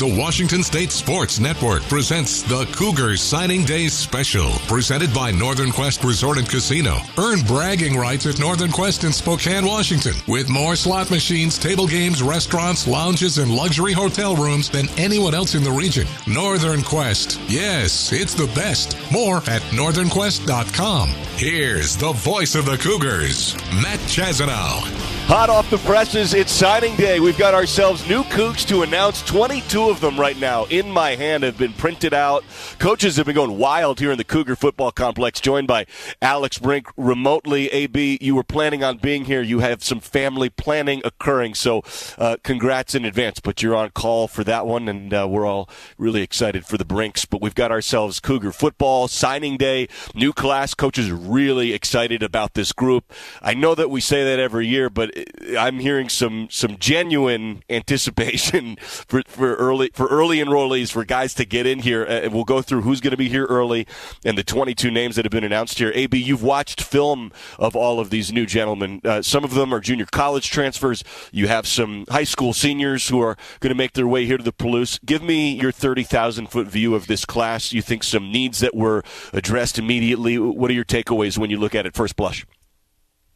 The Washington State Sports Network presents the Cougars Signing Day Special, presented by Northern Quest Resort and Casino. Earn bragging rights at Northern Quest in Spokane, Washington, with more slot machines, table games, restaurants, lounges, and luxury hotel rooms than anyone else in the region. Northern Quest. Yes, it's the best. More at northernquest.com. Here's the voice of the Cougars, Matt Chazanow. Hot off the presses, it's signing day. We've got ourselves new Cougs to announce. 22 of them right now in my hand have been printed out. Coaches have been going wild here in the Cougar football complex, joined by Alex Brink remotely. AB, you were planning on being here. You have some family planning occurring, so congrats in advance. But you're on call for that one, and we're all really excited for the Brinks. But we've got ourselves Cougar football, signing day, new class. Coaches are really excited about this group. I know that we say that every year, but I'm hearing some genuine anticipation for early enrollees, for guys to get in here. And we'll go through who's going to be here early and the 22 names that have been announced here. AB, you've watched film of all of these new gentlemen. Some of them are junior college transfers. You have some high school seniors who are going to make their way here to the Palouse. Give me your 30,000-foot view of this class. You think some needs that were addressed immediately. What are your takeaways when you look at it first blush?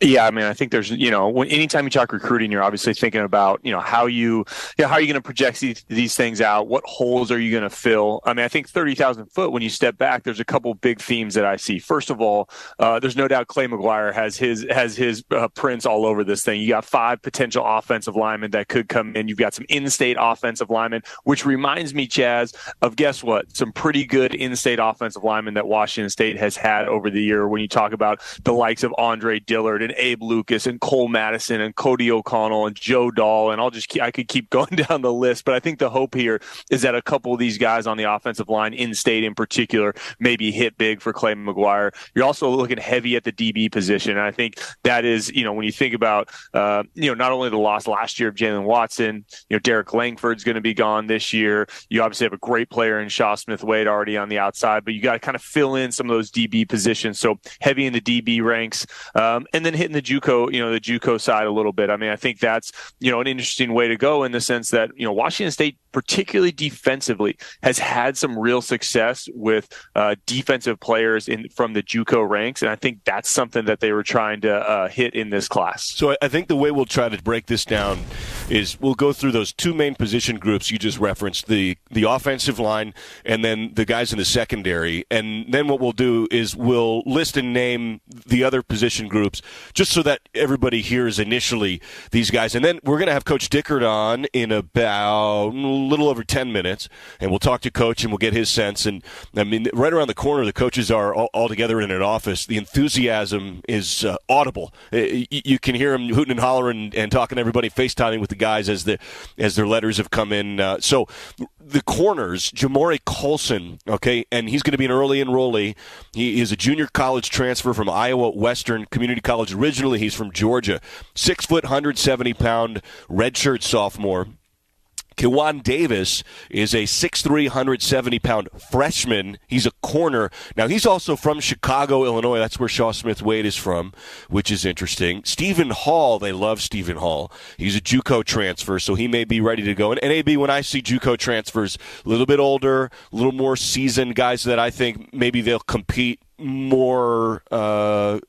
Yeah, I mean, I think there's, anytime you talk recruiting, you're obviously thinking about, how are you going to project these things out? What holes are you going to fill? I mean, I think 30,000 foot, when you step back, there's a couple big themes that I see. First of all, there's no doubt Clay McGuire has his prints all over this thing. You got 5 potential offensive linemen that could come in. You've got some in-state offensive linemen, which reminds me, Chaz, of guess what? Some pretty good in-state offensive linemen that Washington State has had over the year. When you talk about the likes of Andre Dillard and Abe Lucas and Cole Madison and Cody O'Connell and Joe Dahl, and I could keep going down the list, but I think the hope here is that a couple of these guys on the offensive line, in-state in particular, maybe hit big for Clay McGuire. You're also looking heavy at the DB position, and I think that is, when you think about, not only the loss last year of Jalen Watson, Derek Langford's going to be gone this year. You obviously have a great player in Shaw Smith-Wade already on the outside, but you got to kind of fill in some of those DB positions, so heavy in the DB ranks, and then hitting the JUCO side a little bit. I mean, I think that's, an interesting way to go in the sense that, Washington State, particularly defensively, has had some real success with defensive players from the JUCO ranks. And I think that's something that they were trying to hit in this class. So I think the way we'll try to break this down is we'll go through those 2 main position groups you just referenced, the offensive line and then the guys in the secondary. And then what we'll do is we'll list and name the other position groups just so that everybody hears initially these guys. And then we're going to have Coach Dickert on in about a little over 10 minutes, and we'll talk to Coach and we'll get his sense. And, I mean, right around the corner, the coaches are all together in an office. The enthusiasm is audible. You can hear them hooting and hollering and talking to everybody, FaceTiming with the guys as their letters have come in. So the corners, Jamori Colson, okay, and he's going to be an early enrollee. He is a junior college transfer from Iowa Western Community College. Originally, he's from Georgia. 6 foot, 170-pound redshirt sophomore. Kewan Davis is a 6'3", 170-pound freshman. He's a corner. Now, he's also from Chicago, Illinois. That's where Shaw Smith-Wade is from, which is interesting. Stephen Hall, they love Stephen Hall. He's a JUCO transfer, so he may be ready to go. And AB, when I see JUCO transfers, a little bit older, a little more seasoned guys that I think maybe they'll compete more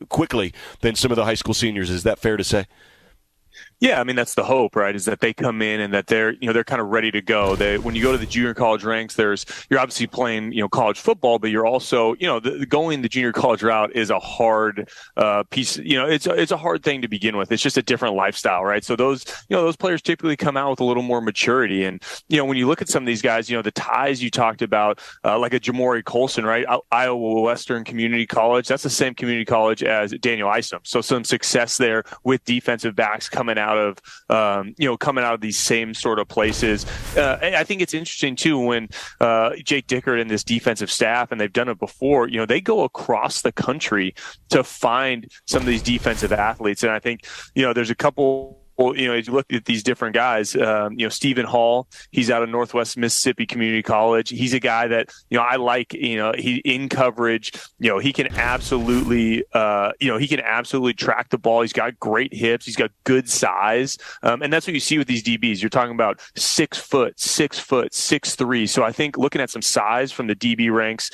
quickly than some of the high school seniors. Is that fair to say? Yeah, I mean, that's the hope, right, is that they come in and that they're kind of ready to go. When you go to the junior college ranks, you're obviously playing, college football, but you're also, going the junior college route is a hard piece. It's a hard thing to begin with. It's just a different lifestyle, right? So those players typically come out with a little more maturity. And, when you look at some of these guys, the ties you talked about, like a Jamori Colson, right? Iowa Western Community College, that's the same community college as Daniel Isom. So some success there with defensive backs coming out of these same sort of places. I think it's interesting too when Jake Dickert and this defensive staff, and they've done it before, they go across the country to find some of these defensive athletes. And I think, there's a couple as you look at these different guys, Stephen Hall, he's out of Northwest Mississippi Community College. He's a guy that, I like, he in coverage, he can absolutely track the ball. He's got great hips. He's got good size. And that's what you see with these DBs. You're talking about 6 foot, 6'3". So I think looking at some size from the DB ranks,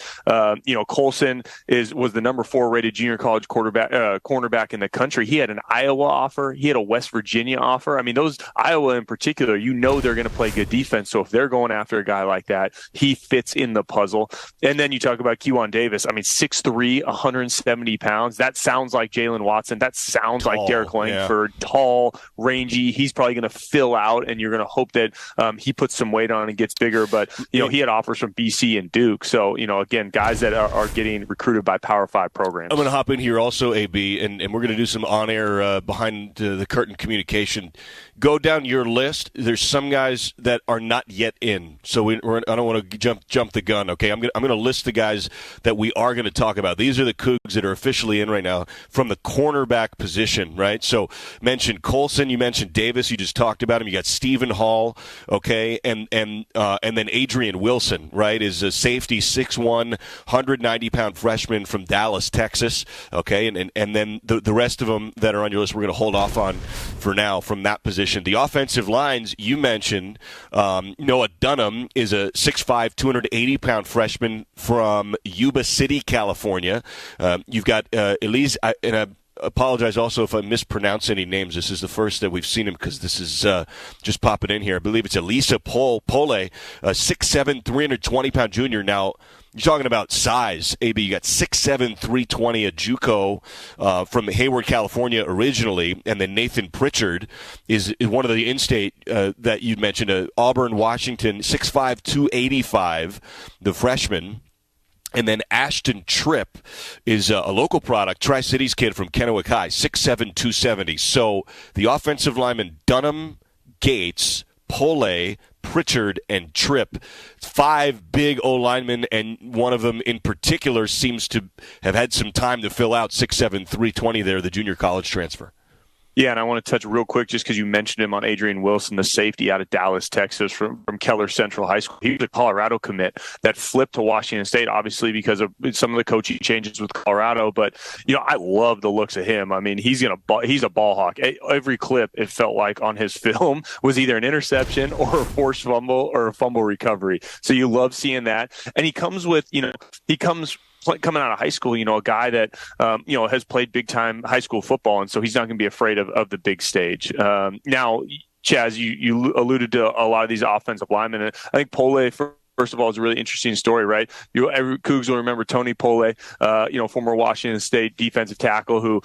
Colson was the number 4 rated junior college cornerback in the country. He had an Iowa offer. He had a West Virginia offer. I mean, those Iowa in particular, they're going to play good defense. So if they're going after a guy like that, he fits in the puzzle. And then you talk about Kewan Davis. I mean, 6'3", 170 pounds. That sounds like Jalen Watson. That sounds like Derek Langford. Yeah. Tall, rangy. He's probably going to fill out, and you're going to hope that he puts some weight on and gets bigger. But, he had offers from BC and Duke. So, again, guys that are getting recruited by Power 5 programs. I'm going to hop in here also, AB, and we're going to do some on-air behind the curtain communication. Go down your list. There's some guys that are not yet in, so I don't want to jump the gun. Okay, I'm going to list the guys that we are going to talk about. These are the Cougs that are officially in right now from the cornerback position, right? So mentioned Colson, you mentioned Davis, you just talked about him. You got Stephen Hall, okay, and then Adrian Wilson, right, is a safety, 6'1", 190-pound freshman from Dallas, Texas, okay, and then the rest of them that are on your list we're going to hold off on for now from that position. The offensive lines, you mentioned, Noah Dunham is a 6'5", 280-pound freshman from Yuba City, California. You've got Elise, and I apologize also if I mispronounce any names. This is the first that we've seen him because this is just popping in here. I believe it's Elisa Pole, a 6'7", 320-pound junior. Now, you're talking about size, AB. You got 6'7", 320, a JUCO from Hayward, California originally, and then Nathan Pritchard is one of the in-state that you mentioned, Auburn, Washington, 6'5", 285, the freshman. And then Ashton Tripp is a local product, Tri-Cities kid from Kennewick High, 6'7", 270. So the offensive linemen Dunham, Gates, Pole, Pritchard, and Tripp, 5 big O-linemen, and one of them in particular seems to have had some time to fill out, 6'7", 320 there, the junior college transfer. Yeah, and I want to touch real quick just because you mentioned him on Adrian Wilson, the safety out of Dallas, Texas, from Keller Central High School. He was a Colorado commit that flipped to Washington State, obviously because of some of the coaching changes with Colorado. But, I love the looks of him. I mean, he's a ball hawk. Every clip, it felt like on his film, was either an interception or a forced fumble or a fumble recovery. So you love seeing that. And he comes with, coming out of high school, a guy that, has played big time high school football. And so he's not going to be afraid of the big stage. Now, Chaz, you alluded to a lot of these offensive linemen. And I think Pole, first of all, it's a really interesting story, right? Every Cougs will remember Tony Pole, former Washington State defensive tackle who,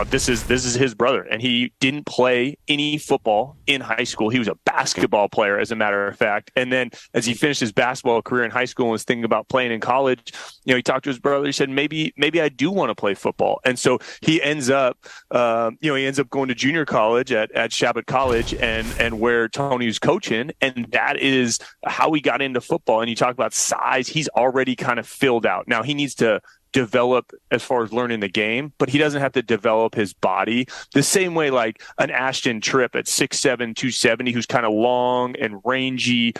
this is his brother. And he didn't play any football in high school. He was a basketball player, as a matter of fact. And then as he finished his basketball career in high school and was thinking about playing in college, he talked to his brother. He said, maybe I do want to play football. And so he ends up going to junior college at Shabbat College and where Tony was coaching. And that is how he got into football. And you talk about size, he's already kind of filled out. Now he needs to develop as far as learning the game, but he doesn't have to develop his body the same way like an Ashton Tripp at 6'7", 270, who's kind of long and rangy,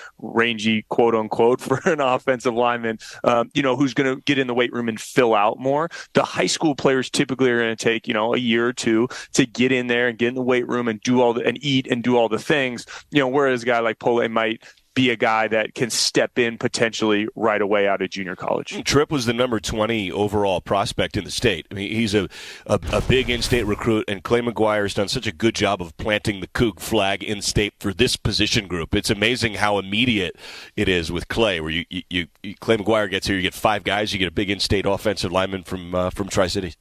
quote unquote, for an offensive lineman, who's going to get in the weight room and fill out more. The high school players typically are going to take, a year or two to get in there and get in the weight room and eat and do all the things, whereas a guy like Pole might be a guy that can step in potentially right away out of junior college. Tripp was the number 20 overall prospect in the state. I mean, he's a big in-state recruit, and Clay McGuire has done such a good job of planting the Coug flag in-state for this position group. It's amazing how immediate it is with Clay, where you Clay McGuire gets here, you get 5 guys, you get a big in-state offensive lineman from Tri-Cities.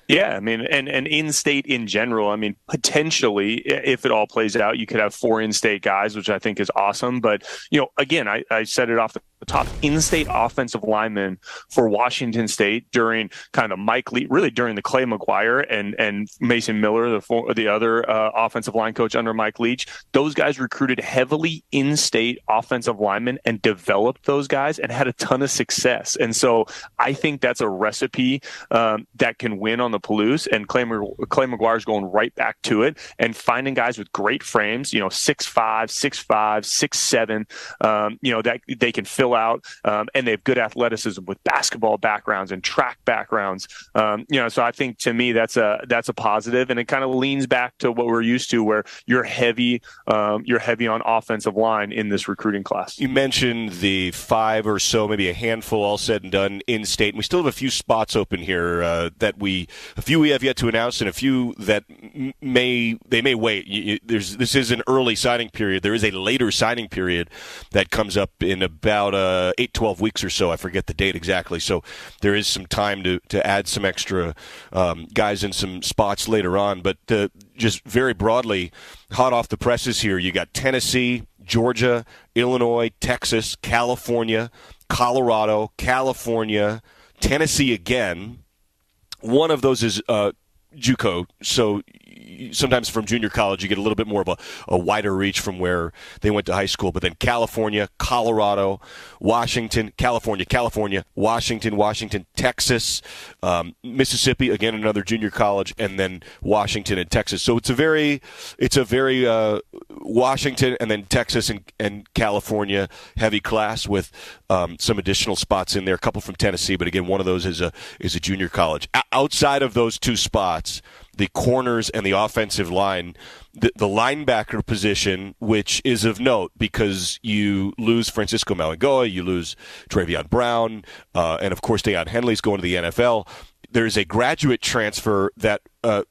Yeah, I mean, and in-state in general, I mean, potentially, if it all plays out, you could have 4 in-state guys, which I think is awesome. But, again, I said it off the top in-state offensive linemen for Washington State during kind of Mike Lee, really during the Clay McGuire and Mason Miller, the other offensive line coach under Mike Leach. Those guys recruited heavily in-state offensive linemen and developed those guys and had a ton of success. And so I think that's a recipe that can win on the Palouse, and Clay McGuire's going right back to it and finding guys with great frames, 6'5", 6'5", 6'7", that they can fill out, and they have good athleticism with basketball backgrounds and track backgrounds. So I think to me that's a positive, and it kind of leans back to what we're used to, where you're heavy on offensive line in this recruiting class. You mentioned the 5 or so, maybe a handful, all said and done, in state. And we still have a few spots open here a few we have yet to announce, and a few that may wait. This is an early signing period. There is a later signing period that comes up in about 8-12 weeks or so. I forget the date exactly. So there is some time to add some extra guys in some spots later on. But just very broadly, hot off the presses here, you got Tennessee, Georgia, Illinois, Texas, California, Colorado, California, Tennessee again. One of those is JUCO, so sometimes from junior college you get a little bit more of a wider reach from where they went to high school. But then California, Colorado, Washington, California, Washington, Texas, Mississippi, again another junior college, and then Washington and Texas. So it's a very Washington and then Texas and California heavy class with some additional spots in there. A couple from Tennessee, but again one of those is a junior college. Outside of those two spots, the corners and the offensive line, the linebacker position, which is of note because you lose Francisco Malangoa, you lose Travion Brown, and of course Deion Henley's going to the NFL. There's a graduate transfer that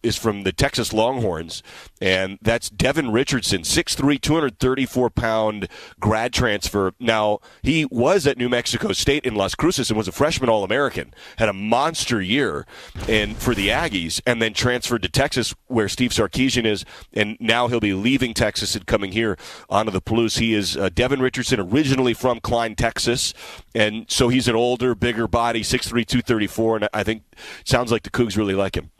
is from the Texas Longhorns, and that's Devin Richardson, 6'3", 234-pound grad transfer. Now, he was at New Mexico State in Las Cruces and was a freshman All-American, had a monster year for the Aggies, and then transferred to Texas where Steve Sarkisian is, and now he'll be leaving Texas and coming here onto the Palouse. He is Devin Richardson, originally from Klein, Texas, and so he's an older, bigger body, 6'3", 234, and I think it sounds like the Cougs really like him.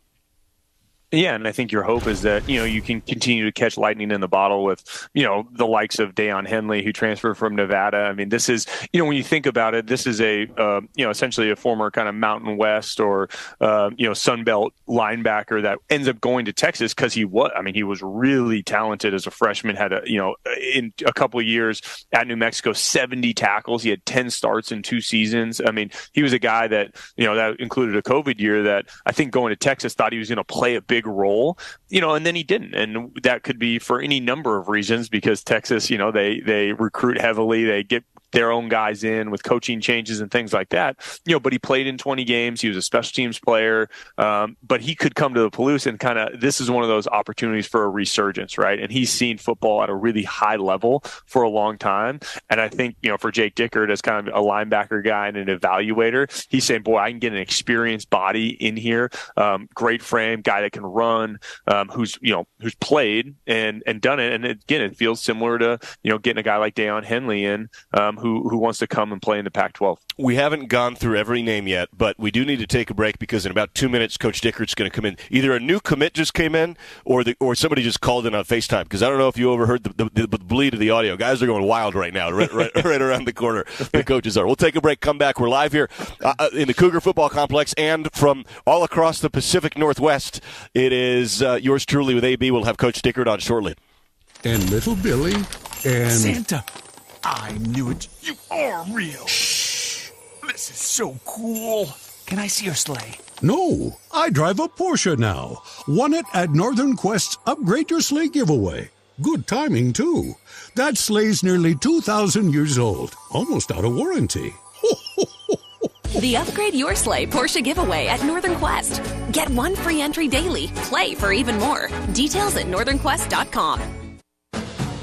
Yeah, and I think your hope is that, you can continue to catch lightning in the bottle with, the likes of Deion Henley, who transferred from Nevada. I mean, this is, when you think about it, this is essentially a former kind of Mountain West or, Sun Belt linebacker that ends up going to Texas because he was really talented as a freshman, had in a couple of years at New Mexico, 70 tackles. He had 10 starts in 2 seasons. I mean, he was a guy that, that included a COVID year that I think going to Texas thought he was going to play a big role, and then he didn't. And that could be for any number of reasons, because Texas, they recruit heavily, they get their own guys in with coaching changes and things like that, but he played in 20 games. He was a special teams player, but he could come to the Palouse and this is one of those opportunities for a resurgence, right? And he's seen football at a really high level for a long time. And I think, for Jake Dickert as kind of a linebacker guy and an evaluator, he's saying, boy, I can get an experienced body in here, great frame, guy that can run, who's played and done it. And again, it feels similar to, getting a guy like Deion Henley in, who wants to come and play in the Pac-12. We haven't gone through every name yet, but we do need to take a break because in about 2 minutes, Coach Dickert's going to come in. Either a new commit just came in or somebody just called in on FaceTime, because I don't know if you overheard the bleed of the audio. Guys are going wild right now, right around the corner. The coaches are. We'll take a break, come back. We're live here in the Cougar Football Complex and from all across the Pacific Northwest. It is yours truly with AB. We'll have Coach Dickert on shortly. And little Billy and... Santa! I knew it. You are real. Shh. This is so cool. Can I see your sleigh? No, I drive a Porsche now. Won it at Northern Quest's Upgrade Your Sleigh giveaway. Good timing, too. That sleigh's nearly 2,000 years old. Almost out of warranty. The Upgrade Your Sleigh Porsche giveaway at Northern Quest. Get 1 free entry daily. Play for even more. Details at northernquest.com.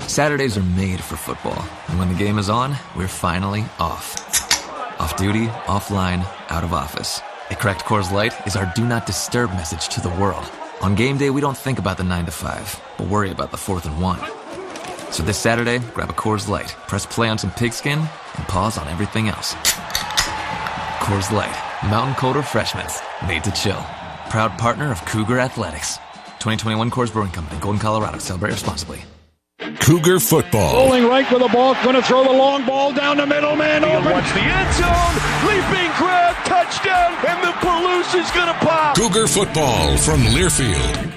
Saturdays are made for football, and when the game is on, we're finally off. Off duty, offline, out of office. A cracked Coors Light is our do not disturb message to the world. On game day, we don't think about the 9 to 5, but worry about the 4th and 1. So this Saturday, grab a Coors Light, press play on some pigskin, and pause on everything else. Coors Light, mountain cold refreshments, made to chill. Proud partner of Cougar Athletics. 2021 Coors Brewing Company, Golden, Colorado. Celebrate responsibly. Cougar football. Rolling right with the ball, going to throw the long ball down the middle, man open. Watch the end zone, leaping grab, touchdown, and the Palouse is going to pop. Cougar football from Learfield.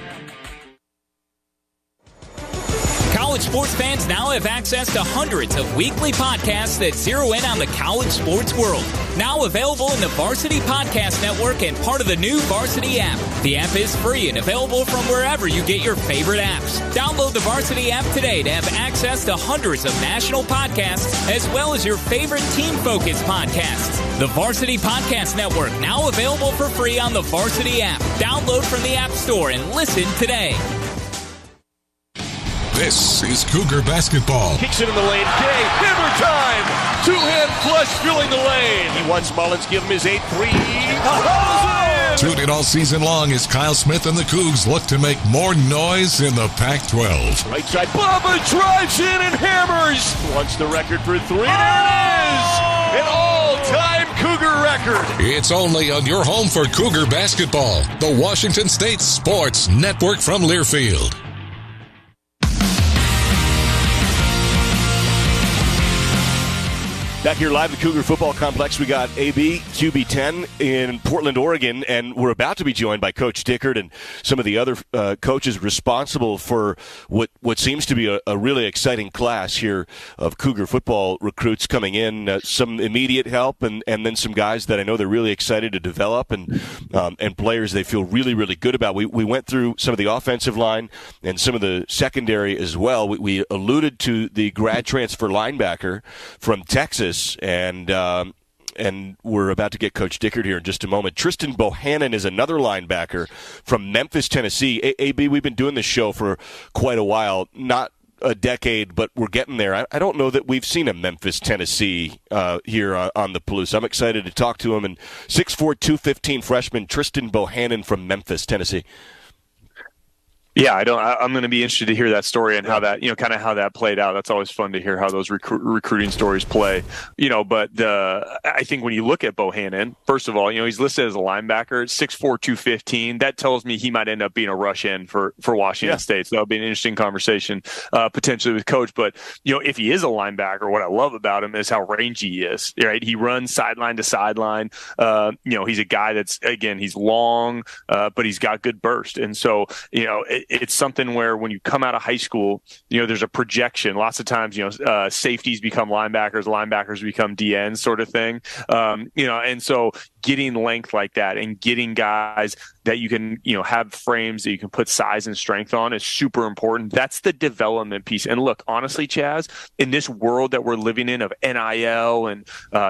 College sports fans now have access to hundreds of weekly podcasts that zero in on the college sports world. Now available in the Varsity Podcast Network and part of the new Varsity app. The app is free and available from wherever you get your favorite apps. Download the Varsity app today to have access to hundreds of national podcasts as well as your favorite team-focused podcasts. The Varsity Podcast Network, now available for free on the Varsity app. Download from the App Store and listen today. This is Cougar basketball. Kicks it in the lane. Day, hammer time. Two-hand flush filling the lane. He wants Mullins give him his 8-3. Tune in all season long as Kyle Smith and the Cougs look to make more noise in the Pac-12. Right side, Bubba drives in and hammers. Wants the record for 3. There it is. An all-time Cougar record. It's only on your home for Cougar basketball, the Washington State Sports Network from Learfield. Back here live at the Cougar Football Complex, we got AB QB10 in Portland, Oregon, and we're about to be joined by Coach Dickert and some of the other coaches responsible for what seems to be a really exciting class here of Cougar football recruits coming in. Some immediate help, and then some guys that I know they're really excited to develop, and players they feel really, really good about. We went through some of the offensive line and some of the secondary as well. We alluded to the grad transfer linebacker from Texas. And we're about to get Coach Dickert here in just a moment. Tristan Bohannon is another linebacker from Memphis, Tennessee. AB, we've been doing this show for quite a while, not a decade, but we're getting there. I don't know that we've seen a Memphis, Tennessee here on the Palouse. I'm excited to talk to him. And 6'4", 215 freshman Tristan Bohannon from Memphis, Tennessee. Yeah, I'm going to be interested to hear that story and how that, kind of how that played out. That's always fun to hear how those recruiting stories play, but I think when you look at Bohannon, first of all, he's listed as a linebacker, 6'4", 215. That tells me he might end up being a rush end for Washington State. So that'll be an interesting conversation, potentially with coach. But, if he is a linebacker, what I love about him is how rangy he is, right? He runs sideline to sideline. He's a guy that's, again, he's long, but he's got good burst. And so, it's something where when you come out of high school, there's a projection. Lots of times, safeties become linebackers become DNs sort of thing. And so getting length like that and getting guys that you can, have frames that you can put size and strength on is super important. That's the development piece. And look, honestly, Chaz, in this world that we're living in of NIL and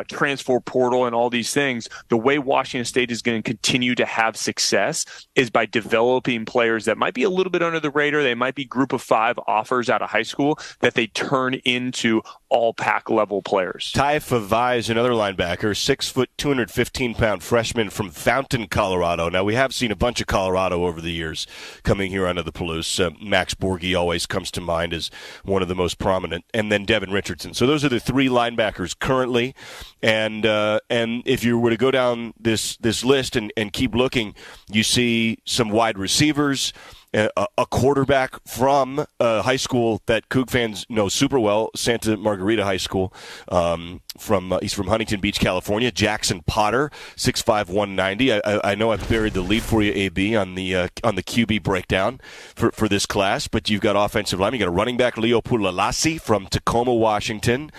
transfer portal and all these things, the way Washington State is going to continue to have success is by developing players that might be a little bit under the radar. They might be group of 5 offers out of high school that they turn into all Pac level players. Ty Favai is another linebacker, 6', 215-pound freshman from Fountain, Colorado. Now, we have seen a bunch of Colorado over the years coming here onto the Palouse. Max Borghi always comes to mind as one of the most prominent, and then Devin Richardson. So those are the 3 linebackers currently. And if you were to go down this list and keep looking, you see some wide receivers, a quarterback from a high school that Coug fans know super well, Santa Margarita High School. He's from Huntington Beach, California. Jackson Potter, 6'5", 190. I know I've buried the lead for you, AB, on the QB breakdown for this class. But you've got offensive line. You got a running back, Leo Pulalasi from Tacoma, Washington.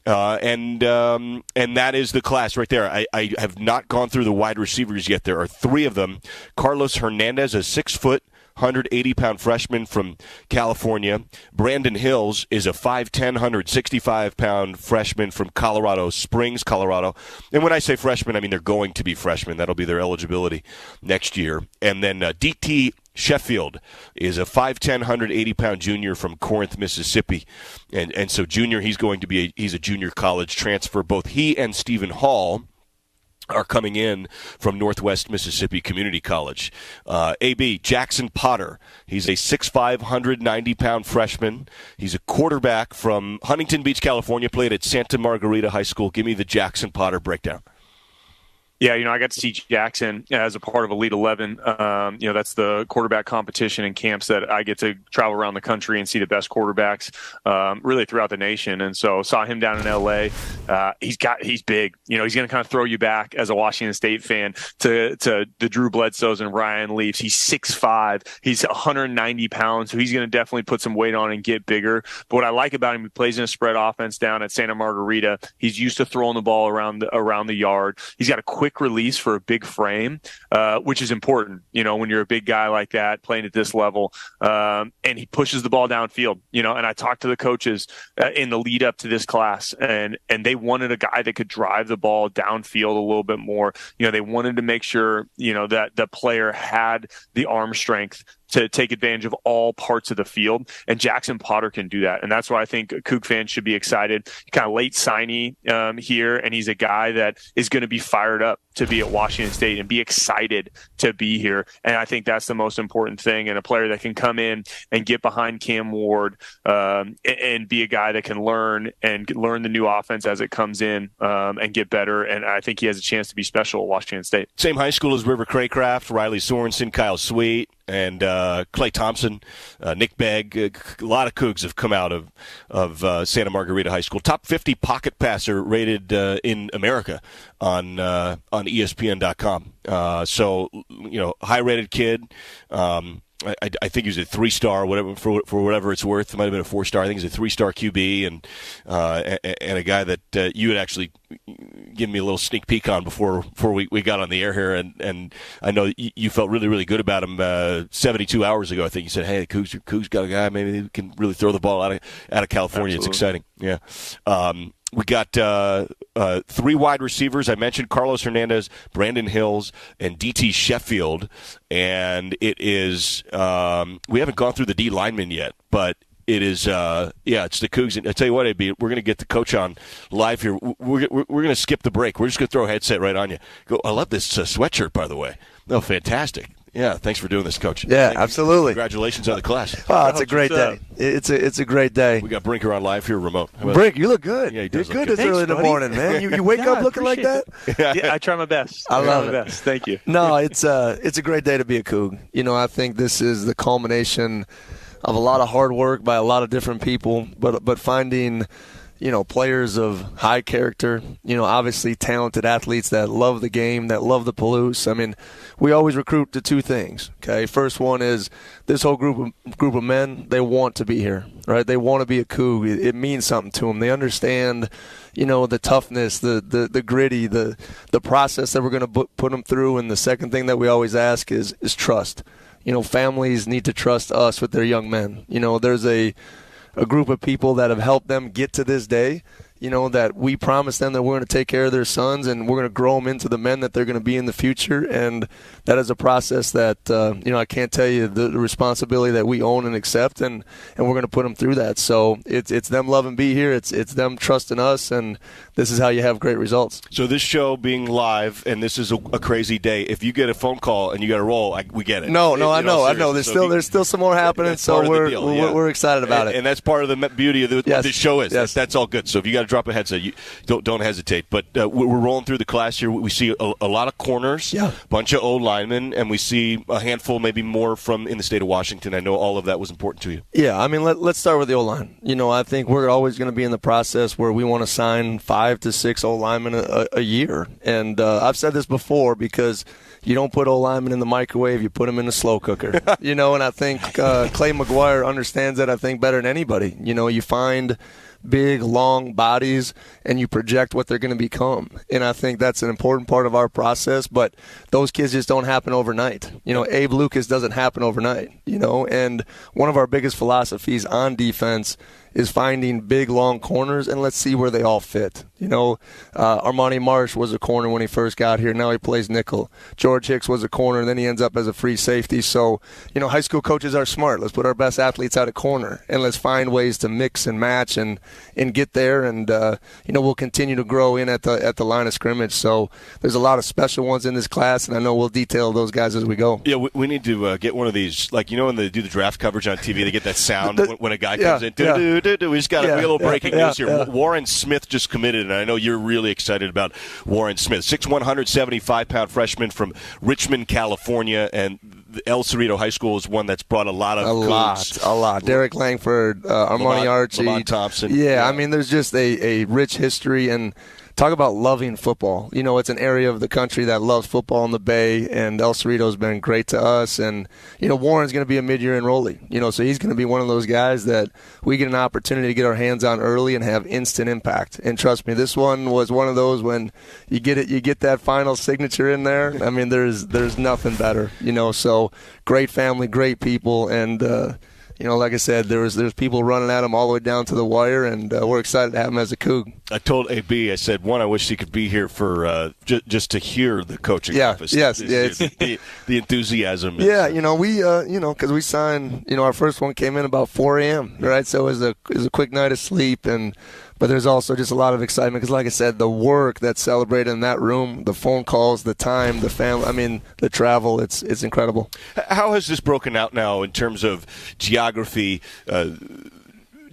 And that is the class right there. I have not gone through the wide receivers yet. There are 3 of them. Carlos Hernandez, a 6', 180-pound freshman from California. Brandon Hills is a 5'10", 165-pound freshman from Colorado Springs, Colorado. And when I say freshman, I mean they're going to be freshmen. That'll be their eligibility next year. And then DT Sheffield is a 5'10", 180-pound junior from Corinth, Mississippi. And so junior, he's a junior college transfer. Both he and Stephen Hall are coming in from Northwest Mississippi Community College. AB, Jackson Potter. He's a 6'5", 190-pound freshman. He's a quarterback from Huntington Beach, California, played at Santa Margarita High School. Give me the Jackson Potter breakdown. Yeah, I got to see Jackson as a part of Elite 11. That's the quarterback competition and camps that I get to travel around the country and see the best quarterbacks really throughout the nation. And so saw him down in L.A. He's big. He's going to kind of throw you back as a Washington State fan to the Drew Bledsoes and Ryan Leafs. He's 6'5". He's 190 pounds, so he's going to definitely put some weight on and get bigger. But what I like about him, he plays in a spread offense down at Santa Margarita. He's used to throwing the ball around the yard. He's got a quick release for a big frame, which is important, when you're a big guy like that playing at this level. And he pushes the ball downfield, and I talked to the coaches in the lead up to this class, and they wanted a guy that could drive the ball downfield a little bit more. They wanted to make sure, that the player had the arm strength to take advantage of all parts of the field, and Jackson Potter can do that. And that's why I think Coug fans should be excited. Kind of late signee here, and he's a guy that is going to be fired up to be at Washington State and be excited to be here. And I think that's the most important thing, and a player that can come in and get behind Cam Ward and be a guy that can learn the new offense as it comes in and get better. And I think he has a chance to be special at Washington State. Same high school as River Craycraft, Riley Sorensen, Kyle Sweet, and Clay Thompson, Nick Begg. A lot of Cougs have come out of Santa Margarita High School. Top 50 pocket passer rated in America on ESPN.com. So, high-rated kid. I think he was a 3-star, whatever for whatever it's worth. It might have been a 4-star. I think he's a 3-star QB, and a guy that you had actually given me a little sneak peek on before we got on the air here, and I know you felt really, really good about him 72 hours ago. I think you said, "Hey, Cougs got a guy. Maybe he can really throw the ball out of California." Absolutely. It's exciting. Yeah. We got 3 wide receivers. I mentioned Carlos Hernandez, Brandon Hills, and DT Sheffield. And it is we haven't gone through the D linemen yet, but it is it's the Cougs. And I tell you what, AB, we're going to get the coach on live here. We're going to skip the break. We're just going to throw a headset right on you. I love this sweatshirt, by the way. Oh, fantastic. Yeah, thanks for doing this, Coach. Yeah, absolutely. Congratulations on the class. Oh, it's a great day. It's a great day. We got Brinker on live here, remote. Brink, you look good. Yeah, he does You're good look this early in the morning, man. You wake up looking like that? Yeah, I try my best. I love it. Thank you. No, it's a great day to be a Coug. I think this is the culmination of a lot of hard work by a lot of different people, but finding players of high character, obviously talented athletes that love the game, that love the Palouse. I mean, we always recruit to 2 things, okay? First one is this whole group of men, they want to be here, right? They want to be a Coug. It means something to them. They understand, the toughness, the gritty, the process that we're going to put them through. And the second thing that we always ask is trust. Families need to trust us with their young men. There's a group of people that have helped them get to this day, that we promise them that we're going to take care of their sons and we're going to grow them into the men that they're going to be in the future. And that is a process that, I can't tell you the responsibility that we own and accept, and we're going to put them through that. So it's them loving be here. It's them trusting us, and this is how you have great results. So this show being live, and this is a crazy day. If you get a phone call and you got to roll, we get it. I know. There's still some more happening, so we're excited about it. And that's part of the beauty of what this show is. Yes. That's all good. So if you got to drop a headset, you don't hesitate. But we're rolling through the class here. We see a lot of corners, a bunch of old linemen, and we see a handful, maybe more, from in the state of Washington. I know all of that was important to you. Yeah, I mean, let's start with the O-line. I think we're always going to be in the process where we want to sign 5 to 6 O-linemen a year. And I've said this before, because you don't put O-linemen in the microwave, you put them in the slow cooker. And I think Clay McGuire understands that, I think, better than anybody. You find big, long bodies, and you project what they're going to become. And I think that's an important part of our process, but those kids just don't happen overnight. Abe Lucas doesn't happen overnight, and one of our biggest philosophies on defense is finding big, long corners, and let's see where they all fit. Armani Marsh was a corner when he first got here. Now he plays nickel. George Hicks was a corner, and then he ends up as a free safety. So, high school coaches are smart. Let's put our best athletes at a corner, and let's find ways to mix and match and get there. And, we'll continue to grow in at the line of scrimmage. So there's a lot of special ones in this class, and I know we'll detail those guys as we go. Yeah, we need to get one of these, like, when they do the draft coverage on TV, they get that sound when a guy comes in. We just got a little breaking news here. Warren Smith just committed, and I know you're really excited about Warren Smith. 6'1", 175-pound freshman from Richmond, California, and El Cerrito High School is one that's brought a lot of a lot. Derek Langford, Armani Archie, Lamont Thompson. Yeah, I mean, there's just a rich history, and talk about loving football. It's an area of the country that loves football in the Bay, and El Cerrito's been great to us. And, Warren's going to be a mid-year enrollee, so he's going to be one of those guys that we get an opportunity to get our hands on early and have instant impact. And trust me, this one was one of those when you get that final signature in there. I mean, there's nothing better, so great family, great people, and, like I said, there's people running at him all the way down to the wire, and we're excited to have him as a Coug. I told AB, I said, I wish he could be here for just to hear the coaching office. Yes, the enthusiasm. Yeah, because we signed, our first one came in about 4 a.m., right? So it was a quick night of sleep, but there's also just a lot of excitement because, like I said, the work that's celebrated in that room, the phone calls, the time, the family, the travel, it's incredible. How has this broken out now in terms of geography,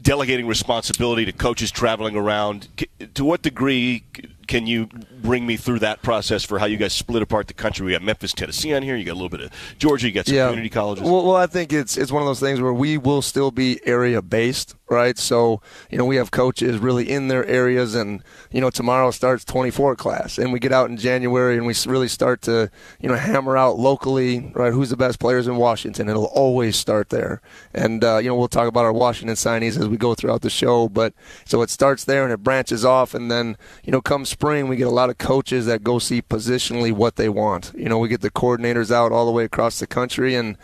delegating responsibility to coaches traveling around? To what degree can you bring me through that process for how you guys split apart the country? We got Memphis, Tennessee on here. You got a little bit of Georgia. You got some community colleges. Well, I think it's one of those things where we will still be area-based, right? So, we have coaches really in their areas, and, tomorrow starts 24 class, and we get out in January and we really start to, hammer out locally, right, who's the best players in Washington. It'll always start there. And, we'll talk about our Washington signees as we go throughout the show. But so it starts there and it branches off, and then, come spring, we get a lot of coaches that go see positionally what they want. We get the coordinators out all the way across the country, and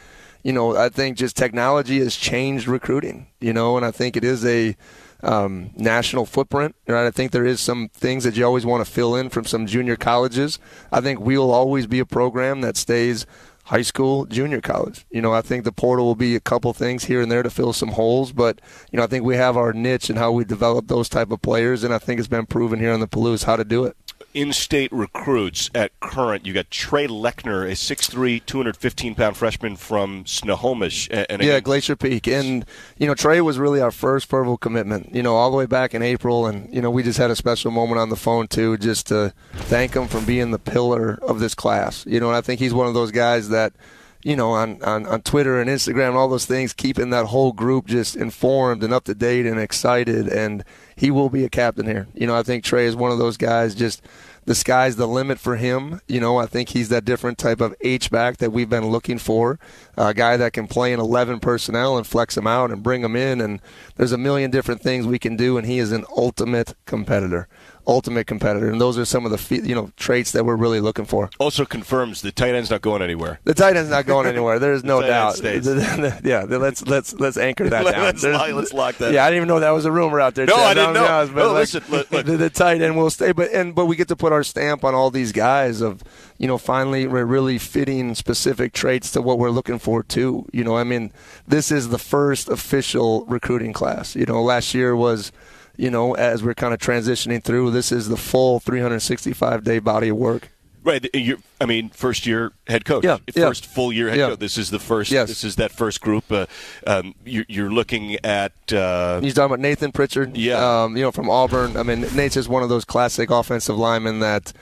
I think just technology has changed recruiting, and I think it is a national footprint. Right? I think there is some things that you always want to fill in from some junior colleges. I think we'll always be a program that stays high school, junior college. I think the portal will be a couple things here and there to fill some holes, but, I think we have our niche and how we develop those type of players, and I think it's been proven here on the Palouse how to do it. In-state recruits at current, you got Trey Lechner, a 6'3", 215-pound freshman from Snohomish. Glacier Peak. And, Trey was really our first verbal commitment, all the way back in April. And, we just had a special moment on the phone, too, just to thank him for being the pillar of this class. And I think he's one of those guys that, on Twitter and Instagram and all those things, keeping that whole group just informed and up to date and excited. And he will be a captain here. I think Trey is one of those guys, just the sky's the limit for him. I think he's that different type of H-back that we've been looking for, a guy that can play in 11 personnel and flex him out and bring him in. And there's a million different things we can do, and he is an ultimate competitor. And those are some of the traits that we're really looking for. Also confirms the tight end's not going anywhere. The tight end's not going anywhere. There's no doubt. Let's anchor that down. Let's lock that. Yeah, I didn't even know that was a rumor out there. No, Chad. I didn't know. But listen, look. The tight end will stay, but we get to put our stamp on all these guys of finally we're really fitting specific traits to what we're looking for too. This is the first official recruiting class. Last year was. As we're kind of transitioning through, this is the full 365-day body of work. Right. First year head coach. First full year head coach. This is the first. Yes. This is that first group. You're looking at. You're talking about Nathan Pritchard. Yeah. From Auburn. Nate's just one of those classic offensive linemen that.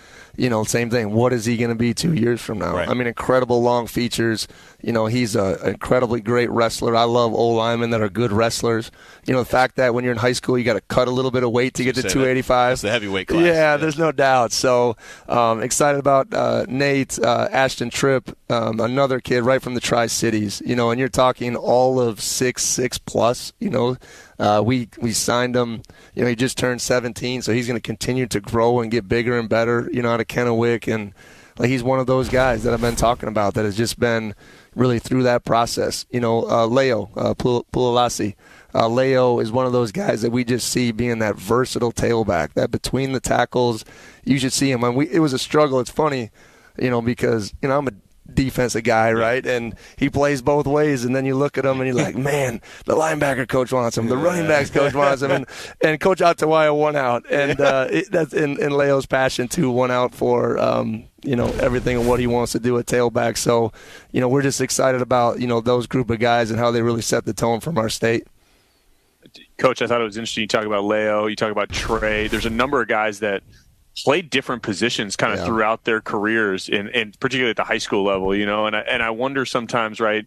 Same thing. What is he going to be 2 years from now? Right. Incredible long features. He's an incredibly great wrestler. I love old linemen that are good wrestlers. The fact that when you're in high school, you got to cut a little bit of weight to get to 285. That's the heavyweight class. Yeah, there's no doubt. So excited about Nate, Ashton Tripp, another kid right from the Tri-Cities. And you're talking all of 6'6" plus. We signed him. He just turned 17, so he's going to continue to grow and get bigger and better. Out of Kennewick, and he's one of those guys that I've been talking about that has just been really through that process. Leo Pulalasi, Leo is one of those guys that we just see being that versatile tailback, that between the tackles, you should see him. And it was a struggle. It's funny, because, I'm a defensive guy, right? And he plays both ways, and then you look at him and you're like, man, the linebacker coach wants him, the running backs coach wants him, and Coach Atawaya won out. And that's in Leo's passion, too, won out for everything and what he wants to do at tailback. So, we're just excited about, those group of guys and how they really set the tone from our state. Coach, I thought it was interesting. You talk about Leo, you talk about Trey. There's a number of guys that played different positions kind of throughout their careers, and particularly at the high school level, and I wonder sometimes, right,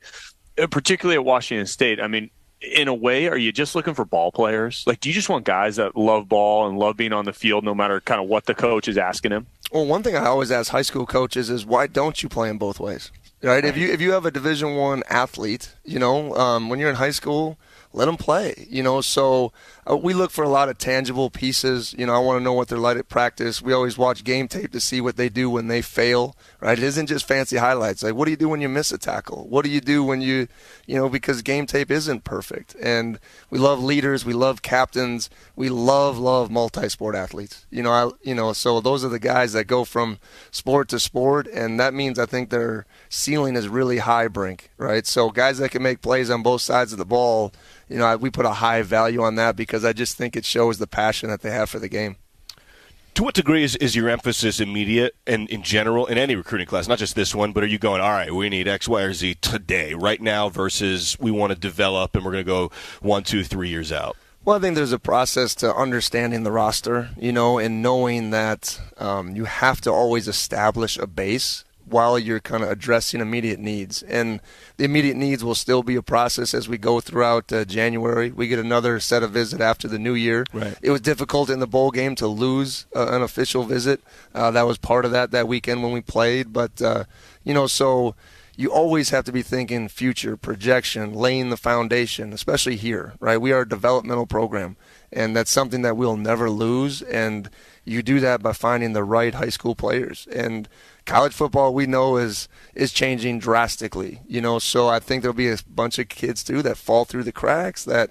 particularly at Washington State, I mean, in a way, are you just looking for ball players? Like, do you just want guys that love ball and love being on the field no matter kind of what the coach is asking him? Well, one thing I always ask high school coaches is, why don't you play them both ways? Right? If you have a Division I athlete, when you're in high school, let them play, So we look for a lot of tangible pieces. I want to know what they're like at practice. We always watch game tape to see what they do when they fail, right? It isn't just fancy highlights. Like, what do you do when you miss a tackle? What do you do when because game tape isn't perfect. And we love leaders. We love captains. We love multi-sport athletes. So those are the guys that go from sport to sport, and that means I think their ceiling is really high, Brink, right? So guys that can make plays on both sides of the ball, we put a high value on that because I just think it shows the passion that they have for the game. To what degree is your emphasis immediate and in general in any recruiting class, not just this one, but are you going, all right, we need X, Y, or Z today, right now, versus we want to develop and we're going to go 1, 2, 3 years out? Well, I think there's a process to understanding the roster, and knowing that you have to always establish a base while you're kind of addressing immediate needs. And the immediate needs will still be a process as we go throughout January. We get another set of visit after the new year. Right. It was difficult in the bowl game to lose an official visit. That was part of that weekend when we played. But, so you always have to be thinking future, projection, laying the foundation, especially here, right? We are a developmental program, and that's something that we'll never lose. And you do that by finding the right high school players. And college football, we know, is changing drastically, so I think there'll be a bunch of kids, too, that fall through the cracks that,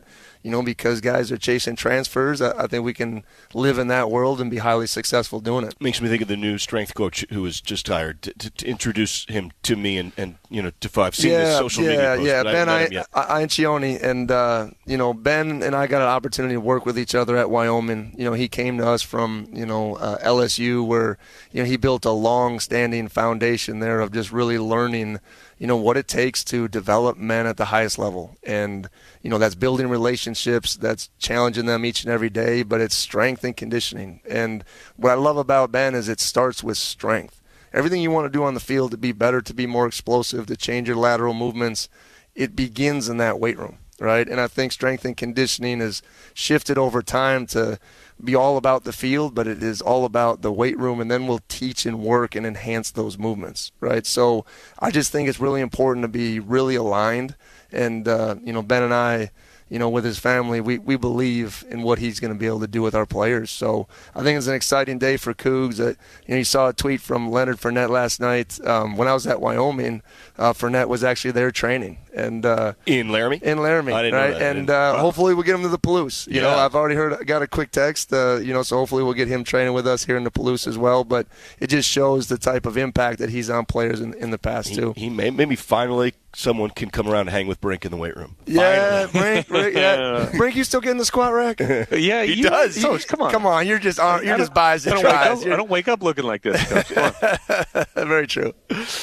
because guys are chasing transfers. I think we can live in that world and be highly successful doing it. Makes me think of the new strength coach who was just hired to introduce him to me and to five. I've seen his social media posts, but Ben I haven't met him yet. Incioni, and Ben and I got an opportunity to work with each other at Wyoming. He came to us from LSU, where he built a long-standing foundation there of just really learning what it takes to develop men at the highest level. And that's building relationships, that's challenging them each and every day, but it's strength and conditioning. And what I love about Ben is it starts with strength. Everything you want to do on the field to be better, to be more explosive, to change your lateral movements, it begins in that weight room, right? And I think strength and conditioning has shifted over time to be all about the field, but it is all about the weight room, and then we'll teach and work and enhance those movements, right? So I just think it's really important to be really aligned. And, Ben and I, with his family, we believe in what he's going to be able to do with our players. So I think it's an exciting day for Cougs. You saw a tweet from Leonard Fournette last night. When I was at Wyoming, Fournette was actually there training. And in Laramie? In Laramie, I didn't right? know that. And hopefully we'll get him to the Palouse. I've already got a quick text, so hopefully we'll get him training with us here in the Palouse as well. But it just shows the type of impact that he's on players in the past, too. He maybe finally someone can come around and hang with Brink in the weight room. Yeah, Brink, yeah. Brink, you still getting the squat rack? Yeah, he does. Coach, come on. Come on, you're just biased and tries. I don't wake up looking like this, Coach. Very true.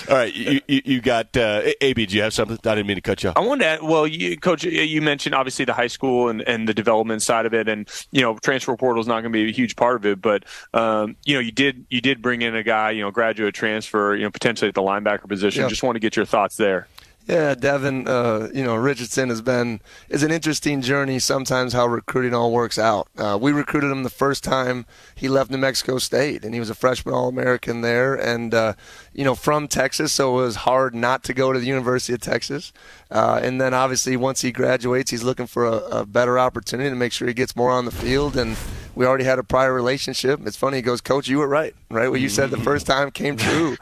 All right, you got AB, do you have something? I didn't mean to cut you off. I wanted to add, Coach, you mentioned obviously the high school and the development side of it, and transfer portal is not going to be a huge part of it, but you did bring in a guy, graduate transfer, potentially at the linebacker position. Yeah. Just want to get your thoughts there. Yeah, Devin, Richardson is an interesting journey sometimes how recruiting all works out. We recruited him the first time he left New Mexico State, and he was a freshman All-American there, and, from Texas, so it was hard not to go to the University of Texas. And then obviously once he graduates, he's looking for a better opportunity to make sure he gets more on the field, and we already had a prior relationship. It's funny. He goes, Coach, you were right. What you said the first time came true.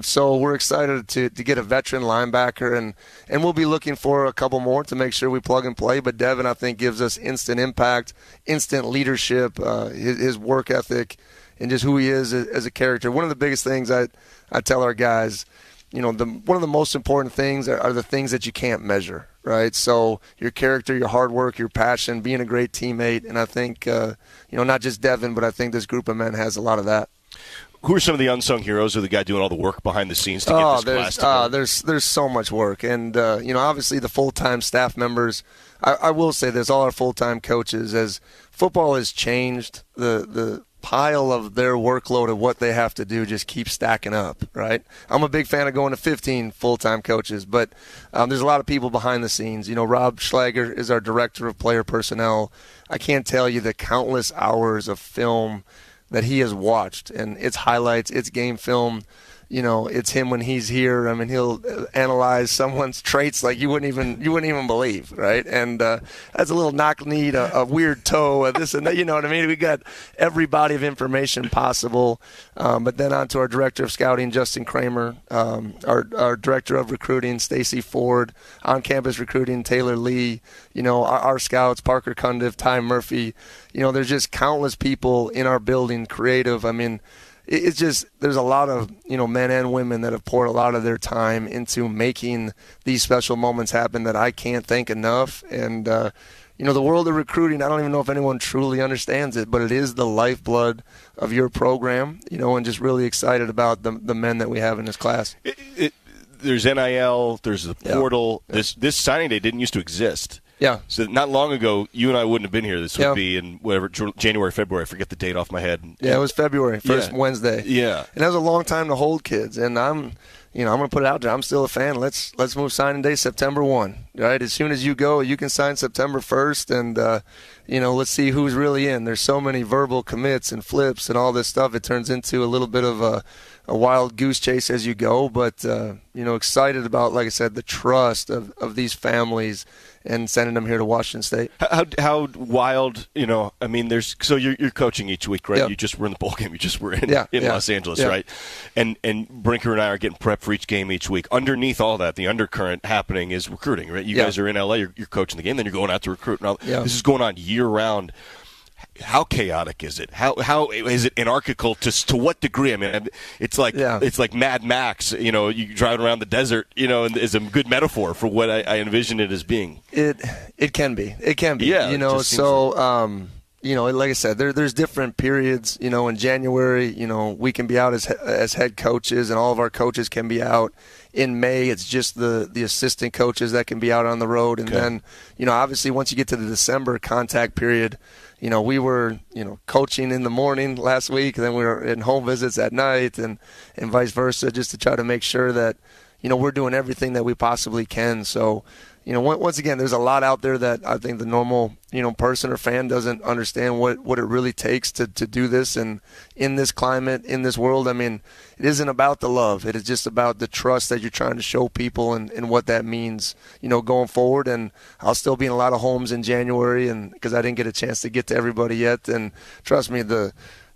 So we're excited to get a veteran linebacker, and we'll be looking for a couple more to make sure we plug and play. But Devin, I think, gives us instant impact, instant leadership, his work ethic, and just who he is as a character. One of the biggest things I tell our guys, one of the most important things are the things that you can't measure, right? So your character, your hard work, your passion, being a great teammate, and I think, not just Devin, but I think this group of men has a lot of that. Who are some of the unsung heroes, or the guy doing all the work behind the scenes to get this class together? There's so much work, and obviously the full-time staff members. I will say this: all our full-time coaches, as football has changed, the pile of their workload of what they have to do just keeps stacking up, right? I'm a big fan of going to 15 full-time coaches, but there's a lot of people behind the scenes. Rob Schlager is our director of player personnel. I can't tell you the countless hours of film that he has watched, and it's highlights, it's game film. It's him when he's here. I mean, he'll analyze someone's traits like you wouldn't even believe, right? And that's a little knock-kneed, a weird toe, this and that. You know what I mean? We got every body of information possible. But then on to our director of scouting, Justin Kramer, our director of recruiting, Stacy Ford, on-campus recruiting, Taylor Lee. Our scouts, Parker Cundiff, Ty Murphy. There's just countless people in our building, creative. I mean, it's just there's a lot of men and women that have poured a lot of their time into making these special moments happen that I can't thank enough. And the world of recruiting, I don't even know if anyone truly understands it, but it is the lifeblood of your program. And just really excited about the men that we have in this class. There's NIL, there's the portal. Yeah. This signing day didn't used to exist. Yeah. So not long ago, you and I wouldn't have been here. This would be in January, February. I forget the date off my head. Yeah, it was February, first Wednesday. Yeah. And that was a long time to hold kids. And I'm going to put it out there. I'm still a fan. Let's move signing day September 1, right? As soon as you go, you can sign September 1st, and, let's see who's really in. There's so many verbal commits and flips and all this stuff. It turns into a little bit of a wild goose chase as you go, but, excited about, like I said, the trust of these families and sending them here to Washington State. How wild, there's so you're coaching each week, right? Yep. You just were in the bowl game. You just were in Los Angeles, yep. right? And Brinker and I are getting prepped for each game each week. Underneath all that, the undercurrent happening is recruiting, right? You guys are in LA, you're coaching the game, then you're going out to recruit. Now, this is going on year-round. How chaotic is it? How is it anarchical? To what degree? I mean, it's like Mad Max. You driving around the desert. And is a good metaphor for what I envision it as being. It can be. It can be. Yeah. Like I said, there's different periods. In January, we can be out as head coaches, and all of our coaches can be out. In May, it's just the assistant coaches that can be out on the road, and then obviously once you get to the December contact period. We were, coaching in the morning last week, and then we were in home visits at night and vice versa, just to try to make sure that, we're doing everything that we possibly can. So, once again, there's a lot out there that I think the normal, person or fan doesn't understand what it really takes to do this. And in this climate, in this world, I mean, it isn't about the love. It is just about the trust that you're trying to show people and what that means, going forward. And I'll still be in a lot of homes in January, and because I didn't get a chance to get to everybody yet. And trust me,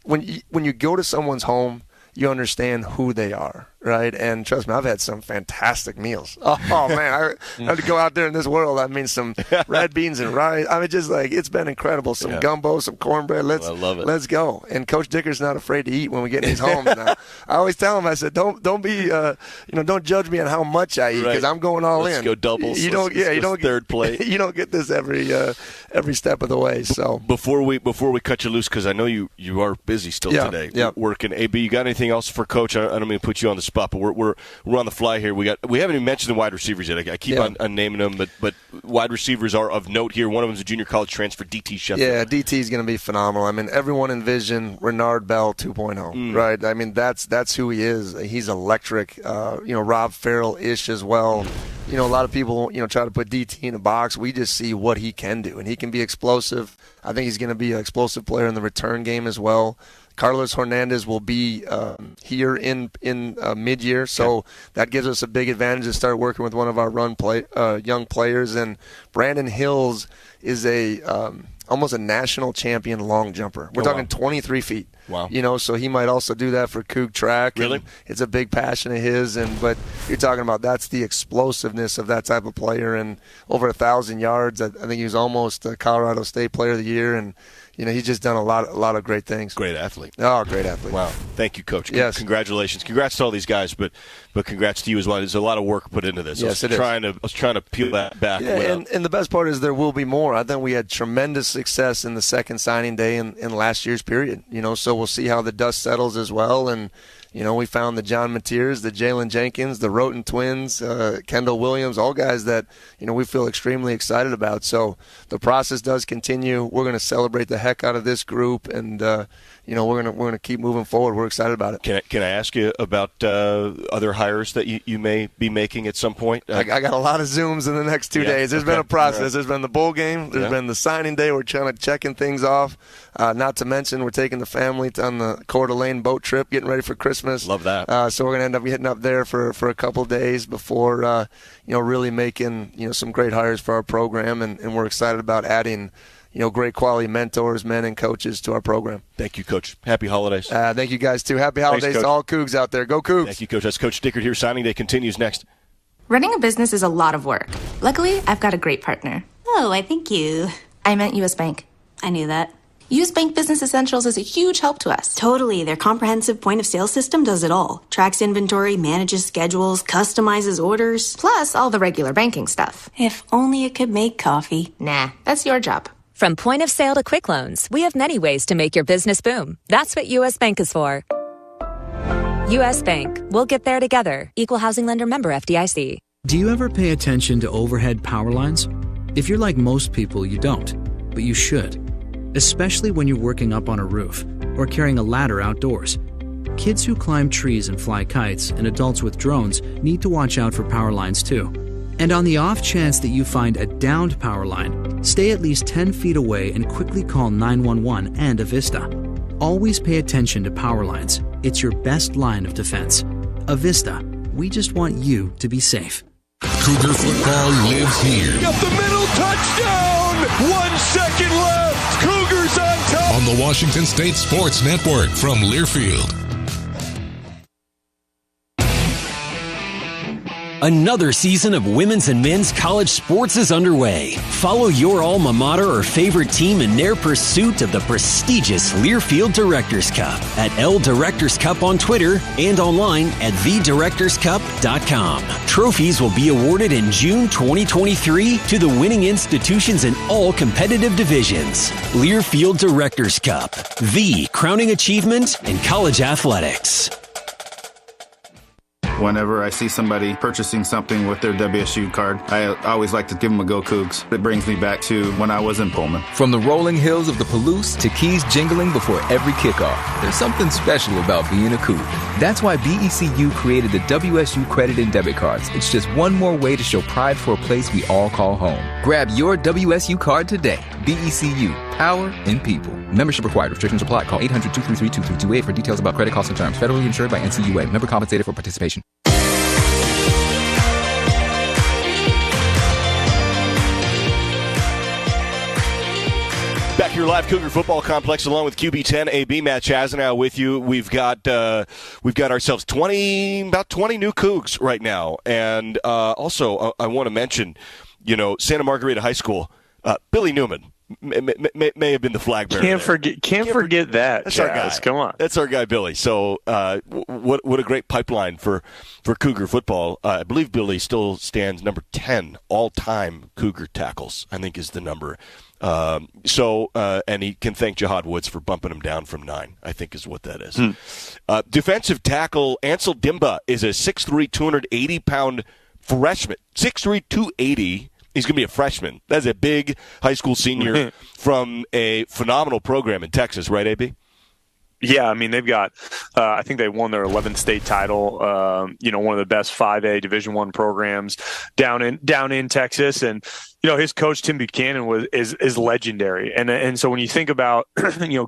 when you go to someone's home, you understand who they are, right? And trust me, I've had some fantastic meals. Oh man, I had to go out there in this world. I mean, some red beans and rice. I mean, just like it's been incredible. Some gumbo, some cornbread. I love it. Let's go. And Coach Dicker's not afraid to eat when we get in his homes now. I always tell him, I said, don't be, don't judge me on how much I eat, because I'm going all in. Let's go doubles. You don't get third plate. You don't get this every step of the way. So before we cut you loose, because I know you are busy still today, working. AB, you got anything else for Coach? I don't mean to put you on the spot, but we're on the fly here. We haven't even mentioned the wide receivers yet. I keep on naming them, but wide receivers are of note here. One of them is a junior college transfer, DT Sheffield. Yeah, DT is going to be phenomenal. I mean, everyone envisioned Renard Bell 2.0, right? I mean, that's who he is. He's electric. Rob Farrell-ish as well. A lot of people, try to put DT in a box. We just see what he can do, and he can be explosive. I think he's going to be an explosive player in the return game as well. Carlos Hernandez will be here in mid-year, so that gives us a big advantage to start working with one of our young players. And Brandon Hills is almost a national champion long jumper. We're talking 23 feet. Wow. So he might also do that for Coug track. Really? It's a big passion of his. But you're talking about that's the explosiveness of that type of player. And over 1,000 yards. I think he was almost a Colorado State Player of the Year. And he's just done a lot of great things. Great athlete. Oh, great athlete. Wow. Thank you, Coach. Yes. Congratulations. Congrats to all these guys, but congrats to you as well. There's a lot of work put into this. Yes, I was trying to peel that back. Yeah, and the best part is there will be more. I think we had tremendous success in the second signing day in last year's period. So we'll see how the dust settles as well. And we found the John Mateers, the Jalen Jenkins, the Roten twins, Kendall Williams, all guys that, we feel extremely excited about. So the process does continue. We're going to celebrate the heck out of this group, and, we're going to keep moving forward. We're excited about it. Can I ask you about other hires that you may be making at some point? I got a lot of Zooms in the next 2 days. There's been a process. Right. There's been the bowl game. There's been the signing day. We're checking things off. Not to mention we're taking the family on the Coeur d'Alene boat trip, getting ready for Christmas. Love that. So we're going to end up hitting up there for a couple of days before really making some great hires for our program, and we're excited about adding great quality mentors, men and coaches to our program. Thank you, Coach. Happy holidays. Thank you guys too. Happy holidays to all Cougs out there. Go Cougs. Thank you, Coach. That's Coach Dickert here. Signing day continues next. Running a business is a lot of work. Luckily, I've got a great partner. Oh, I think you. I meant U.S. Bank. I knew that. U.S. Bank Business Essentials is a huge help to us. Totally. Their comprehensive point-of-sale system does it all. Tracks inventory, manages schedules, customizes orders. Plus all the regular banking stuff. If only it could make coffee. Nah, that's your job. From point of sale to quick loans, we have many ways to make your business boom. That's what U.S. Bank is for. U.S. Bank. We'll get there together. Equal housing lender, member FDIC. Do you ever pay attention to overhead power lines? If you're like most people, you don't. But you should. Especially when you're working up on a roof or carrying a ladder outdoors. Kids who climb trees and fly kites and adults with drones need to watch out for power lines too. And on the off chance that you find a downed power line, stay at least 10 feet away and quickly call 911 and Avista. Always pay attention to power lines. It's your best line of defense. Avista, we just want you to be safe. Cougar football lives here. Up the middle, touchdown! 1 second left. Cougars on top. On the Washington State Sports Network from Learfield. Another season of women's and men's college sports is underway. Follow your alma mater or favorite team in their pursuit of the prestigious Learfield Directors Cup at L Directors Cup on Twitter and online at thedirectorscup.com. Trophies will be awarded in June 2023 to the winning institutions in all competitive divisions. Learfield Directors Cup, the crowning achievement in college athletics. Whenever I see somebody purchasing something with their WSU card, I always like to give them a Go Cougs. It brings me back to when I was in Pullman. From the rolling hills of the Palouse to keys jingling before every kickoff, there's something special about being a Coug. That's why BECU created the WSU credit and debit cards. It's just one more way to show pride for a place we all call home. Grab your WSU card today. BECU, power in people. Membership required. Restrictions apply. Call 800-233-2328 for details about credit costs and terms. Federally insured by NCUA. Member compensated for participation. Back here live, Cougar Football Complex, along with QB10 AB Matt Chazanow with you. We've got ourselves about 20 new Cougs right now, and also I want to mention, Santa Margarita High School, Billy Newman may have been the flag bearer. Can't forget that. That's our guy. Come on, that's our guy Billy. So what a great pipeline for Cougar football. I believe Billy still stands number 10 all-time Cougar tackles, I think is the number. And he can thank Jihad Woods for bumping him down from 9, I think is what that is. Defensive tackle Ansel Dimba is a 6'3", 280-pound freshman. 6'3", 280. He's going to be a freshman. That's a big high school senior from a phenomenal program in Texas, right, AB? Yeah, I mean, they've got I think they won their 11th state title. One of the best 5A Division I programs down in Texas. And his coach Tim Buchanan is legendary. And so when you think about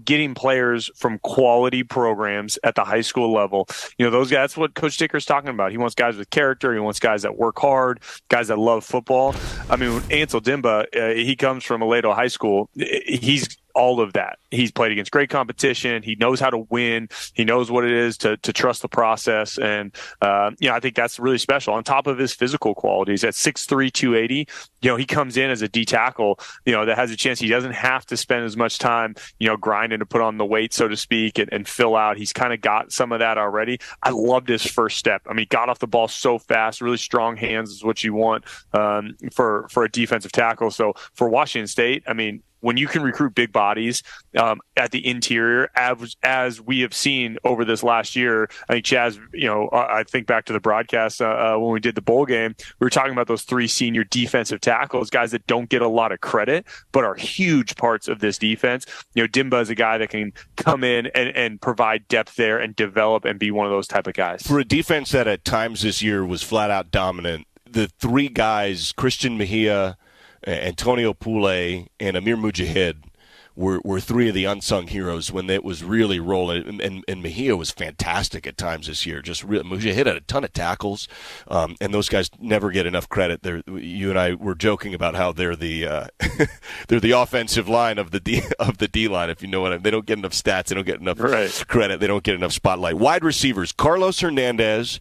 getting players from quality programs at the high school level, those guys, that's what Coach Dicker's talking about. He wants guys with character. He wants guys that work hard, guys that love football. I mean, Ansel Dimba, he comes from Aledo High School. He's all of that. He's played against great competition. He knows how to win. He knows what it is to trust the process. And, I think that's really special. On top of his physical qualities, at 6'3", 280, he comes in as a D tackle, that has a chance. He doesn't have to spend as much time, grinding to put on the weight, so to speak, and fill out. He's kind of got some of that already. I loved his first step. I mean, he got off the ball so fast. Really strong hands is what you want for a defensive tackle. So for Washington State, I mean, when you can recruit big bodies at the interior, as we have seen over this last year, I think Chaz, I think back to the broadcast when we did the bowl game, we were talking about those 3 senior defensive tackles, guys that don't get a lot of credit, but are huge parts of this defense. Dimba is a guy that can come in and provide depth there and develop and be one of those type of guys. For a defense that at times this year was flat out dominant, the 3 guys, Christian Mejia, Antonio Pule, and Amir Mujahid were 3 of the unsung heroes when it was really rolling. And Mejia was fantastic at times this year. Mujahid had a ton of tackles, and those guys never get enough credit. You and I were joking about how they're the they're the offensive line of the D line. If you know what I mean, they don't get enough stats. They don't get enough credit. They don't get enough spotlight. Wide receivers: Carlos Hernandez,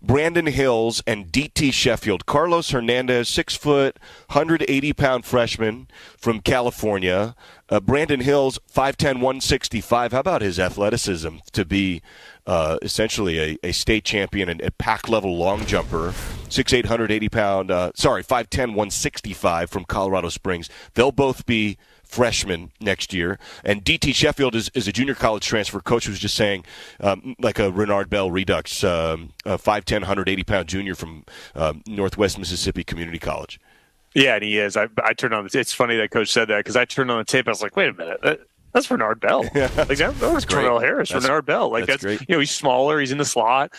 Brandon Hills, and D.T. Sheffield. Carlos Hernandez, 6 foot, 180-pound freshman from California. Brandon Hills, 5'10", 165. How about his athleticism to be essentially a state champion and a pack-level long jumper? 6'8", 180-pound, 5'10", 165 from Colorado Springs. They'll both be freshman next year. And D.T. Sheffield is a junior college transfer. Coach was just saying, like a Renard Bell Redux, a 5'10", 180-pound junior from Northwest Mississippi Community College. Yeah, and he is. I turned on it's funny that Coach said that, because I turned on the tape. I was like, wait a minute. That's Renard Bell. Like that was Terrell Harris, Renard Bell. Like that's great. He's smaller. He's in the slot,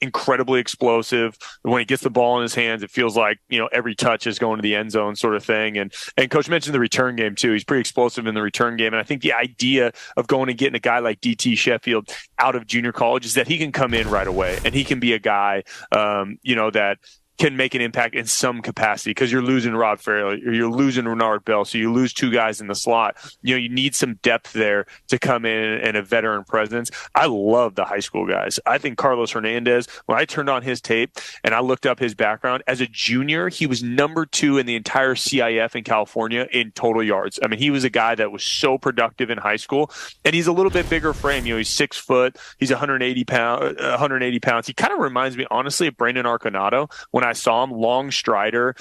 incredibly explosive. When he gets the ball in his hands, it feels like, every touch is going to the end zone sort of thing. And Coach mentioned the return game too. He's pretty explosive in the return game. And I think the idea of going and getting a guy like D.T. Sheffield out of junior college is that he can come in right away and he can be a guy, that can make an impact in some capacity, because you're losing Rob Farrell or you're losing Renard Bell. So you lose 2 guys in the slot. You need some depth there to come in and a veteran presence. I love the high school guys. I think Carlos Hernandez, when I turned on his tape and I looked up his background as a junior, he was number 2 in the entire CIF in California in total yards. I mean, he was a guy that was so productive in high school, and he's a little bit bigger frame. He's 6 foot. He's 180 pounds. He kind of reminds me, honestly, of Brandon Arconato when I saw him. Long strider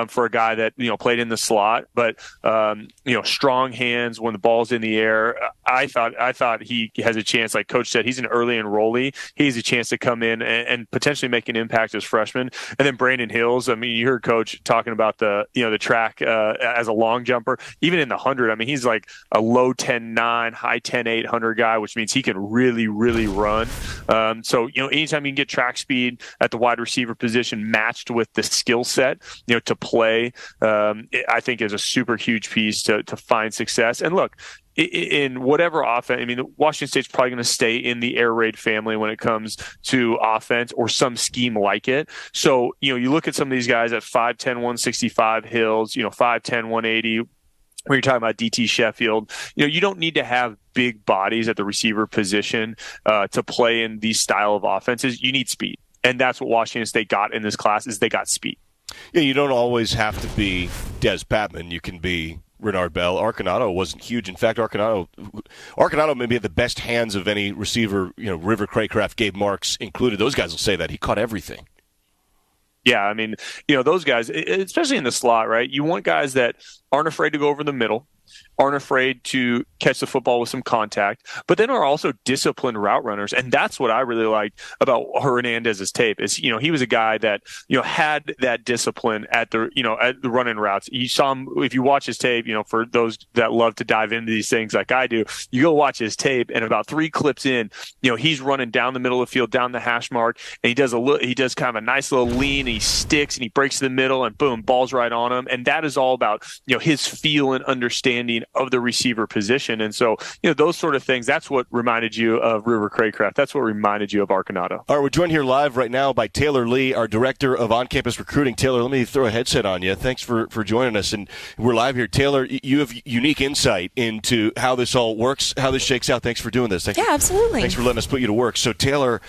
for a guy that played in the slot, but strong hands when the ball's in the air. I thought he has a chance. Like Coach said, he's an early enrollee. He has a chance to come in and potentially make an impact as freshman. And then Brandon Hills. I mean, you heard Coach talking about the track as a long jumper, even in the 100. I mean, he's like a low 10.9, high 10.8 100 guy, which means he can really, really run. So anytime you can get track speed at the wide receiver position matched with the skill set, to play, I think is a super huge piece to find success. And look, in whatever offense, I mean, Washington State's probably going to stay in the air raid family when it comes to offense or some scheme like it. So, you look at some of these guys at 5'10", 165 Hills, 5'10", 180. When you're talking about D.T. Sheffield, you don't need to have big bodies at the receiver position to play in these style of offenses. You need speed. And that's what Washington State got in this class, is they got speed. Yeah, you don't always have to be Des Patman. You can be Renard Bell. Arconato wasn't huge. In fact, Arconato maybe had the best hands of any receiver, River Craycraft, Gabe Marks included. Those guys will say that. He caught everything. Yeah, I mean, those guys, especially in the slot, right? You want guys that aren't afraid to go over the middle. aren't afraid to catch the football with some contact, but then are also disciplined route runners. And that's what I really liked about Hernandez's tape is, he was a guy that, had that discipline at the running routes. You saw him, if you watch his tape, for those that love to dive into these things like I do, you go watch his tape and about 3 clips in, he's running down the middle of the field, down the hash mark, and he does kind of a nice little lean, and he sticks and he breaks to the middle and boom, ball's right on him. And that is all about, his feel and understanding of the receiver position. And so, those sort of things, that's what reminded you of River Craycraft. That's what reminded you of Arconato. All right, we're joined here live right now by Taylor Lee, our director of on-campus recruiting. Taylor, let me throw a headset on you. Thanks for joining us. And we're live here. Taylor, you have unique insight into how this all works, how this shakes out. Thanks for doing this. Absolutely. Thanks for letting us put you to work. So, Taylor,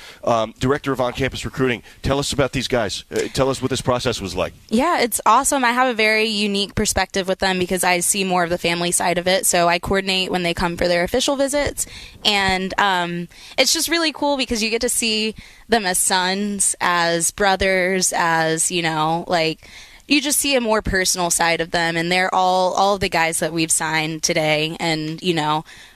director of on-campus recruiting, tell us about these guys. Tell us what this process was like. Yeah, it's awesome. I have a very unique perspective with them because I see more of the family side of it. So I coordinate when they come for their official visits. And it's just really cool because you get to see them as sons, as brothers, as, you just see a more personal side of them. And they're all of the guys that we've signed today and,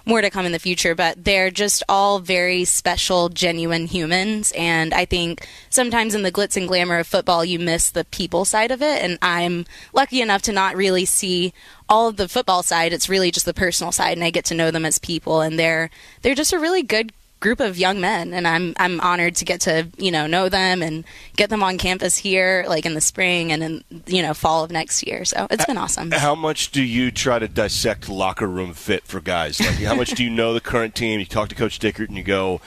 more to come in the future. But they're just all very special, genuine humans. And I think sometimes in the glitz and glamour of football, you miss the people side of it. And I'm lucky enough to not really see all of the football side. It's really just the personal side. And I get to know them as people. And they're just a really good group of young men, and I'm honored to get to know them and get them on campus here like in the spring and in fall of next year. So it's been awesome. How much do you try to dissect locker room fit for guys? Like, how much do you know the current team? You talk to Coach Dickert and you go,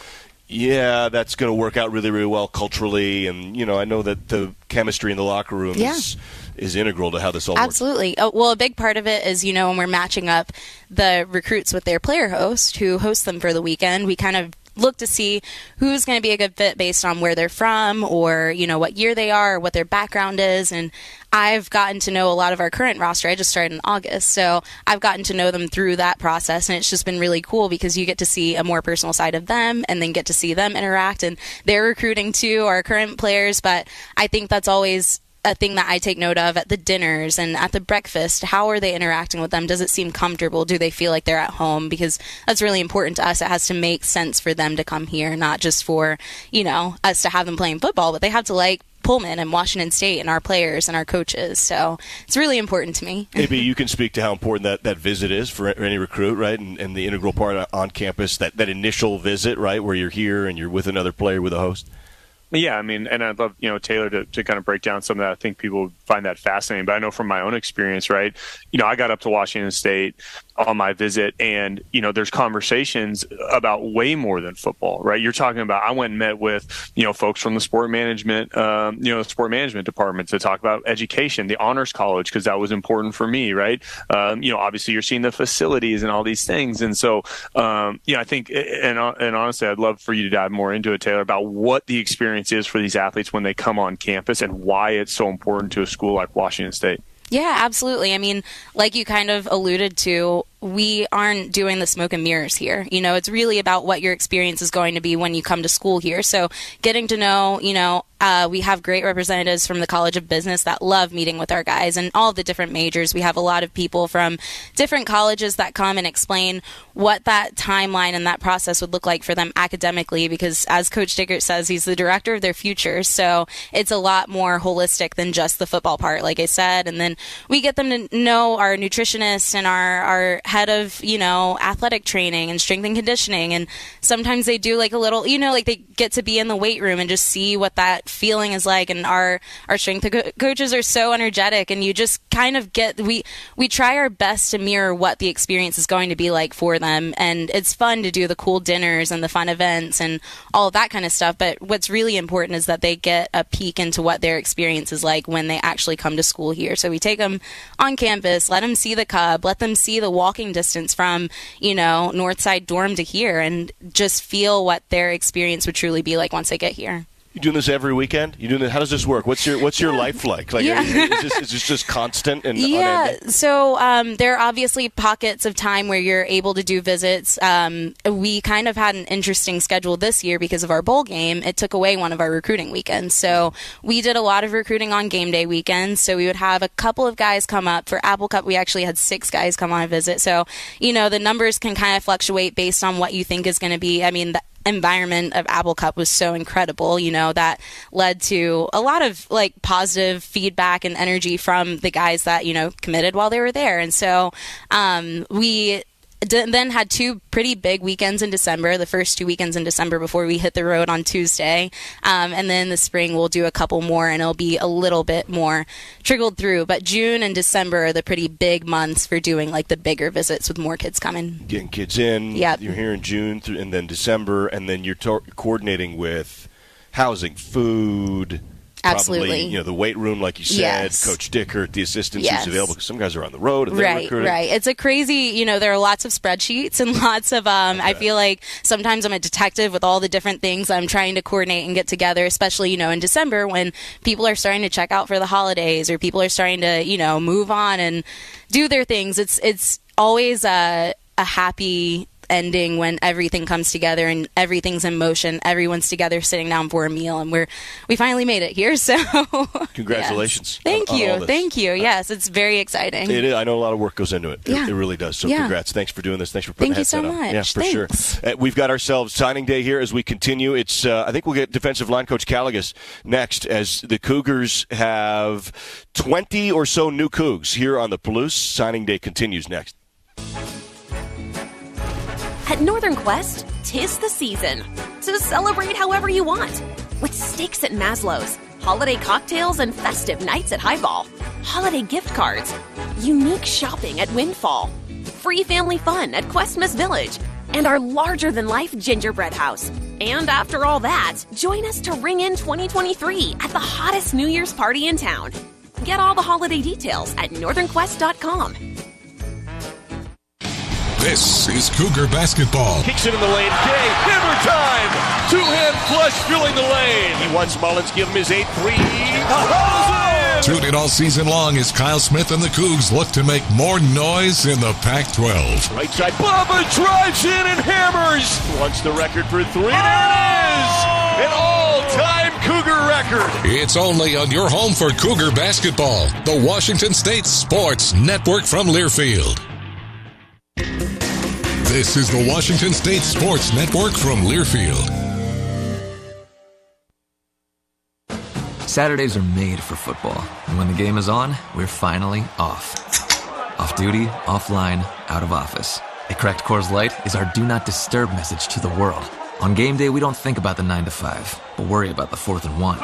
yeah, that's going to work out really, really well culturally, and I know that the chemistry in the locker room is integral to how this all works. Absolutely. Well, a big part of it is, when we're matching up the recruits with their player host who hosts them for the weekend, we kind of look to see who's going to be a good fit based on where they're from or, what year they are or what their background is. And I've gotten to know a lot of our current roster. I just started in August, so I've gotten to know them through that process, and it's just been really cool because you get to see a more personal side of them and then get to see them interact, and they're recruiting too, our current players. But I think that's always a thing that I take note of at the dinners and at the breakfast. How are they interacting with them? Does it seem comfortable? Do they feel like they're at home? Because that's really important to us. It has to make sense for them to come here, not just for, us to have them playing football, but they have to like Pullman and Washington State and our players and our coaches. So it's really important to me. Maybe you can speak to how important that visit is for any recruit, right? And the integral part on campus, that initial visit, right, where you're here and you're with another player, with a host. Yeah, I mean, and I'd love, Taylor to kind of break down some of that. I think people would find that fascinating. But I know from my own experience, right, I got up to Washington State on my visit, and, there's conversations about way more than football, right? You're talking about, I went and met with, folks from the sport management, the sport management department to talk about education, the honors college, because that was important for me, right? Obviously you're seeing the facilities and all these things. And so, I think, and honestly, I'd love for you to dive more into it, Taylor, about what the experience is for these athletes when they come on campus and why it's so important to a school like Washington State. Yeah, absolutely. I mean, like you kind of alluded to, we aren't doing the smoke and mirrors here. It's really about what your experience is going to be when you come to school here. So getting to know, we have great representatives from the College of Business that love meeting with our guys and all the different majors. We have a lot of people from different colleges that come and explain what that timeline and that process would look like for them academically, because as Coach Dickert says, he's the director of their future. So it's a lot more holistic than just the football part, like I said. And then we get them to know our nutritionists and our head of, athletic training and strength and conditioning. And sometimes they do like a little, like they get to be in the weight room and just see what that feeling is like. And our strength coaches are so energetic, and you just kind of get, we try our best to mirror what the experience is going to be like for them. And it's fun to do the cool dinners and the fun events and all of that kind of stuff. But what's really important is that they get a peek into what their experience is like when they actually come to school here. So we take them on campus, let them see the Cub, let them see the walking distance from, Northside dorm to here, and just feel what their experience would truly be like once they get here. You doing this every weekend? You doing this, how does this work? What's your life like? Like, is this just constant and unending? So there are obviously pockets of time where you're able to do visits. We kind of had an interesting schedule this year because of our bowl game. It took away one of our recruiting weekends. So we did a lot of recruiting on game day weekends. So we would have a couple of guys come up. For Apple Cup, we actually had 6 guys come on a visit. So, the numbers can kind of fluctuate based on what you think is going to be. I mean, the environment of Apple Cup was so incredible, that led to a lot of positive feedback and energy from the guys that, committed while they were there. And so we then had 2 pretty big weekends in December, the first 2 weekends in December before we hit the road on Tuesday. And then the spring we'll do a couple more, and it'll be a little bit more trickled through. But June and December are the pretty big months for doing the bigger visits with more kids coming. Getting kids in. Yep. You're here in June and then December, and then you're coordinating with housing, food. Absolutely. Probably, the weight room, like you said, Yes. Coach Dickert, the assistants Yes. who's available, because some guys are on the road and they're recruiting. Right. It's a crazy, there are lots of spreadsheets and lots of, I feel like sometimes I'm a detective with all the different things I'm trying to coordinate and get together, especially, in December when people are starting to check out for the holidays or people are starting to, move on and do their things. It's always a happy ending when everything comes together and everything's in motion. Everyone's together sitting down for a meal, and we finally made it here. So congratulations! Yes. Thank you. Yes, Yes, it's very exciting. It is. I know a lot of work goes into it. Yeah. It really does. So Yeah. congrats! Thanks for doing this. Thanks for putting Thank you so that much. Yeah, for Thanks. sure. We've got ourselves signing day here as we continue. It's I think we'll get defensive line coach Caligas next, as the Cougars have 20 or so new Cougs here on the Palouse. Signing day continues next. At Northern Quest, 'tis the season to celebrate however you want. With steaks at Maslow's, holiday cocktails and festive nights at Highball, holiday gift cards, unique shopping at Windfall, free family fun at Questmas Village, and our larger-than-life gingerbread house. And after all that, join us to ring in 2023 at the hottest New Year's party in town. Get all the holiday details at northernquest.com. This is Cougar basketball. Kicks it in the lane. Gay, hammer time. 2-hand flush filling the lane. He wants Mullins. Give him his 8-3. Tune in all season long as Kyle Smith and the Cougs look to make more noise in the Pac-12. Right side. Bubba drives in and hammers. Wants the record for 3. And there it is. An all-time Cougar record. It's only on your home for Cougar basketball, the Washington State Sports Network from Learfield. This is the Washington State Sports Network from Learfield. Saturdays are made for football, and when the game is on, we're finally off. Off duty, offline, out of office. A cracked Coors Light is our do not disturb message to the world. On game day, we don't think about the 9 to 5, but worry about the 4th and 1.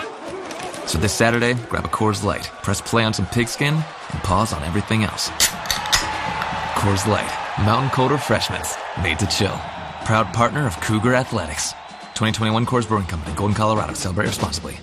So this Saturday, grab a Coors Light, press play on some pigskin, and pause on everything else. Coors Light, mountain cold refreshments, made to chill. Proud partner of Cougar Athletics. 2021 Coors Brewing Company, Golden, Colorado. Celebrate responsibly.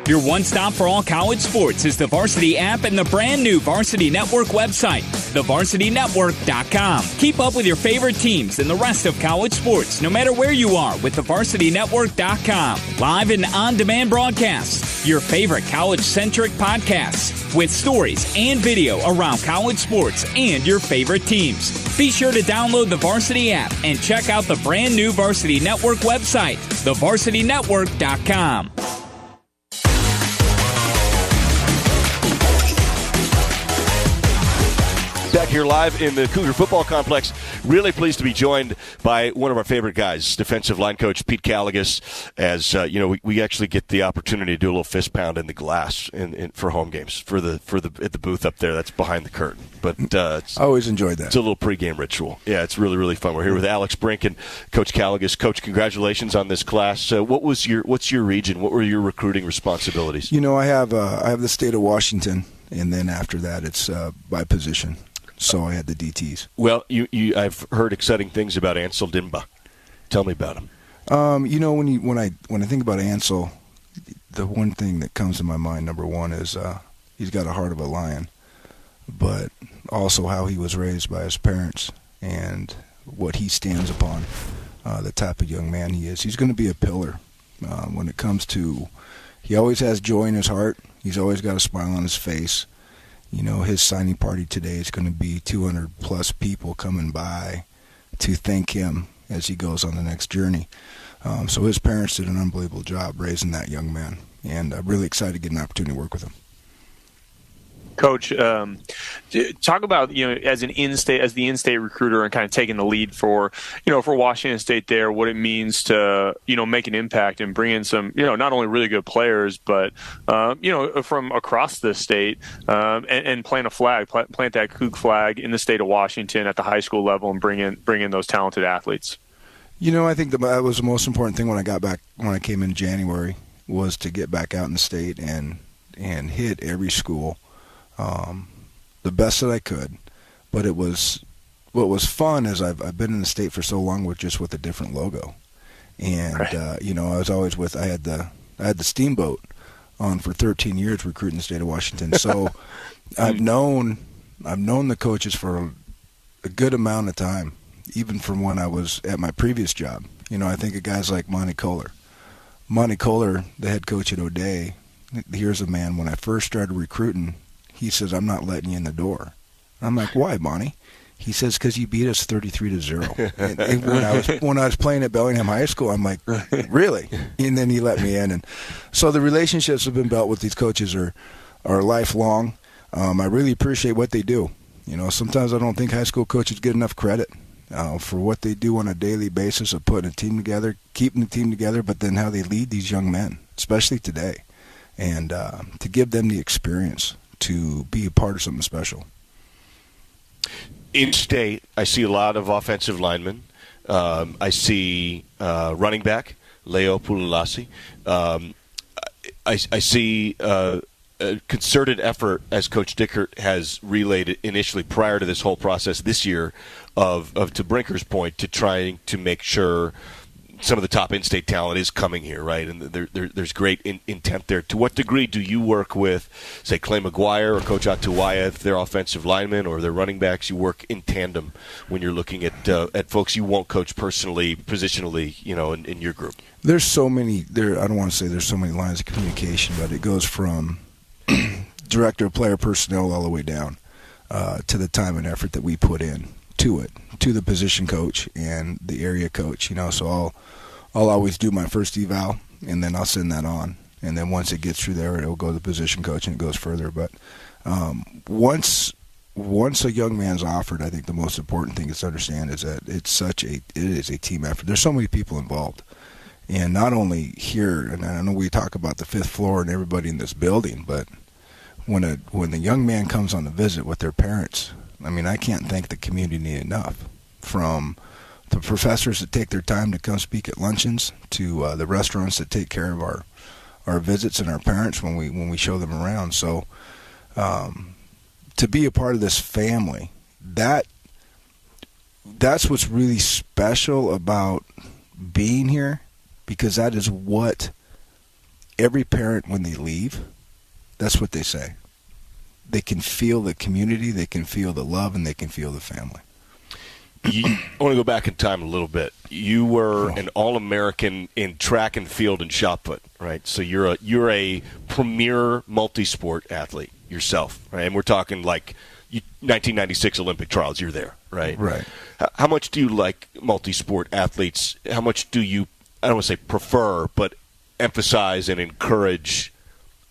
Your one stop for all college sports is the Varsity app and the brand new Varsity Network website, thevarsitynetwork.com. Keep up with your favorite teams and the rest of college sports, no matter where you are, with thevarsitynetwork.com. Live and on-demand broadcasts, your favorite college-centric podcasts, with stories and video around college sports and your favorite teams. Be sure to download the Varsity app and check out the brand new Varsity Network website, thevarsitynetwork.com. Back here live in the Cougar Football Complex. Really pleased to be joined by one of our favorite guys, defensive line coach Pete Caligas. As we actually get the opportunity to do a little fist pound in the glass for home games at the booth up there. That's behind the curtain. But I always enjoyed that. It's a little pregame ritual. Yeah, it's really, really fun. We're here with Alex Brink and Coach Caligas. Coach, congratulations on this class. What's your region? What were your recruiting responsibilities? I have the state of Washington, and then after that it's by position. So I had the DTs. Well, I've heard exciting things about Ansel Dimba. Tell me about him. When I think about Ansel, the one thing that comes to my mind, number one, is he's got a heart of a lion, but also how he was raised by his parents and what he stands upon, the type of young man he is. He's going to be a pillar When it comes to, he always has joy in his heart. He's always got a smile on his face. You know, his signing party today is going to be 200-plus people coming by to thank him as he goes on the next journey. So his parents did an unbelievable job raising that young man, and I'm really excited to get an opportunity to work with him. Coach, talk about, you know, as the in-state recruiter and kind of taking the lead for Washington State there, what it means to, you know, make an impact and bring in some, you know, not only really good players, but, you know, from across the state, and plant that Coug flag in the state of Washington at the high school level and bring in those talented athletes. You know, I think that was the most important thing when I came in January, was to get back out in the state and hit every school the best that I could. But what was fun is I've been in the state for so long with a different logo, and right. You know, I was always I had the Steamboat on for 13 years recruiting the state of Washington. So I've known the coaches for a good amount of time, even from when I was at my previous job. You know, I think of guys like Monty Kohler. Monty Kohler, the head coach at O'Day, here's a man, when I first started recruiting, he says, "I'm not letting you in the door." I'm like, "Why, Monty?" He says, "Because you beat us 33-0. And when I was playing at Bellingham High School, I'm like, "Really?" And then he let me in. And so the relationships have been built with these coaches are lifelong. I really appreciate what they do. You know, sometimes I don't think high school coaches get enough credit for what they do on a daily basis of putting a team together, keeping the team together, but then how they lead these young men, especially today, and to give them the experience to be a part of something special. In state, I see a lot of offensive linemen. I see running back, Leo Pululasi. I see a concerted effort, as Coach Dickert has relayed initially prior to this whole process this year, of to Brinker's point, to trying to make sure some of the top in-state talent is coming here, right? And there's great intent there. To what degree do you work with, say, Clay McGuire or Coach Atuwaya, if they're offensive linemen or they're running backs? You work in tandem when you're looking at folks you won't coach personally, positionally, you know, in your group. There's so many. I don't want to say there's so many lines of communication, but it goes from director of player personnel all the way down to the time and effort that we put in to it, to the position coach and the area coach. You know, so I'll always do my first eval, and then I'll send that on. And then once it gets through there, it'll go to the position coach, and it goes further. But once a young man's offered, I think the most important thing is to understand is that it is a team effort. There's so many people involved. And not only here, and I know we talk about the fifth floor and everybody in this building, but when the young man comes on a visit with their parents, I mean, I can't thank the community enough, from the professors that take their time to come speak at luncheons to the restaurants that take care of our visits and our parents when we show them around. So to be a part of this family, that's what's really special about being here, because that is what every parent, when they leave, that's what they say. They can feel the community, they can feel the love, and they can feel the family. I want to go back in time a little bit. You were an All-American in track and field and shot put, right? So you're a premier multi-sport athlete yourself, right? And we're talking like 1996 Olympic trials. You're there, right? Right. How much do you like multi-sport athletes? How much do you, I don't want to say prefer, but emphasize and encourage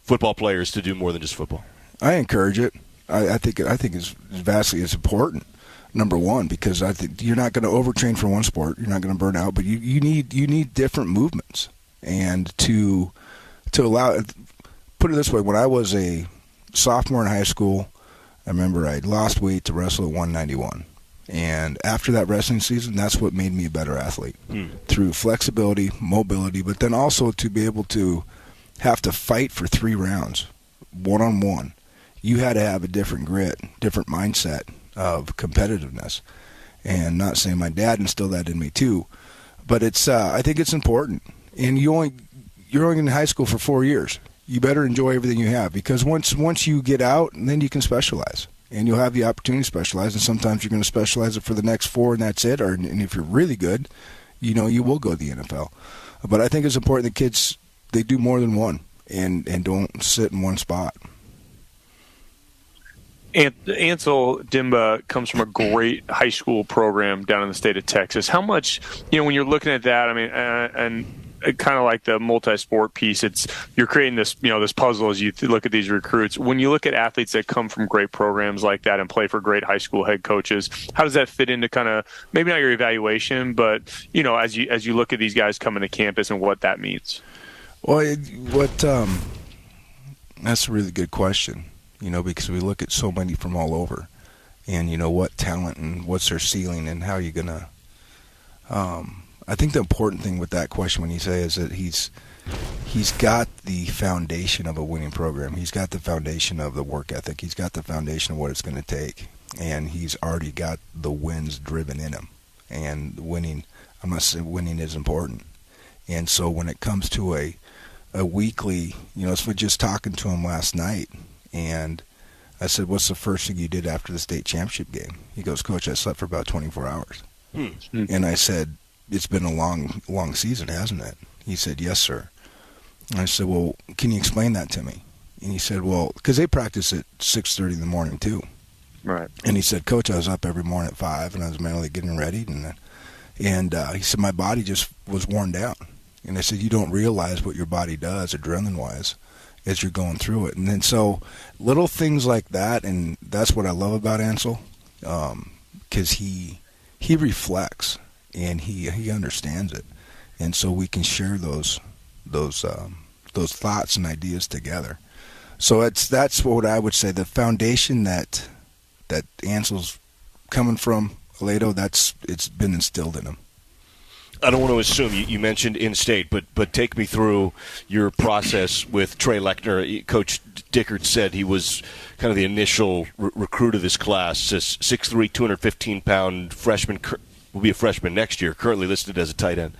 football players to do more than just football? I encourage it. I think it's vastly as important. Number one, because I think you're not going to overtrain for one sport. You're not going to burn out, but you need different movements. And to allow, put it this way, when I was a sophomore in high school, I remember I lost weight to wrestle at 191. And after that wrestling season, that's what made me a better athlete. Through flexibility, mobility, but then also to be able to have to fight for 3 rounds, one-on-one. You had to have a different grit, different mindset of competitiveness. And not saying my dad instilled that in me too, but it's I think it's important. And you're only in high school for 4 years. You better enjoy everything you have, because once you get out, then you can specialize, and you'll have the opportunity to specialize. And sometimes you're going to specialize it for the next 4, and that's it. And if you're really good, you will go to the NFL. But I think it's important that kids, they do more than one and don't sit in one spot. Ansel Dimba comes from a great high school program down in the state of Texas. How much, when you're looking at that, I mean, and kind of like the multi-sport piece, you're creating this, this puzzle as you look at these recruits. When you look at athletes that come from great programs like that and play for great high school head coaches, how does that fit into kind of maybe not your evaluation, but as you look at these guys coming to campus and what that means? Well, that's a really good question. Because we look at so many from all over, and what talent and what's their ceiling and how you're gonna. I think the important thing with that question when you say is that he's got the foundation of a winning program. He's got the foundation of the work ethic. He's got the foundation of what it's going to take, and he's already got the wins driven in him. And winning, I'm not saying winning is important. And so when it comes to a weekly, so just talking to him last night. And I said, what's the first thing you did after the state championship game? He goes, Coach, I slept for about 24 hours. And I said, it's been a long, long season, hasn't it? He said, yes, sir. And I said, well, can you explain that to me? And he said, well, because they practice at 6:30 in the morning, too. Right. And he said, Coach, I was up every morning at 5, and I was mentally getting ready. And he said, my body just was worn down. And I said, you don't realize what your body does, adrenaline-wise, as you're going through it. And then so little things like that, and that's what I love about Ansel, because he reflects and he understands it, and so we can share those thoughts and ideas together. So that's what I would say. The foundation that Ansel's coming from, Aledo, it's been instilled in him. I don't want to assume, you mentioned in-state, but take me through your process with Trey Lechner. Coach Dickert said he was kind of the initial recruit of this class, 6'3", 215-pound freshman, will be a freshman next year, currently listed as a tight end.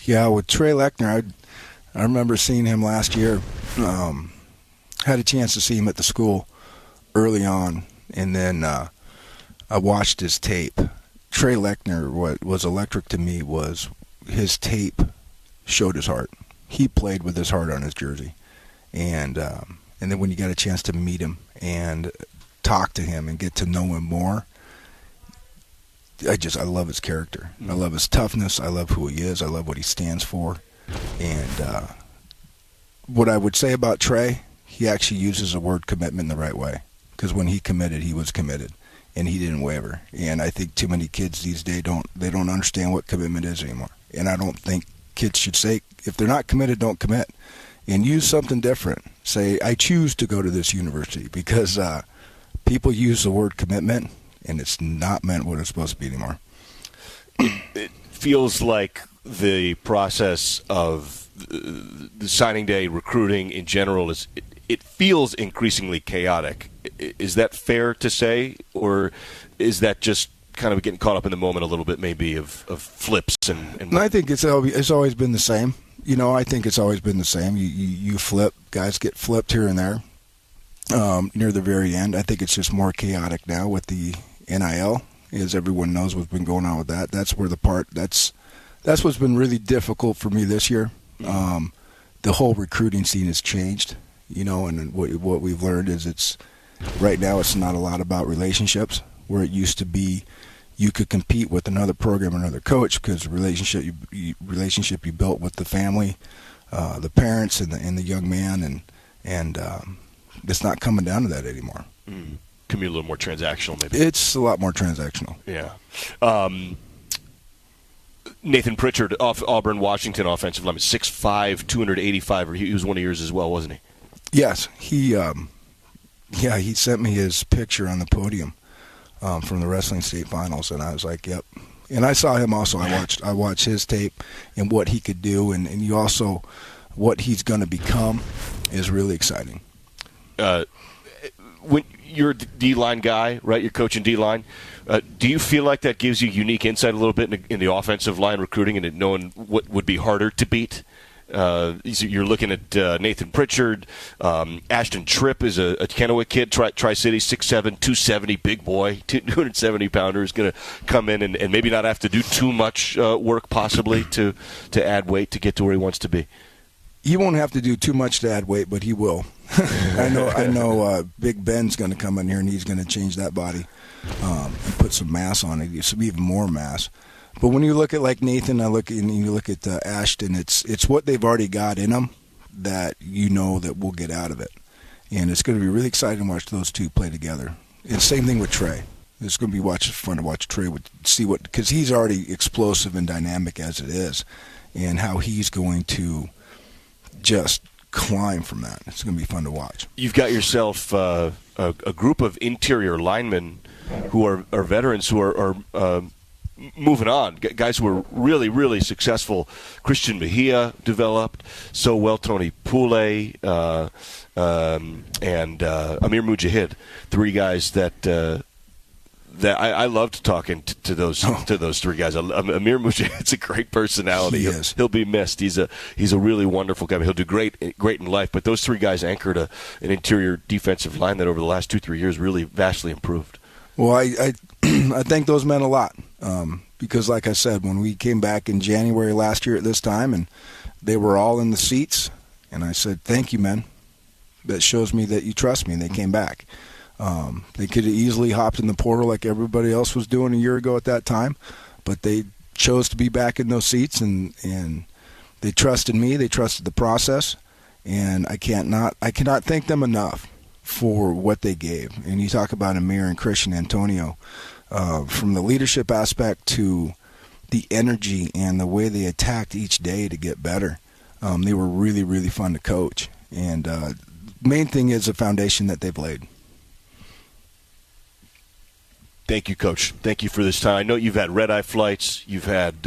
Yeah, with Trey Lechner, I remember seeing him last year. Had a chance to see him at the school early on, and then I watched his tape. Trey Lechner, what was electric to me was his tape showed his heart. He played with his heart on his jersey. And then when you got a chance to meet him and talk to him and get to know him more, I love his character. I love his toughness. I love who he is. I love what he stands for. And what I would say about Trey, he actually uses the word commitment in the right way. Because when he committed, he was committed. And he didn't waver. And I think too many kids these days don't understand what commitment is anymore. And I don't think kids should say, if they're not committed, don't commit. And use something different. Say, I choose to go to this university, because people use the word commitment, and it's not meant what it's supposed to be anymore. It feels like the process of the signing day recruiting in general it feels increasingly chaotic. Is that fair to say, or is that just kind of getting caught up in the moment a little bit, maybe of flips and? No, I think it's always been the same. I think it's always been the same. You flip, guys get flipped here and there. Near the very end, I think it's just more chaotic now with the NIL, as everyone knows what's been going on with that. That's where that's what's been really difficult for me this year. The whole recruiting scene has changed. And what we've learned is right now it's not a lot about relationships, where it used to be you could compete with another program, another coach, because the relationship you built with the family, the parents, and the young man, and it's not coming down to that anymore. Can be a little more transactional, maybe. It's a lot more transactional. Yeah. Nathan Pritchard, Auburn, Washington offensive lineman, 6'5", 285. He was one of yours as well, wasn't he? Yes, he sent me his picture on the podium from the wrestling state finals, and I was like, yep. And I saw him also. I watched his tape and what he could do, and you also what he's going to become is really exciting. When you're a D-line guy, right? You're coaching D-line. Do you feel like that gives you unique insight a little bit in the offensive line recruiting and knowing what would be harder to beat You're looking at Nathan Pritchard. Ashton Tripp is a Kennewick kid, Tri-City, 6'7", 270, big boy, 270-pounder, is going to come in and maybe not have to do too much work possibly to add weight to get to where he wants to be. He won't have to do too much to add weight, but he will. I know. Big Ben's going to come in here and he's going to change that body and put some mass on it, some even more mass. But when you look at like Nathan, you look at Ashton. It's what they've already got in them that that we'll get out of it, and it's going to be really exciting to watch those two play together. And same thing with Trey. It's going to be fun to watch Trey because he's already explosive and dynamic as it is, and how he's going to just climb from that. It's going to be fun to watch. You've got yourself a group of interior linemen who are veterans who are moving on, guys who were really, really successful. Christian Mejia developed so well, Tony Poulay, and Amir Mujahid, three guys that I loved talking to those three guys. Amir Mujahid's a great personality. He'll be missed. He's a really wonderful guy. He'll do great in life. But those three guys anchored an interior defensive line that over the last 2-3 years really vastly improved. Well, I thank those men a lot because, like I said, when we came back in January last year at this time, and they were all in the seats, and I said, "Thank you, men. That shows me that you trust me." And they came back. They could have easily hopped in the portal like everybody else was doing a year ago at that time, but they chose to be back in those seats, and they trusted me. They trusted the process, and I cannot thank them enough for what they gave. And you talk about Amir and Christian Antonio, from the leadership aspect to the energy and the way they attacked each day to get better. They were really, really fun to coach. And main thing is the foundation that they've laid. Thank you, Coach. Thank you for this time. I know you've had red-eye flights. You've had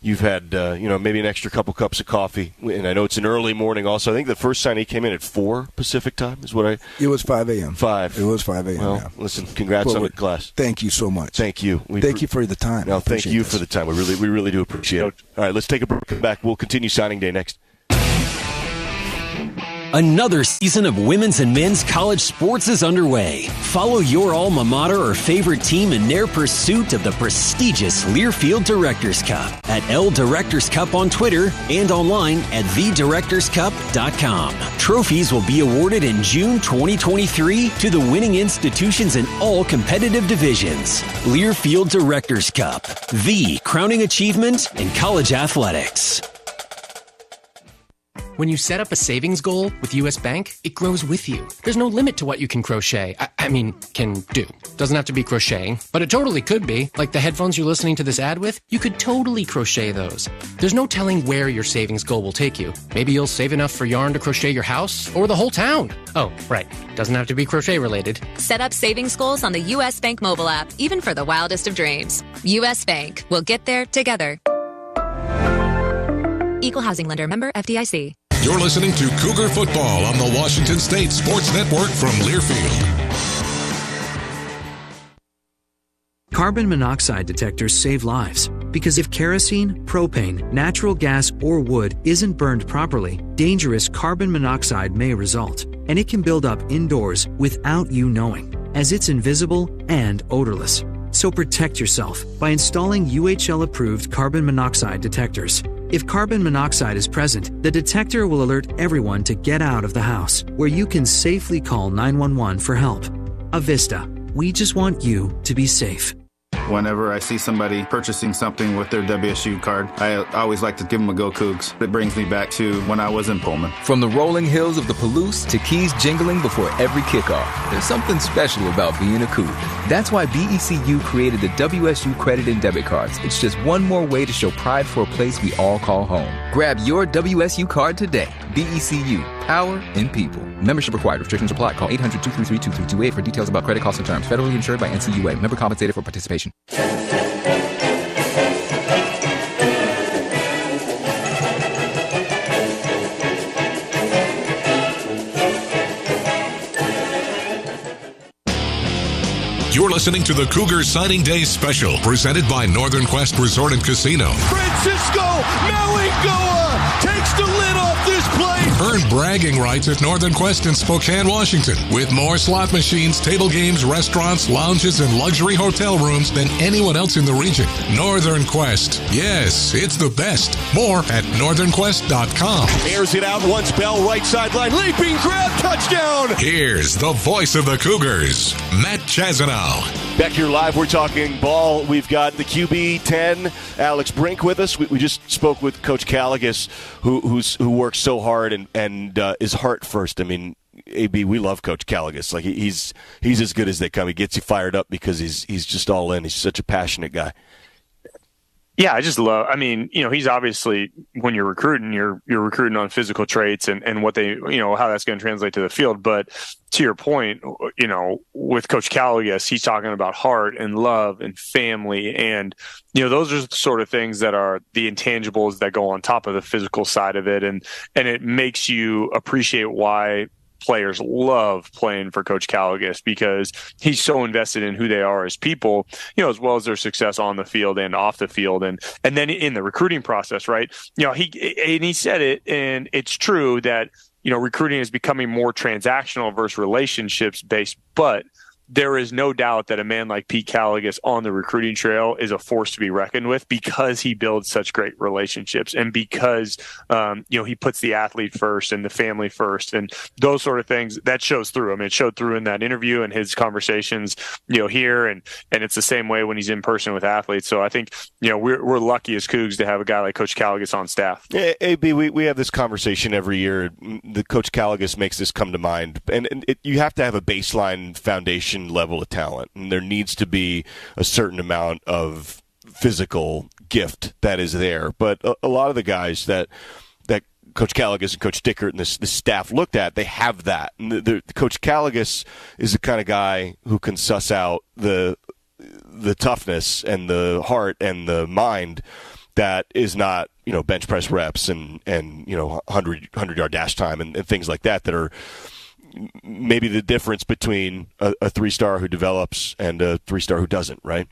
maybe an extra couple cups of coffee. And I know it's an early morning also. I think the first sign he came in at 4 Pacific time is what It was 5 a.m. 5. It was 5 a.m. Well, yeah. Listen, congrats on the class. Thank you so much. Thank you. Thank you for the time. No, thank you for the time. We really do appreciate it. All right, let's take a break. Come back. We'll continue signing day next. Another season of women's and men's college sports is underway. Follow your alma mater or favorite team in their pursuit of the prestigious Learfield Directors Cup at L Directors Cup on Twitter and online at thedirectorscup.com. Trophies will be awarded in June 2023 to the winning institutions in all competitive divisions. Learfield Directors Cup, the crowning achievement in college athletics. When you set up a savings goal with U.S. Bank, it grows with you. There's no limit to what you can crochet. Can do. Doesn't have to be crocheting, but it totally could be. Like the headphones you're listening to this ad with, you could totally crochet those. There's no telling where your savings goal will take you. Maybe you'll save enough for yarn to crochet your house or the whole town. Oh, right. Doesn't have to be crochet related. Set up savings goals on the U.S. Bank mobile app, even for the wildest of dreams. U.S. Bank. We'll get there together. Equal housing lender, member FDIC. You're listening to Cougar Football on the Washington State Sports Network from Learfield. Carbon monoxide detectors save lives because if kerosene, propane, natural gas, or wood isn't burned properly, dangerous carbon monoxide may result, and it can build up indoors without you knowing, as it's invisible and odorless. So protect yourself by installing UHL-approved carbon monoxide detectors. If carbon monoxide is present, the detector will alert everyone to get out of the house, where you can safely call 911 for help. Avista, we just want you to be safe. Whenever I see somebody purchasing something with their WSU card, I always like to give them a go Cougs. It brings me back to when I was in Pullman. From the rolling hills of the Palouse to keys jingling before every kickoff, there's something special about being a Coug. That's why BECU created the WSU credit and debit cards. It's just one more way to show pride for a place we all call home. Grab your WSU card today. BECU, power in people. Membership required. Restrictions apply. Call 800-233-2328 for details about credit costs and terms. Federally insured by NCUA. Member compensated for participation. You're listening to the Cougar Signing Day Special, presented by Northern Quest Resort and Casino. Francisco Malingoa takes the bragging rights at Northern Quest in Spokane, Washington, with more slot machines, table games, restaurants, lounges, and luxury hotel rooms than anyone else in the region. Northern Quest. Yes, it's the best. More at northernquest.com. Airs it out once, Bell, right sideline, leaping grab, touchdown! Here's the voice of the Cougars, Matt Chazanow. Back here live, we're talking ball. We've got the QB 10, Alex Brink, with us. We just spoke with Coach Caligas, who works so hard and is heart first. I mean, AB, we love Coach Caligas. Like he's as good as they come. He gets you fired up because he's just all in. He's such a passionate guy. Yeah, I just love, I mean, he's obviously, when you're recruiting, you're recruiting on physical traits and what they, how that's going to translate to the field. But to your point, with Coach Caligas, he's talking about heart and love and family. And, those are the sort of things that are the intangibles that go on top of the physical side of it. And it makes you appreciate why players love playing for Coach Caligas, because he's so invested in who they are as people, as well as their success on the field and off the field. And then in the recruiting process, right? He said it, and it's true that, recruiting is becoming more transactional versus relationships based, but there is no doubt that a man like Pete Caligas on the recruiting trail is a force to be reckoned with, because he builds such great relationships, and because he puts the athlete first and the family first, and those sort of things that shows through. I mean, it showed through in that interview and his conversations, here, and it's the same way when he's in person with athletes. So I think we're lucky as Cougs to have a guy like Coach Caligas on staff. Yeah, AB, we have this conversation every year. The Coach Caligas makes this come to mind, and you have to have a baseline foundation level of talent, and there needs to be a certain amount of physical gift that is there. But a lot of the guys that Coach Caligas and Coach Dickert and the staff looked at, they have that. And the Coach Caligas is the kind of guy who can suss out the toughness and the heart and the mind that is not, bench press reps and 100-yard dash time and things like that are maybe the difference between a three-star who develops and a three-star who doesn't, right?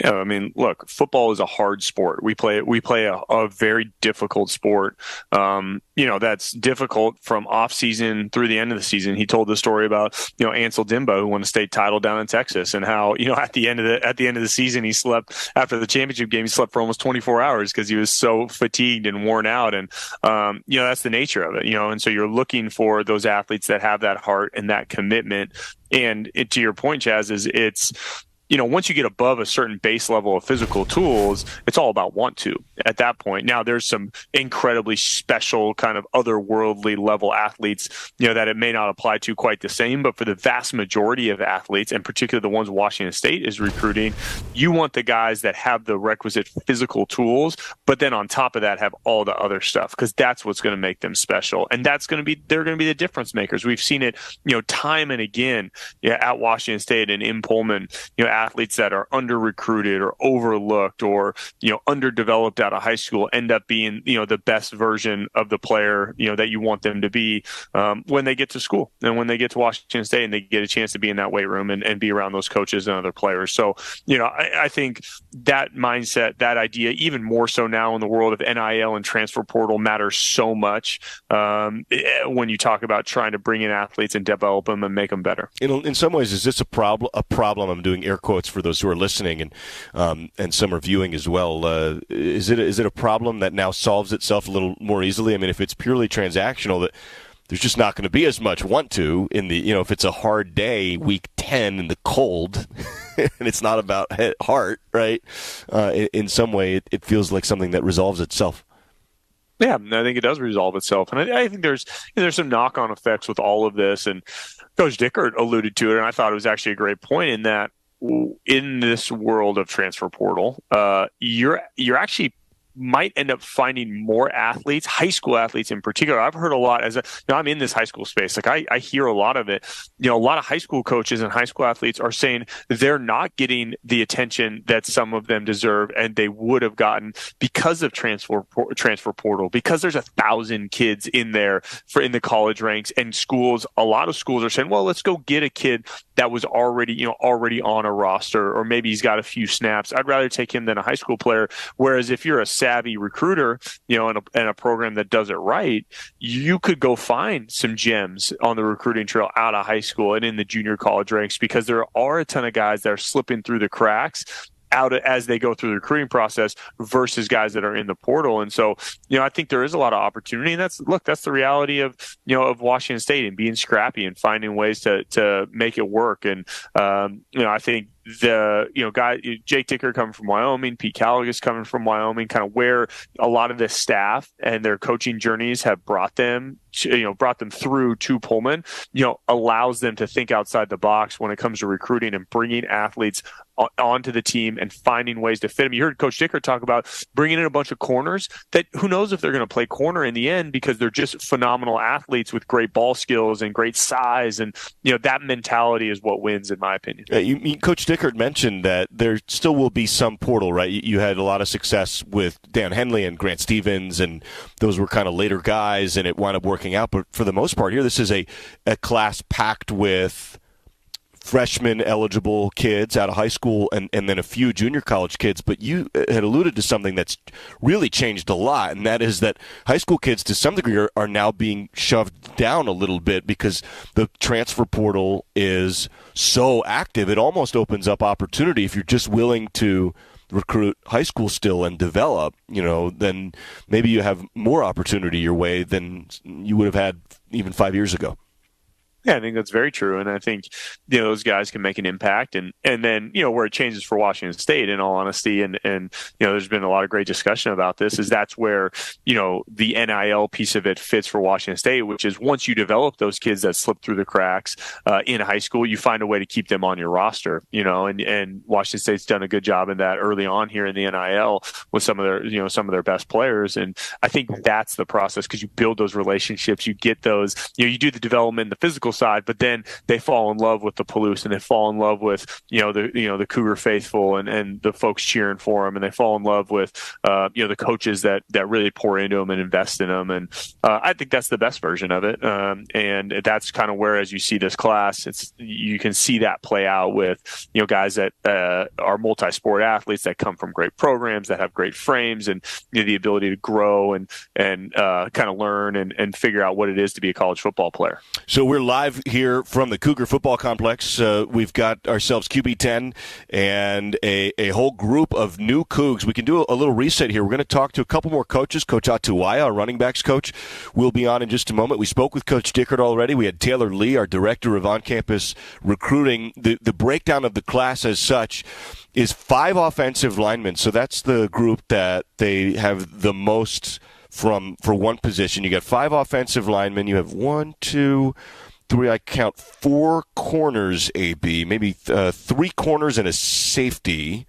Yeah, I mean, look, football is a hard sport. We play a very difficult sport. That's difficult from off season through the end of the season. He told the story about, Ansel Dimba, who won a state title down in Texas, and how, at the end of the season, he slept after the championship game. He slept for almost 24 hours because he was so fatigued and worn out. And, that's the nature of it, and so you're looking for those athletes that have that heart and that commitment. And to your point, Chaz, it's, once you get above a certain base level of physical tools, it's all about want to at that point. Now, there's some incredibly special kind of otherworldly level athletes, that it may not apply to quite the same, but for the vast majority of athletes, and particularly the ones Washington State is recruiting, you want the guys that have the requisite physical tools, but then on top of that have all the other stuff, because that's what's going to make them special. And they're going to be the difference makers. We've seen it, time and again, at Washington State and in Pullman, athletes that are under-recruited or overlooked or, underdeveloped out of high school end up being, the best version of the player, that you want them to be when they get to school and when they get to Washington State and they get a chance to be in that weight room and be around those coaches and other players. So, I think that mindset, that idea, even more so now in the world of NIL and transfer portal, matters so much when you talk about trying to bring in athletes and develop them and make them better. In some ways, is this a problem? I'm doing air quotes for those who are listening and some are viewing as well. Is it a problem that now solves itself a little more easily? I mean, if it's purely transactional, that there's just not going to be as much want to in the, if it's a hard day, week 10 in the cold, and it's not about heart, right? In some way, it feels like something that resolves itself. Yeah, I think it does resolve itself. And I think there's some knock-on effects with all of this. And Coach Dickert alluded to it, and I thought it was actually a great point in that in this world of transfer portal, you're actually might end up finding more athletes, high school athletes in particular. I've heard a lot I'm in this high school space. Like I hear a lot of it. A lot of high school coaches and high school athletes are saying they're not getting the attention that some of them deserve and they would have gotten because of transfer portal, because there's 1,000 kids in there in the college ranks, and a lot of schools are saying, well, let's go get a kid that was already on a roster, or maybe he's got a few snaps. I'd rather take him than a high school player. Whereas if you're a savvy recruiter, and a program that does it right, you could go find some gems on the recruiting trail out of high school and in the junior college ranks, because there are a ton of guys that are slipping through the cracks out as they go through the recruiting process versus guys that are in the portal. And so, I think there is a lot of opportunity, and that's the reality of Washington State, and being scrappy and finding ways to make it work. And, I think guy Jake Dicker coming from Wyoming, Pete Callaghan's coming from Wyoming, kind of where a lot of the staff and their coaching journeys have brought them through to Pullman, allows them to think outside the box when it comes to recruiting and bringing athletes onto the team and finding ways to fit them. You heard Coach Dicker talk about bringing in a bunch of corners that who knows if they're going to play corner in the end, because they're just phenomenal athletes with great ball skills and great size. And, that mentality is what wins, in my opinion. Coach Dicker mentioned that there still will be some portal, right? You had a lot of success with Dan Henley and Grant Stevens, and those were kind of later guys, and it wound up working out. But for the most part here, this is a class packed with freshman eligible kids out of high school and then a few junior college kids. But you had alluded to something that's really changed a lot, and that is that high school kids to some degree are now being shoved down a little bit because the transfer portal is so active. It almost opens up opportunity if you're just willing to recruit high school still and develop, then maybe you have more opportunity your way than you would have had even 5 years ago. Yeah, I think that's very true. And I think, those guys can make an impact. And then, where it changes for Washington State, in all honesty, and there's been a lot of great discussion about this, is that's where, the NIL piece of it fits for Washington State, which is once you develop those kids that slip through the cracks in high school, you find a way to keep them on your roster, and Washington State's done a good job in that early on here in the NIL with some of their best players. And I think that's the process, because you build those relationships, you get those, you do the development, the physical side, but then they fall in love with the Palouse, and they fall in love with the Cougar faithful and the folks cheering for them, and they fall in love with the coaches that really pour into them and invest in them. And I think that's the best version of it. And that's kind of where, as you see this class, you can see that play out with guys that are multi-sport athletes that come from great programs, that have great frames, and the ability to grow and kind of learn and figure out what it is to be a college football player. So we're live here from the Cougar Football Complex. We've got ourselves QB10 and a whole group of new Cougs. We can do a little reset here. We're going to talk to a couple more coaches. Coach Atuaya, our running backs coach, will be on in just a moment. We spoke with Coach Dickert already. We had Taylor Lee, our director of on-campus recruiting. The breakdown of the class as such is 5 offensive linemen. So that's the group that they have the most for one position. You got 5 offensive linemen. You have 1, 2, 3, I count 4 corners, AB, maybe 3 corners and a safety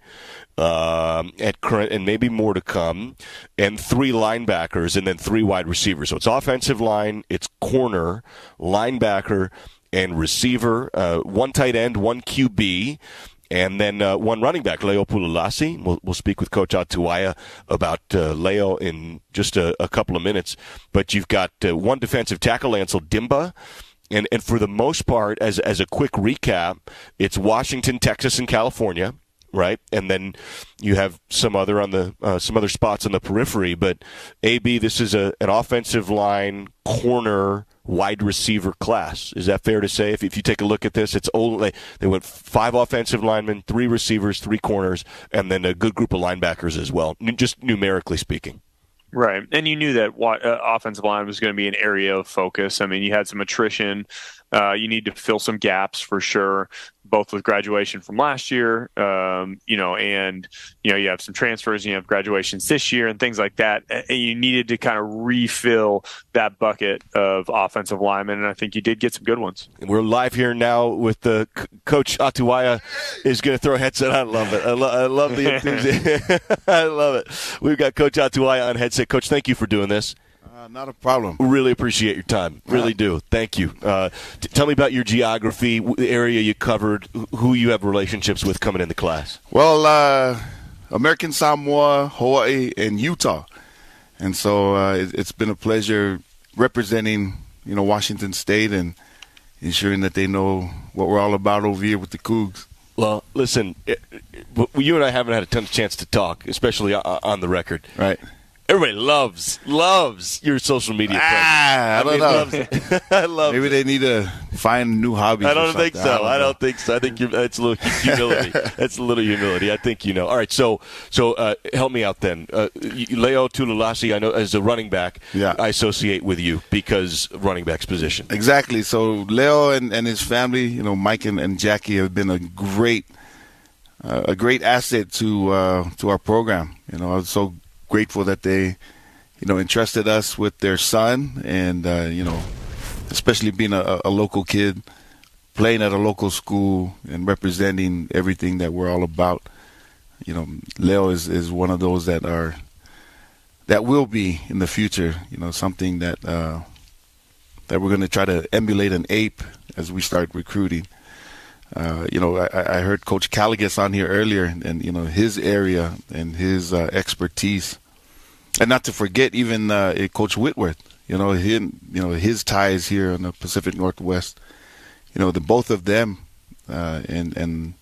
at current, and maybe more to come, and 3 linebackers, and then 3 wide receivers. So it's offensive line, it's corner, linebacker, and receiver, 1 tight end, 1 QB, and then 1 running back, Leo Pululasi. We'll speak with Coach Atuaya about Leo in just a couple of minutes. But you've got 1 defensive tackle, Ansel Dimba. And for the most part, as a quick recap, it's Washington, Texas, and California, right? And then you have some other spots on the periphery. But AB, this is an offensive line, corner, wide receiver class. Is that fair to say? If you take a look at this, it's old. They went 5 offensive linemen, 3 receivers, 3 corners, and then a good group of linebackers as well, just numerically speaking. Right. And you knew that offensive line was going to be an area of focus. I mean, you had some attrition. You need to fill some gaps for sure, both with graduation from last year, and, you have some transfers, and you have graduations this year and things like that. And you needed to kind of refill that bucket of offensive linemen, and I think you did get some good ones. We're live here now with the Coach Atuaya is going to throw a headset. I love it. I love the enthusiasm. I love it. We've got Coach Atuaya on headset. Coach, thank you for doing this. Not a problem. Really appreciate your time. Really do. Thank you. Tell me about your geography, the area you covered, who you have relationships with coming into class. Well, American Samoa, Hawaii, and Utah. And so it's been a pleasure representing, Washington State and ensuring that they know what we're all about over here with the Cougs. Well, listen, you and I haven't had a ton of chance to talk, especially on the record. Right. Everybody loves your social media presence. I don't know. Loves it. I love Maybe it. they need to find new hobbies. I don't think or so. something. I don't think so. I think that's a little humility. That's a little humility. I think you know. All right, so help me out then. Leo Tulalasi, I know as a running back, I associate with you because running back's position. Exactly. So Leo and his family, Mike and Jackie have been a great asset to our program. I was so grateful that they, entrusted us with their son, and especially being a local kid, playing at a local school and representing everything that we're all about. Leo is one of those that will be in the future. Something that we're going to try to emulate and ape as we start recruiting. I heard Coach Caligas on here earlier, and his area and his expertise, and not to forget even Coach Whitworth. His ties here in the Pacific Northwest. The both of them, and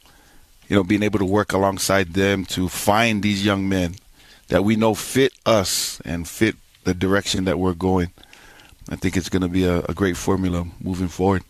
being able to work alongside them to find these young men that we know fit us and fit the direction that we're going. I think it's going to be a great formula moving forward.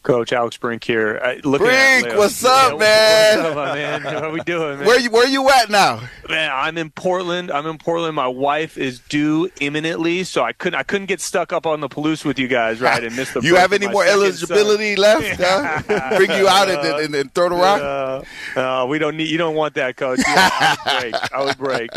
Coach Alex Brink here. Brink, what's up, man? What's up, my man? How are we doing, man? Where you at now? Man, I'm in Portland. My wife is due imminently, so I couldn't get stuck up on the Palouse with you guys, right? And miss the. You have any more eligibility left? Huh? Bring you out and throw the rock? We don't need. You don't want that, Coach. I would break.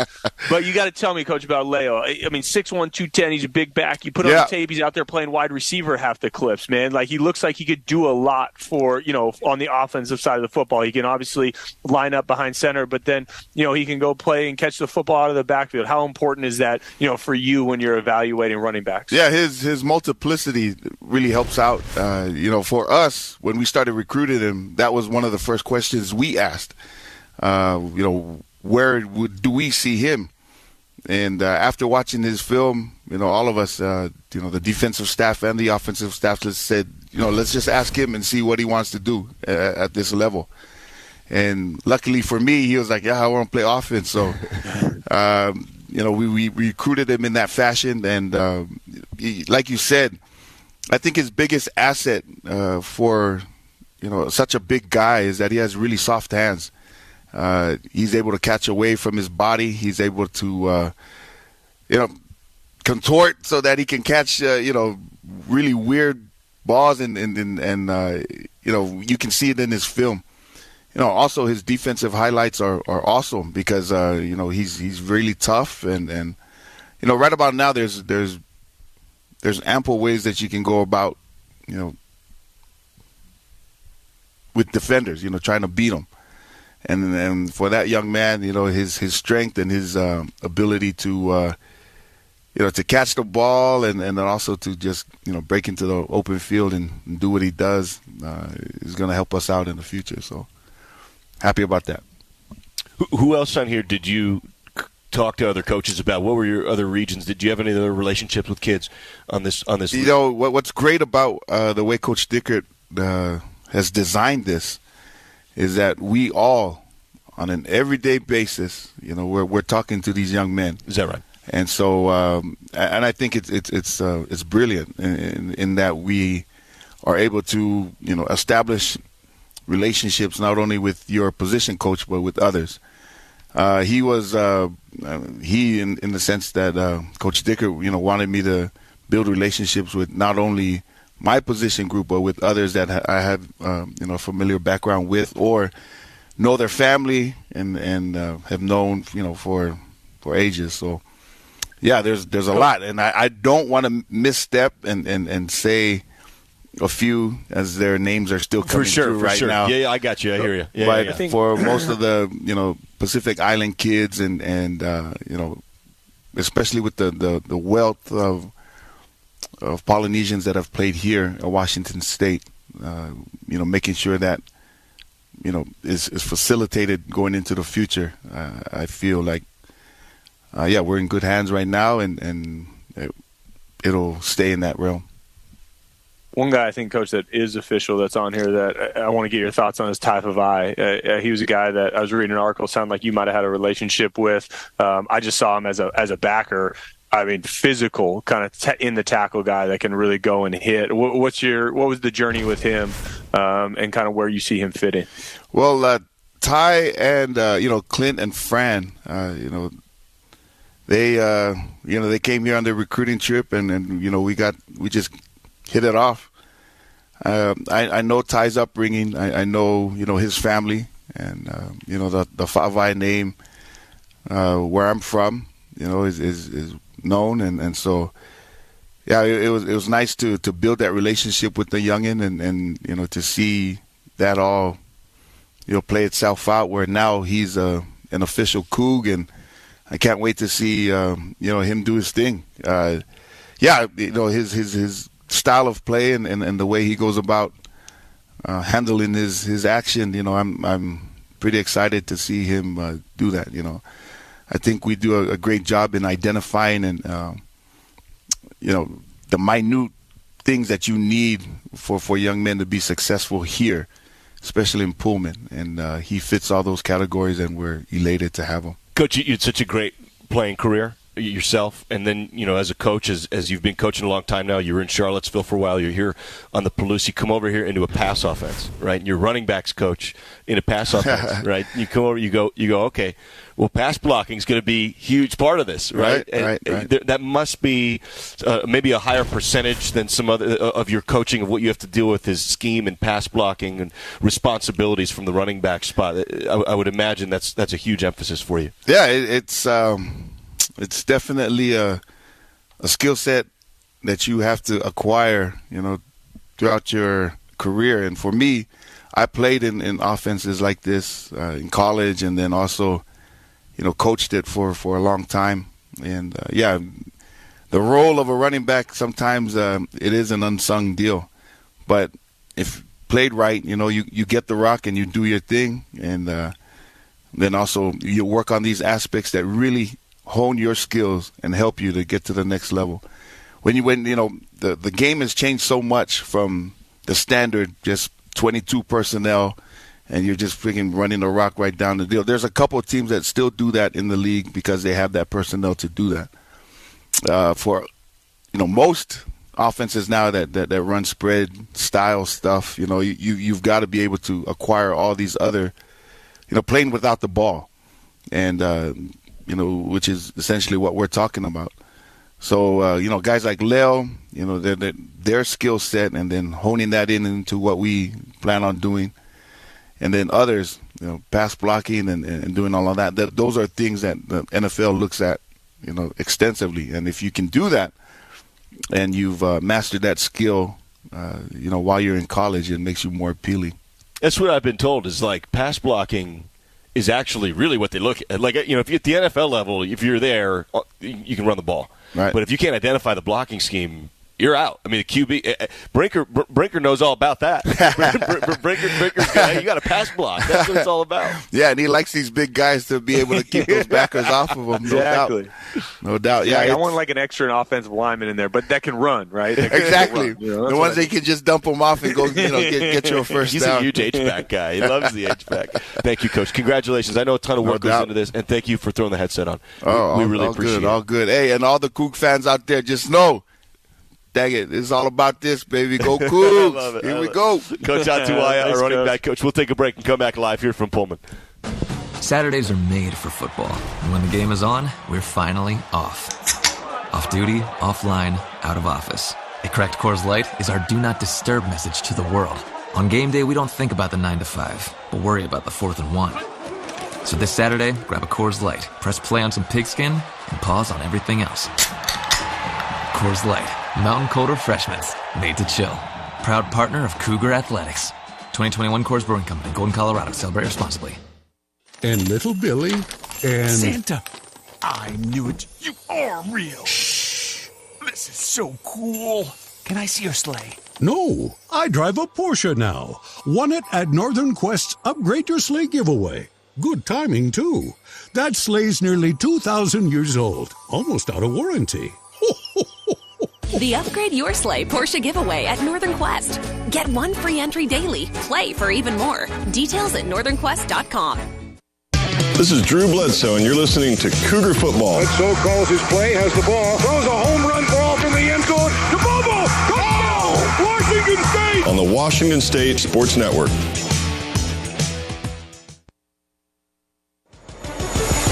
But you got to tell me, Coach, about Leo. I mean, 6'1", 210. He's a big back. You put on the tape. He's out there playing wide receiver half the clips, man. Like he looks like he could do a lot for on the offensive side of the football. He can obviously line up behind center, but then he can go play and catch the football out of the backfield. How important is that for you when you're evaluating running backs? Yeah, his multiplicity really helps out. For us when we started recruiting him, that was one of the first questions we asked. Where do we see him? And after watching his film, all of us, the defensive staff and the offensive staff just said, let's just ask him and see what he wants to do at this level. And luckily for me, he was like, I want to play offense. So, we recruited him in that fashion. And like you said, I think his biggest asset for, such a big guy is that he has really soft hands. He's able to catch away from his body. He's able to, contort so that he can catch, really weird balls, and you can see it in his film. Also his defensive highlights are awesome because he's really tough, and right about now there's ample ways that you can go about with defenders, trying to beat them. And for that young man, his strength and his ability to to catch the ball and then also to just break into the open field and do what he does is going to help us out in the future. So happy about that. Who else on here did you talk to other coaches about? What were your other regions? Did you have any other relationships with kids on this? What's great about the way Coach Dickert has designed this is that we all, on an everyday basis, we're talking to these young men. Is that right? And so, and I think it's brilliant in that we are able to establish relationships not only with your position coach but with others. He was in the sense that Coach Dicker wanted me to build relationships with not only my position group but with others that I have familiar background with or know their family and have known for ages. So. Yeah, there's a lot, and I don't want to misstep and say a few as their names are still coming through right now. Yeah, I got you. I hear you. Yeah, but for most of the Pacific Island kids and especially with the wealth of Polynesians that have played here at Washington State, making sure that is facilitated going into the future. I feel like. We're in good hands right now, and it'll stay in that realm. One guy I think, Coach, that is official that's on here that I want to get your thoughts on is Ty Favai. He was a guy that I was reading an article, sounded like you might have had a relationship with. I just saw him as a backer. I mean, physical, kind of in the tackle guy that can really go and hit. What was the journey with him, and kind of where you see him fitting? Well, Ty and Clint and Fran, they came here on their recruiting trip, and we just hit it off. I know Ty's upbringing. I know his family, and the Favai name where I'm from, is known, and so yeah, it was nice to build that relationship with the youngin, and to see that all play itself out where now he's an official Coug, and I can't wait to see him do his thing. His style of play and the way he goes about handling his action, I'm pretty excited to see him do that. I think we do a great job in identifying and the minute things that you need for young men to be successful here, especially in Pullman, and he fits all those categories, and we're elated to have him. Coach, you had such a great playing career yourself, and then as a coach, as you've been coaching a long time now, you were in Charlottesville for a while, you're here on the Palouse, you come over here into a pass offense, right? And you're running backs coach in a pass offense, right? You come over, you go, okay, well, pass blocking is going to be a huge part of this, right? Right. That must be maybe a higher percentage than some other of your coaching of what you have to deal with is scheme and pass blocking and responsibilities from the running back spot. I would imagine that's a huge emphasis for you. Yeah, it's definitely a skill set that you have to acquire, throughout your career. And for me, I played in offenses like this in college, and then also, coached it for a long time. And the role of a running back sometimes it is an unsung deal, but if played right, you get the rock and you do your thing, and then also you work on these aspects that really hone your skills and help you to get to the next level. When the game has changed so much from the standard just 22 personnel and you're just freaking running the rock right down the deal. There's a couple of teams that still do that in the league because they have that personnel to do that. For most offenses now that run spread style stuff, you've got to be able to acquire all these other, playing without the ball, and which is essentially what we're talking about. So, guys like Leo, their skill set, and then honing that into what we plan on doing. And then others, pass blocking and doing all of that. Those are things that the NFL looks at, extensively. And if you can do that and you've mastered that skill, while you're in college, it makes you more appealing. That's what I've been told is like pass blocking is actually really what they look at. Like, if you're at the NFL level, if you're there, you can run the ball. Right. But if you can't identify the blocking scheme, you're out. I mean, the QB, Brinker knows all about that. Brinker's guy, you got to pass block. That's what it's all about. Yeah, and he likes these big guys to be able to keep those backers off of him. No doubt. Yeah, I want like an extra offensive lineman in there, but that can run, right? Exactly. Run. The ones that can just dump them off and go, get your first He's down. He's a huge H-back guy. He loves the H-back. Thank you, Coach. Congratulations. I know a ton of work goes into this, and thank you for throwing the headset on. We really appreciate it. All good. Hey, and all the Coug fans out there, just know, dang it, it's all about this, baby. Go Cougs. Here we go. Coach Atuaya, our running back coach. We'll take a break and come back live here from Pullman. Saturdays are made for football. And when the game is on, we're finally off. Off duty, offline, out of office. A cracked Coors Light is our do not disturb message to the world. On game day, we don't think about the 9 to 5, but worry about the 4th and 1. So this Saturday, grab a Coors Light, press play on some pigskin, and pause on everything else. Coors Light. Mountain cold refreshments made to chill. Proud partner of Cougar Athletics. 2021 Coors Brewing Company, Golden, Colorado. Celebrate responsibly. And little Billy and... Santa, I knew it. You are real. Shh. This is so cool. Can I see your sleigh? No, I drive a Porsche now. Won it at Northern Quest's Upgrade Your Sleigh giveaway. Good timing, too. That sleigh's nearly 2,000 years old. Almost out of warranty. The Upgrade Your Sleigh Porsche giveaway at Northern Quest. Get 1 free entry daily. Play for even more. Details at northernquest.com. This is Drew Bledsoe, and you're listening to Cougar Football. Bledsoe calls his play, has the ball, throws a home run ball from the end zone to Bobo! Touchdown! Washington State! On the Washington State Sports Network.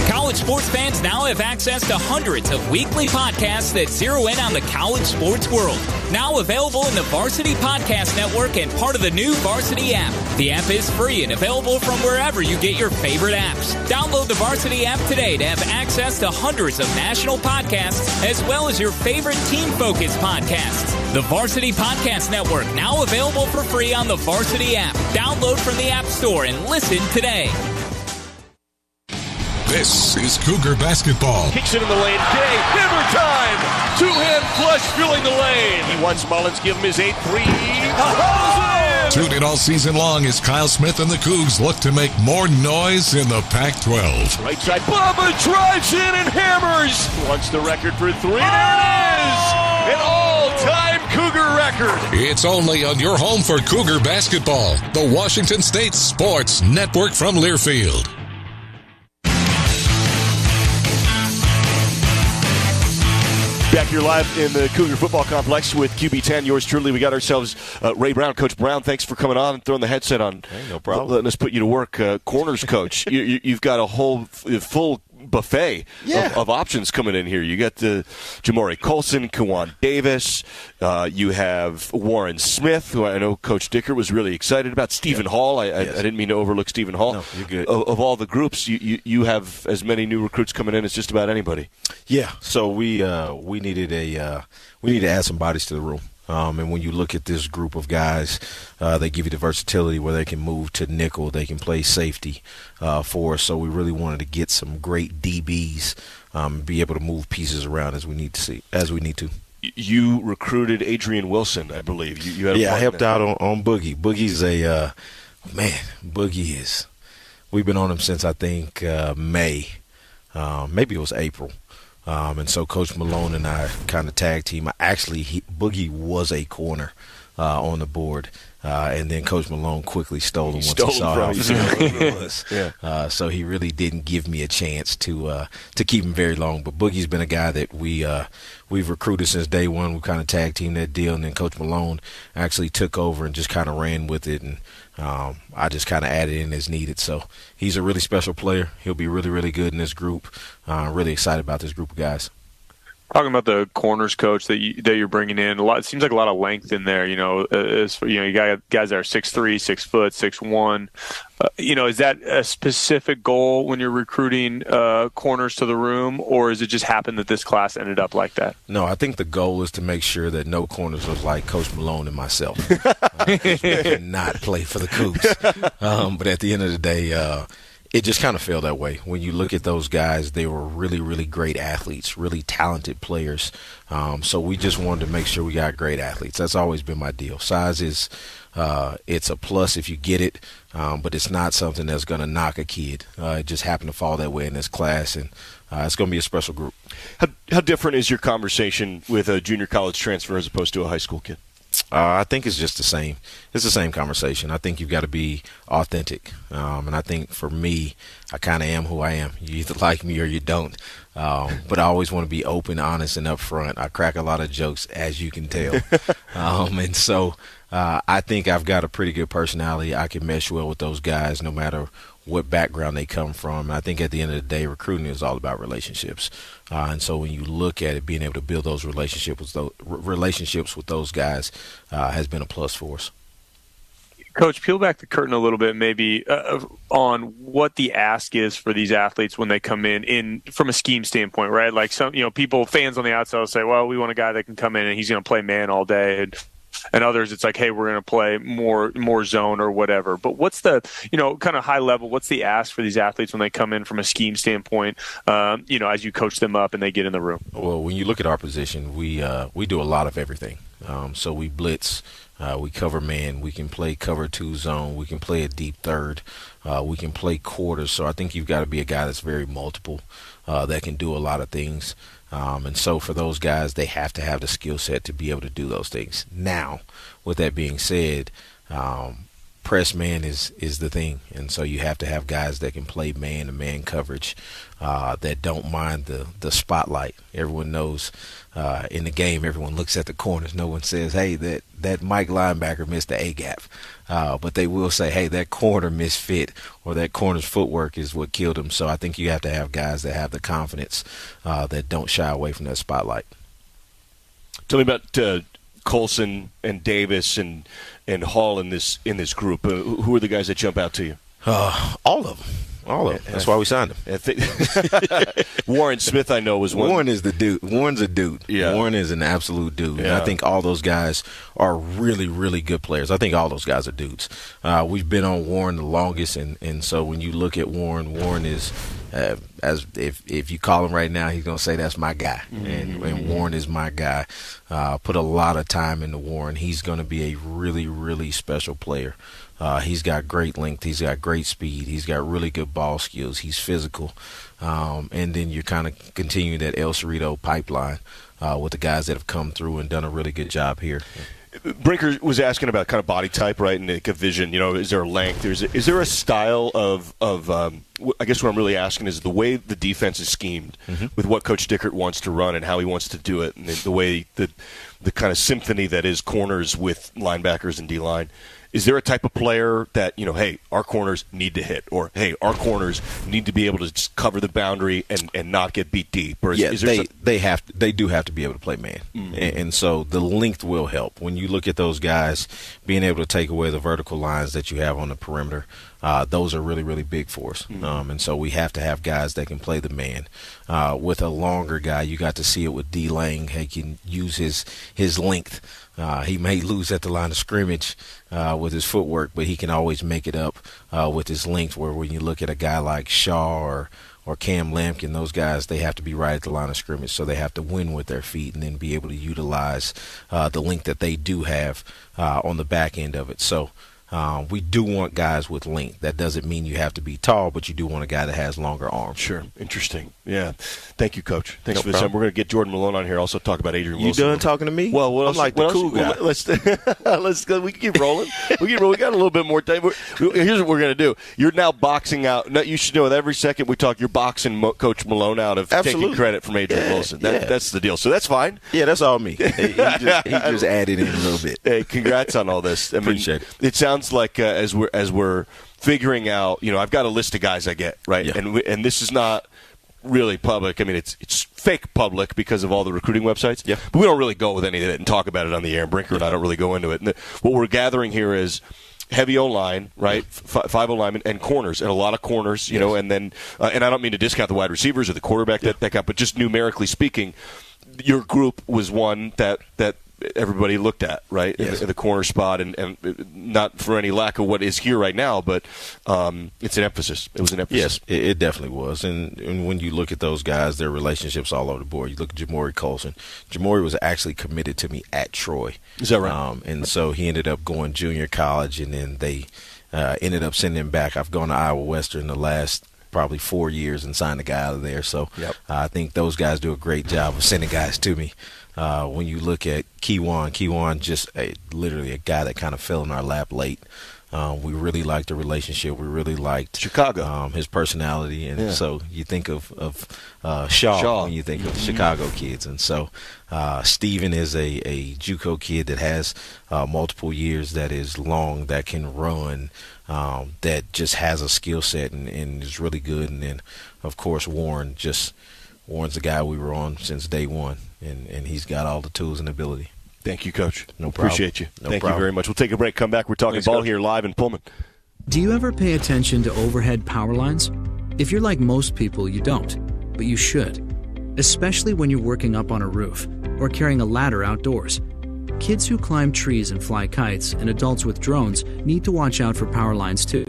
College sports fans now have access to hundreds of weekly podcasts that zero in on the college sports world. Now available in the Varsity Podcast Network and part of the new Varsity app. The app is free and available from wherever you get your favorite apps. Download the Varsity app today to have access to hundreds of national podcasts as well as your favorite team-focused podcasts. The Varsity Podcast Network, now available for free on the Varsity app. Download from the App Store and listen today. This is Cougar basketball. Kicks it in the lane. Day, hammer time. Two-hand flush filling the lane. He wants Mullins give him his 8-3. Tune in all season long as Kyle Smith and the Cougs look to make more noise in the Pac-12. Right side, Bubba drives in and hammers. Wants the record for 3. There it is. An all-time Cougar record. It's only on your home for Cougar basketball, the Washington State Sports Network from Learfield. Back here live in the Cougar Football Complex with QB10, yours truly. We got ourselves Ray Brown. Coach Brown, thanks for coming on and throwing the headset on. Hey, no problem. Letting us put you to work. Corners coach, you've got a whole full buffet of options coming in here. You got the Jamori Colson, Kawan Davis. You have Warren Smith, who I know Coach Dicker was really excited about. Stephen Hall. I didn't mean to overlook Stephen Hall. No, you're good. Of all the groups, you have as many new recruits coming in as just about anybody. Yeah. So we needed to add some bodies to the room. And when you look at this group of guys, they give you the versatility where they can move to nickel, they can play safety for us. So we really wanted to get some great DBs, be able to move pieces around as we need to. You recruited Adrian Wilson, I believe. You had I helped out on Boogie. Boogie's Boogie is. We've been on him since I think May, maybe it was April. And so Coach Malone and I kind of tag team. Boogie was a corner on the board, and then Coach Malone quickly stole him once he saw how he was. So he really didn't give me a chance to keep him very long. But Boogie's been a guy that we've recruited since day one. We kind of tag teamed that deal, and then Coach Malone actually took over and just kind of ran with it, and I just kind of added in as needed. So he's a really special player. He'll be really, really good in this group. Really excited about this group of guys. Talking about the corners coach that you're bringing in, it seems like a lot of length in there. You got guys that are 6'3", 6 foot, 6'1". Is that a specific goal when you're recruiting corners to the room, or is it just happened that this class ended up like that? No, I think the goal is to make sure that no corners was like Coach Malone and myself. We cannot play for the Cougs. But at the end of the day, it just kind of felt that way. When you look at those guys, they were really, really great athletes, really talented players. So we just wanted to make sure we got great athletes. That's always been my deal. Size is it's a plus if you get it, but it's not something that's going to knock a kid. It just happened to fall that way in this class, and it's going to be a special group. How different is your conversation with a junior college transfer as opposed to a high school kid? I think it's just the same. It's the same conversation. I think you've got to be authentic. And I think for me, I kind of am who I am. You either like me or you don't. But I always want to be open, honest, and upfront. I crack a lot of jokes, as you can tell. And so I think I've got a pretty good personality. I can mesh well with those guys no matter what background they come from. And I think at the end of the day, recruiting is all about relationships. And so when you look at it, being able to build those relationships with those guys has been a plus for us. Coach, peel back the curtain a little bit maybe on what the ask is for these athletes when they come in from a scheme standpoint, right? Like some, fans on the outside will say, well, we want a guy that can come in and he's going to play man all day. And others, it's like, hey, we're going to play more zone or whatever. But what's the, kind of high level, what's the ask for these athletes when they come in from a scheme standpoint, as you coach them up and they get in the room? Well, when you look at our position, we do a lot of everything. So we blitz, we cover man, we can play cover 2 zone, we can play a deep third, we can play quarters. So I think you've got to be a guy that's very multiple, that can do a lot of things. And so for those guys, they have to have the skill set to be able to do those things. Now, with that being said, press man is the thing, and so you have to have guys that can play man-to-man coverage, that don't mind the spotlight. Everyone knows in the game, everyone looks at the corners. No one says, hey, that Mike linebacker missed the A-gap, but they will say, hey, that corner misfit, or that corner's footwork is what killed him. So I think you have to have guys that have the confidence, that don't shy away from that spotlight. Tell me about Colson and Davis and Hall in this group. Who are the guys that jump out to you? All of them. That's why we signed him. Warren Smith, I know, was one. Warren is the dude. Warren's a dude. Yeah. Warren is an absolute dude. Yeah. And I think all those guys are really, really good players. I think all those guys are dudes. We've been on Warren the longest, and so when you look at Warren is as if you call him right now, he's going to say that's my guy. Mm-hmm. And Warren is my guy. Put a lot of time into Warren. He's going to be a really, really special player. He's got great length. He's got great speed. He's got really good ball skills. He's physical. And then you're kind of continuing that El Cerrito pipeline with the guys that have come through and done a really good job here. Brinker was asking about kind of body type, right, and like a vision. Is there a length? Is there a style of I guess what I'm really asking is the way the defense is schemed, with what Coach Dickert wants to run and how he wants to do it, and the way the kind of symphony that is corners with linebackers and D-line. Is there a type of player that, hey, our corners need to hit, or, hey, our corners need to be able to just cover the boundary and not get beat deep? Or is there they do have to be able to play man. Mm-hmm. And so the length will help. When you look at those guys being able to take away the vertical lines that you have on the perimeter, those are really, really big for us. Mm-hmm. And so we have to have guys that can play the man. With a longer guy, you got to see it with D. Lang. He can use his length. He may lose at the line of scrimmage with his footwork, but he can always make it up with his length, where when you look at a guy like Shaw or Cam Lampkin, those guys, they have to be right at the line of scrimmage, so they have to win with their feet and then be able to utilize the length that they do have on the back end of it. So we do want guys with length. That doesn't mean you have to be tall, but you do want a guy that has longer arms. Sure. Interesting. Yeah. Thank you, Coach. Thanks for the time. We're going to get Jordan Malone on here, also talk about Adrian Wilson. You done talking to me? Well, I'm like the cool guy. Let's go. We can keep rolling. We got a little bit more time. Here's what we're going to do. You're now boxing out. You should know that every second we talk, you're boxing Coach Malone out of taking credit from Adrian Wilson. That's the deal. So that's fine. Yeah, that's all me. He just added in a little bit. Hey, congrats on all this. Appreciate it. It sounds like as we're figuring out, I've got a list of guys I get, right? Yeah. And this is not really public. I mean, it's fake public because of all the recruiting websites. Yeah. But we don't really go with any of it and talk about it on the air. And Brinker and I don't really go into it. And what we're gathering here is heavy O-line, right? 5 O-linemen and corners, and a lot of corners, and then and I don't mean to discount the wide receivers or the quarterback that got, but just numerically speaking, your group was one that everybody looked at, right? Yes. In the corner spot, and not for any lack of what is here right now, but it's an emphasis. It was an emphasis. Yes, it definitely was. And when you look at those guys, their relationships all over the board. You look at Jamori Colson. Jamori was actually committed to me at Troy. Is that right? And so he ended up going junior college, and then they ended up sending him back. I've gone to Iowa Western the last probably 4 years and signed a guy out of there. So I think those guys do a great job of sending guys to me. When you look at Keywan just literally a guy that kind of fell in our lap late. We really liked the relationship. We really liked Chicago, his personality, and so you think of Shaw when you think of Chicago kids. And so Steven is a JUCO kid that has multiple years, that is long, that can run, that just has a skill set and is really good. And then, of course, Warren's the guy we were on since day one, and he's got all the tools and ability. Thank you, Coach. No problem. Appreciate you. Thank you very much. We'll take a break, come back. We're talking ball here live in Pullman. Do you ever pay attention to overhead power lines? If you're like most people, you don't, but you should, especially when you're working up on a roof or carrying a ladder outdoors. Kids who climb trees and fly kites and adults with drones need to watch out for power lines too.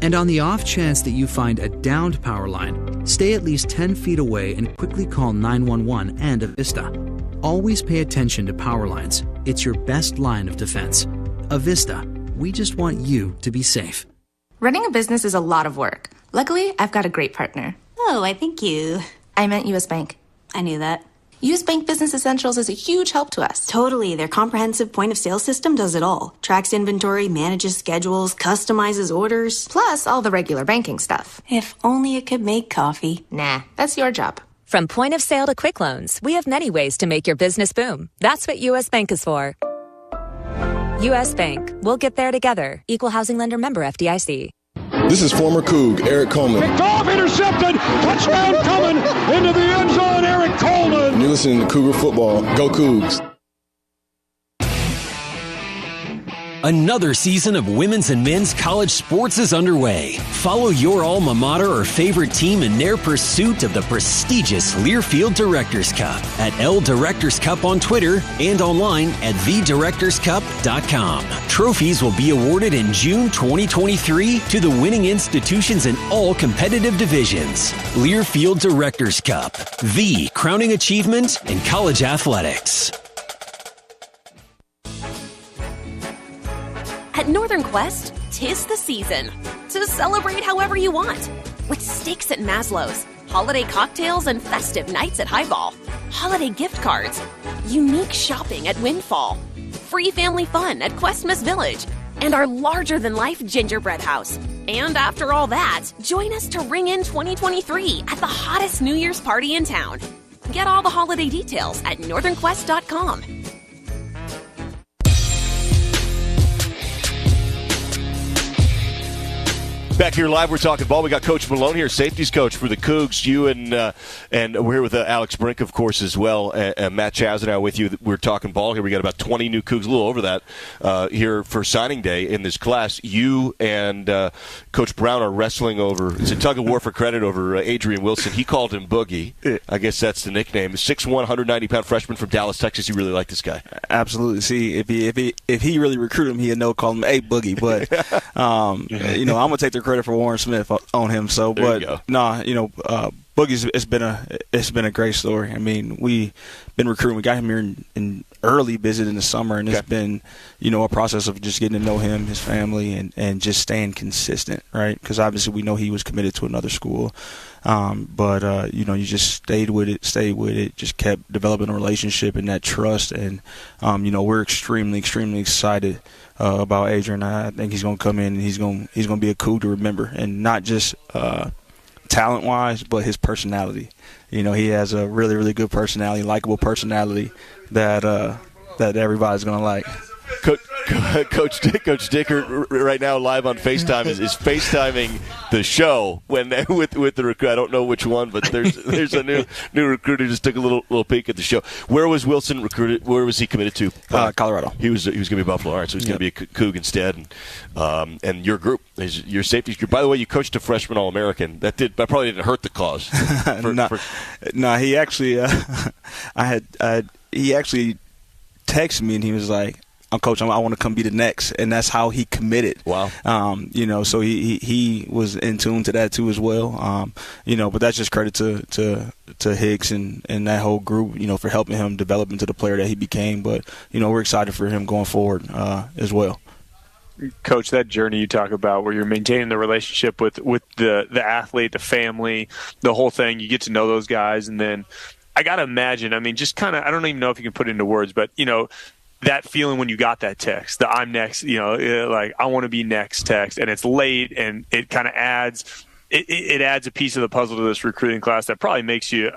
And on the off chance that you find a downed power line, stay at least 10 feet away and quickly call 911 and Avista. Always pay attention to power lines. It's your best line of defense. Avista, we just want you to be safe. Running a business is a lot of work. Luckily, I've got a great partner. Oh, I think you... I meant U.S. Bank. I knew that. U.S. Bank Business Essentials is a huge help to us. Totally. Their comprehensive point-of-sale system does it all. Tracks inventory, manages schedules, customizes orders. Plus all the regular banking stuff. If only it could make coffee. Nah, that's your job. From point of sale to quick loans, we have many ways to make your business boom. That's what U.S. Bank is for. U.S. Bank. We'll get there together. Equal housing lender member FDIC. This is former Coug Eric Coleman. Picked off, intercepted, touchdown coming into the end zone, Eric Coleman. And you're listening to Cougar Football. Go Cougs. Another season of women's and men's college sports is underway. Follow your alma mater or favorite team in their pursuit of the prestigious Learfield Directors Cup at L Directors Cup on Twitter and online at thedirectorscup.com. Trophies will be awarded in June 2023 to the winning institutions in all competitive divisions. Learfield Directors Cup, the crowning achievement in college athletics. At Northern Quest, 'tis the season to celebrate however you want. With steaks at Maslow's, holiday cocktails, and festive nights at Highball, holiday gift cards, unique shopping at Windfall, free family fun at Questmas Village, and our larger-than-life gingerbread house. And after all that, join us to ring in 2023 at the hottest New Year's party in town. Get all the holiday details at northernquest.com. Back here live, we're talking ball. We got Coach Malone here, safeties coach for the Cougs. You and we're here with Alex Brink, of course, as well. Matt Chazanow with you. We're talking ball here. We got about 20 new Cougs, a little over that, here for signing day in this class. You and Coach Brown are wrestling over. It's a tug of war for credit over Adrian Wilson. He called him Boogie. I guess that's the nickname. 6'1", 190-pound freshman from Dallas, Texas. You really like this guy. Absolutely. See, if he really recruited him, he'd know call him a Boogie. But I'm gonna take the credit for Warren Smith on him. So, Boogie's it's been a great story. I mean, we've been recruiting. We got him here in early visit in the summer, and it's been a process of just getting to know him, his family, and just staying consistent, right? Because obviously we know he was committed to another school, but you just stayed with it, just kept developing a relationship and that trust, and we're extremely excited about Adrian. I think he's going to come in and he's going to be a Coug to remember, and not just talent-wise, but his personality. He has a really, really good personality, likable personality that everybody's going to like. Coach Dicker right now live on FaceTime is FaceTiming the show with the recruit. I don't know which one, but there's a new recruit who just took a little peek at the show. Where was Wilson recruited? Where was he committed to? Colorado. He was going to be Buffalo. All right, so he's going to be a Coug instead. And your group, your safeties group. By the way, you coached a freshman All-American. That probably didn't hurt the cause. No, he actually he actually texted me and he was like, Coach, I want to come be the next, and that's how he committed. Wow. So he was in tune to that too as well. But that's just credit to Hicks and that whole group, for helping him develop into the player that he became. But we're excited for him going forward as well. Coach, that journey you talk about where you're maintaining the relationship with the athlete, the family, the whole thing, you get to know those guys, and then I got to imagine, just kind of, I don't even know if you can put it into words, but that feeling when you got that text, the I'm next, like I want to be next text, and it's late, and it kind of adds a piece of the puzzle to this recruiting class that probably makes you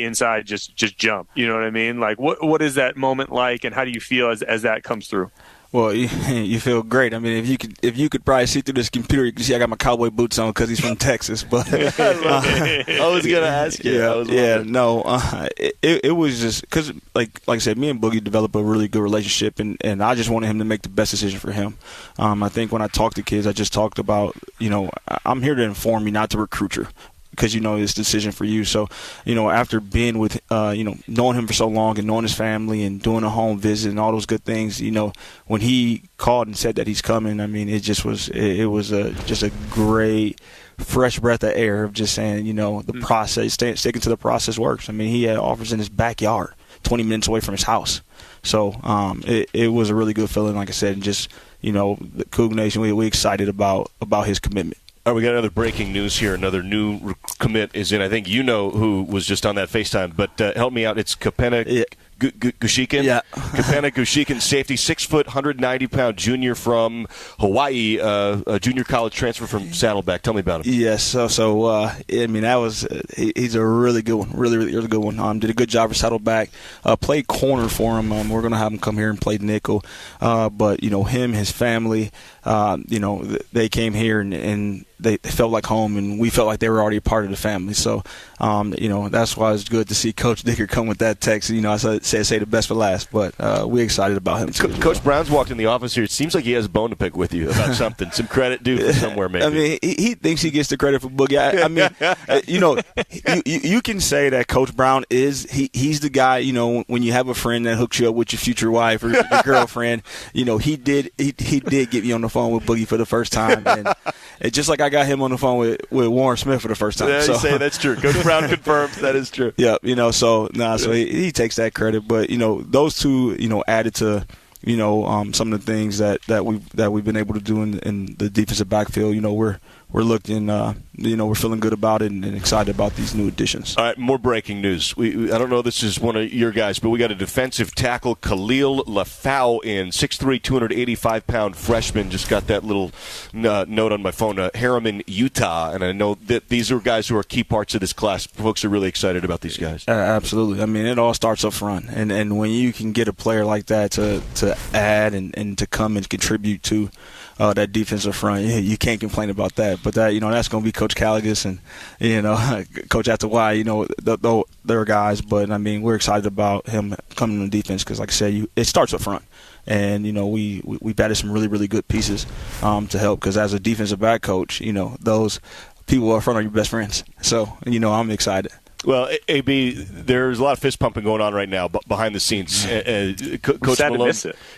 inside just jump. You know what I mean? Like what is that moment like, and how do you feel as that comes through? Well, you feel great. If you could probably see through this computer, you can see I got my cowboy boots on because he's from Texas. But I was gonna ask you. It was just because, like I said, me and Boogie developed a really good relationship, and I just wanted him to make the best decision for him. I think when I talk to kids, I just talked about, I'm here to inform you, not to recruit you, because it's a decision for you. So, after being with, knowing him for so long and knowing his family and doing a home visit and all those good things, when he called and said that he's coming, it just was a great fresh breath of air of just saying, the process, sticking to the process works. He had offers in his backyard. 20 minutes away from his house. So it was a really good feeling, like I said, and just, the Coug Nation, we excited about his commitment. All right, we got another breaking news here. Another new commit is in. I think you know who was just on that FaceTime, but help me out. It's Kapena Gushikin. Yeah. Kapena Gushikin, safety, 6 foot, 190-pound junior from Hawaii, a junior college transfer from Saddleback. Tell me about him. Yes. So that was he's a really good one. Really good one. Did a good job for Saddleback. Played corner for him. We're going to have him come here and play nickel. But him, his family, they came here and they felt like home, and we felt like they were already a part of the family. So, that's why it's good to see Coach Dicker come with that text. I say the best for last, but we're excited about him too. Coach Brown's walked in the office here. It seems like he has a bone to pick with you about something. Some credit due from somewhere, maybe. I mean, he thinks he gets the credit for Boogie. You can say that Coach Brown he's the guy. When you have a friend that hooks you up with your future wife or your girlfriend, he did get me on the phone with Boogie for the first time, and just like I got him on the phone with Warren Smith for the first time. Yeah, you say that's true. Coach Brown confirms that is true. Yeah, so he takes that credit, but those two, added to some of the things that we've been able to do in the defensive backfield. We're looking, we're feeling good about it and excited about these new additions. All right, more breaking news. I don't know if this is one of your guys, but we got a defensive tackle, Khalil Lafau, in 6'3", 285-pound freshman. Just got that little note on my phone, Harriman, Utah, and I know that these are guys who are key parts of this class. Folks are really excited about these guys. Absolutely. I mean, it all starts up front, and when you can get a player like that to add and to come and contribute to that defensive front, you can't complain about that. But that's going to be Coach Caligas and Coach Atawai. They're guys, but I mean, we're excited about him coming to defense because, like I said, it starts up front, and we've added some really, really good pieces to help. Because as a defensive back coach, those people up front are your best friends. So I'm excited. Well, AB, there's a lot of fist pumping going on right now behind the scenes. Coach Malone,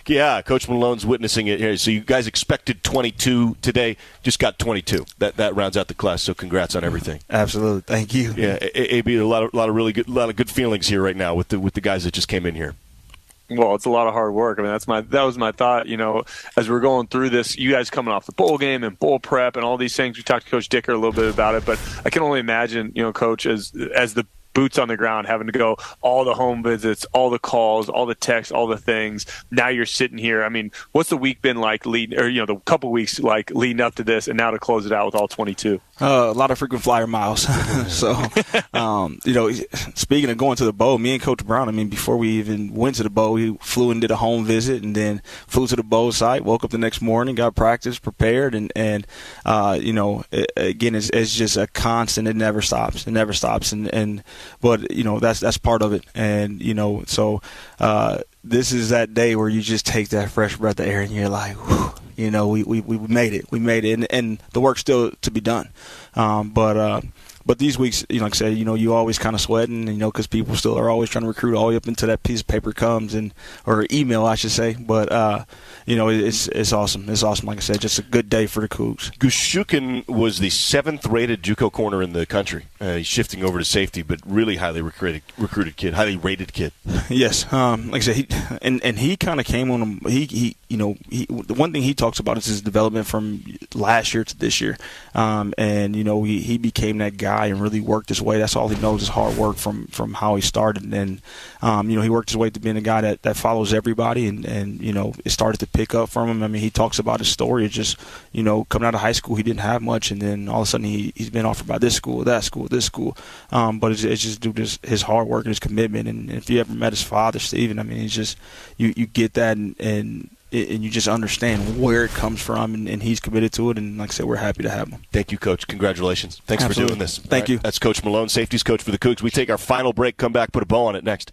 yeah, Coach Malone's witnessing it here. So you guys expected 22 today, just got 22. That rounds out the class. So congrats on everything. Absolutely, thank you. Yeah, AB, a lot of good feelings here right now with the guys that just came in here. Well, it's a lot of hard work. I mean, that was my thought, as we're going through this, you guys coming off the bowl game and bowl prep and all these things. We talked to Coach Dicker a little bit about it, but I can only imagine, Coach, as the boots on the ground, having to go all the home visits, all the calls, all the texts, all the things. Now you're sitting here. I mean, what's the week been like the couple weeks like leading up to this and now to close it out with all 22? A lot of frequent flyer miles. So, speaking of going to the bowl, me and Coach Brown, I mean, before we even went to the bowl, we flew and did a home visit and then flew to the bowl site, woke up the next morning, got practice, prepared, and again, it's just a constant. It never stops. But that's part of it. And, so this is that day where you just take that fresh breath of air and you're like, whew, we made it. We made it. And the work's still to be done. But these weeks, like I said, you always kind of sweating, because people still are always trying to recruit all the way up until that piece of paper comes or email, I should say. But, it's awesome. It's awesome. Like I said, just a good day for the Cougs. Gushukin was the 7th-rated JUCO corner in the country. He's shifting over to safety, but really highly recruited kid, highly rated kid. Yes. Like I said, he kind of came on him. The one thing he talks about is his development from last year to this year. He became that guy and really worked his way. That's all he knows is hard work from how he started. And, he worked his way to being a guy that follows everybody and it started to pick up from him. I mean, he talks about his story. It's just, coming out of high school, he didn't have much. And then all of a sudden he's been offered by this school, that school, this school. But it's just due to his hard work and his commitment. And if you ever met his father, Steven, I mean, it's just, you get that and you just understand where it comes from, and he's committed to it. And like I said, we're happy to have him. Thank you, Coach. Congratulations. Thanks Absolutely. for doing this. Thank you. That's Coach Malone, safeties coach for the Cougs. We take our final break, come back, put a bow on it next.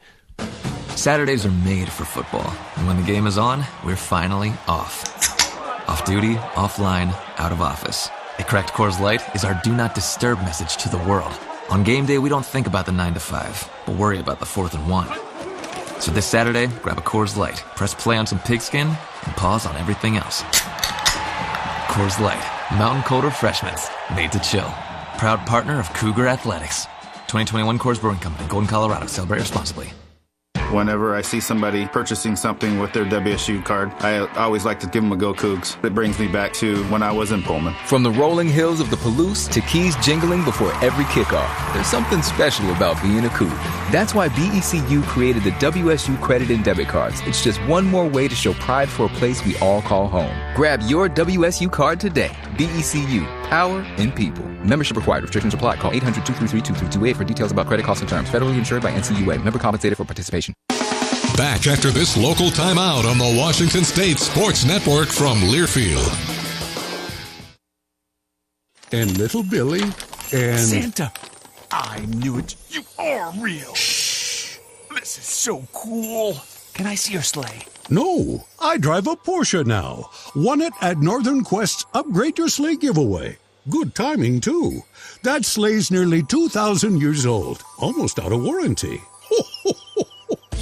Saturdays are made for football, and when the game is on, we're finally off. Off duty, offline, out of office. A cracked Coors Light is our do not disturb message to the world. On game day, we don't think about the 9 to 5, but worry about the 4th and 1. So this Saturday, grab a Coors Light, press play on some pigskin, and pause on everything else. Coors Light, mountain cold refreshments, made to chill. Proud partner of Cougar Athletics. 2021 Coors Brewing Company, Golden, Colorado. Celebrate responsibly. Whenever I see somebody purchasing something with their WSU card, I always like to give them a go Cougs. It brings me back to when I was in Pullman. From the rolling hills of the Palouse to keys jingling before every kickoff, there's something special about being a Coug. That's why BECU created the WSU credit and debit cards. It's just one more way to show pride for a place we all call home. Grab your WSU card today. BECU, power in people. Membership required. Restrictions apply. Call 800-233-2328 for details about credit costs and terms. Federally insured by NCUA. Member compensated for participation. Back after this local timeout on the Washington State Sports Network from Learfield. And little Billy and... Santa, I knew it. You are real. Shh. This is so cool. Can I see your sleigh? No, I drive a Porsche now. Won it at Northern Quest's Upgrade Your Sleigh giveaway. Good timing, too. That sleigh's nearly 2,000 years old. Almost out of warranty.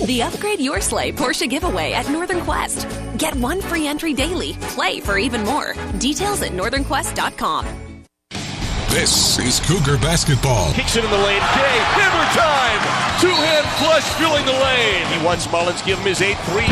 The Upgrade Your Sleigh Porsche giveaway at Northern Quest. Get one free entry daily. Play for even more. Details at northernquest.com. This is Cougar basketball. Kicks it in the lane. Gay, hammer time! Two-hand flush filling the lane. He wants Mullins give him his 8-3.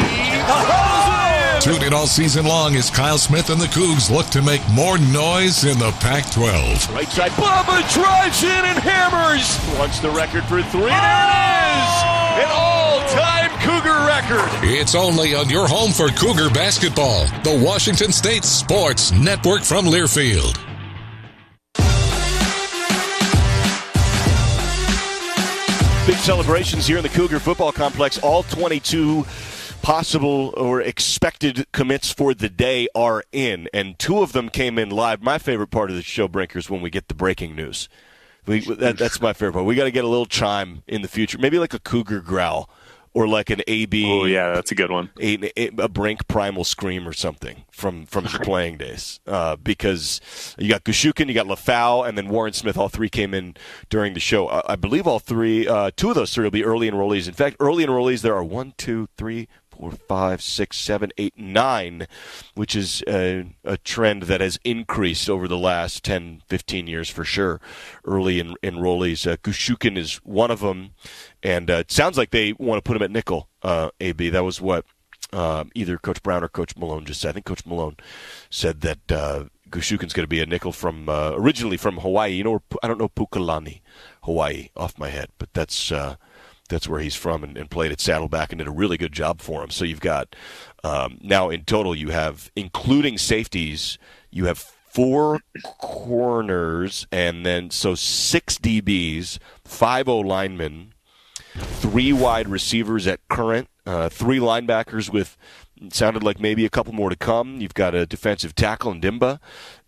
Tune in all season long as Kyle Smith and the Cougs look to make more noise in the Pac-12. Right side, Bubba drives in and hammers. Wants the record for three. There it is! An all-time Cougar record. It's only on your home for Cougar basketball, the Washington State Sports Network from Learfield. Big celebrations here in the Cougar football complex. All 22 possible or expected commits for the day are in, and 2 of them came in live. My favorite part of the show, Brinkers, when we get the breaking news. That's my favorite part. We got to get a little chime in the future, maybe like a Cougar growl or like an AB. Oh yeah, that's a good one. A Brink primal scream or something from the playing days. Because you got Gushukin, you got LaFau, and then Warren Smith. All 3 came in during the show. I believe all 3, 2 of those 3 will be early enrollees. In fact, early enrollees, there are 1, 2, 3, 4, 5, 6, 7, 8, 9, which is a trend that has increased over the last 10, 15 years for sure. Early enrollees. Gushukin is one of them, and it sounds like they want to put him at nickel, AB. That was what either Coach Brown or Coach Malone just said. I think Coach Malone said that Gushukin's going to be a nickel from originally from Hawaii. You know, I don't know Pukalani, Hawaii, off my head, but that's where he's from and played at Saddleback and did a really good job for him. So you've got now in total you have, including safeties, you have 4 corners and then 6 DBs, 5 O-linemen, 3 wide receivers at current, 3 linebackers with sounded like maybe a couple more to come. You've got a defensive tackle in Dimba.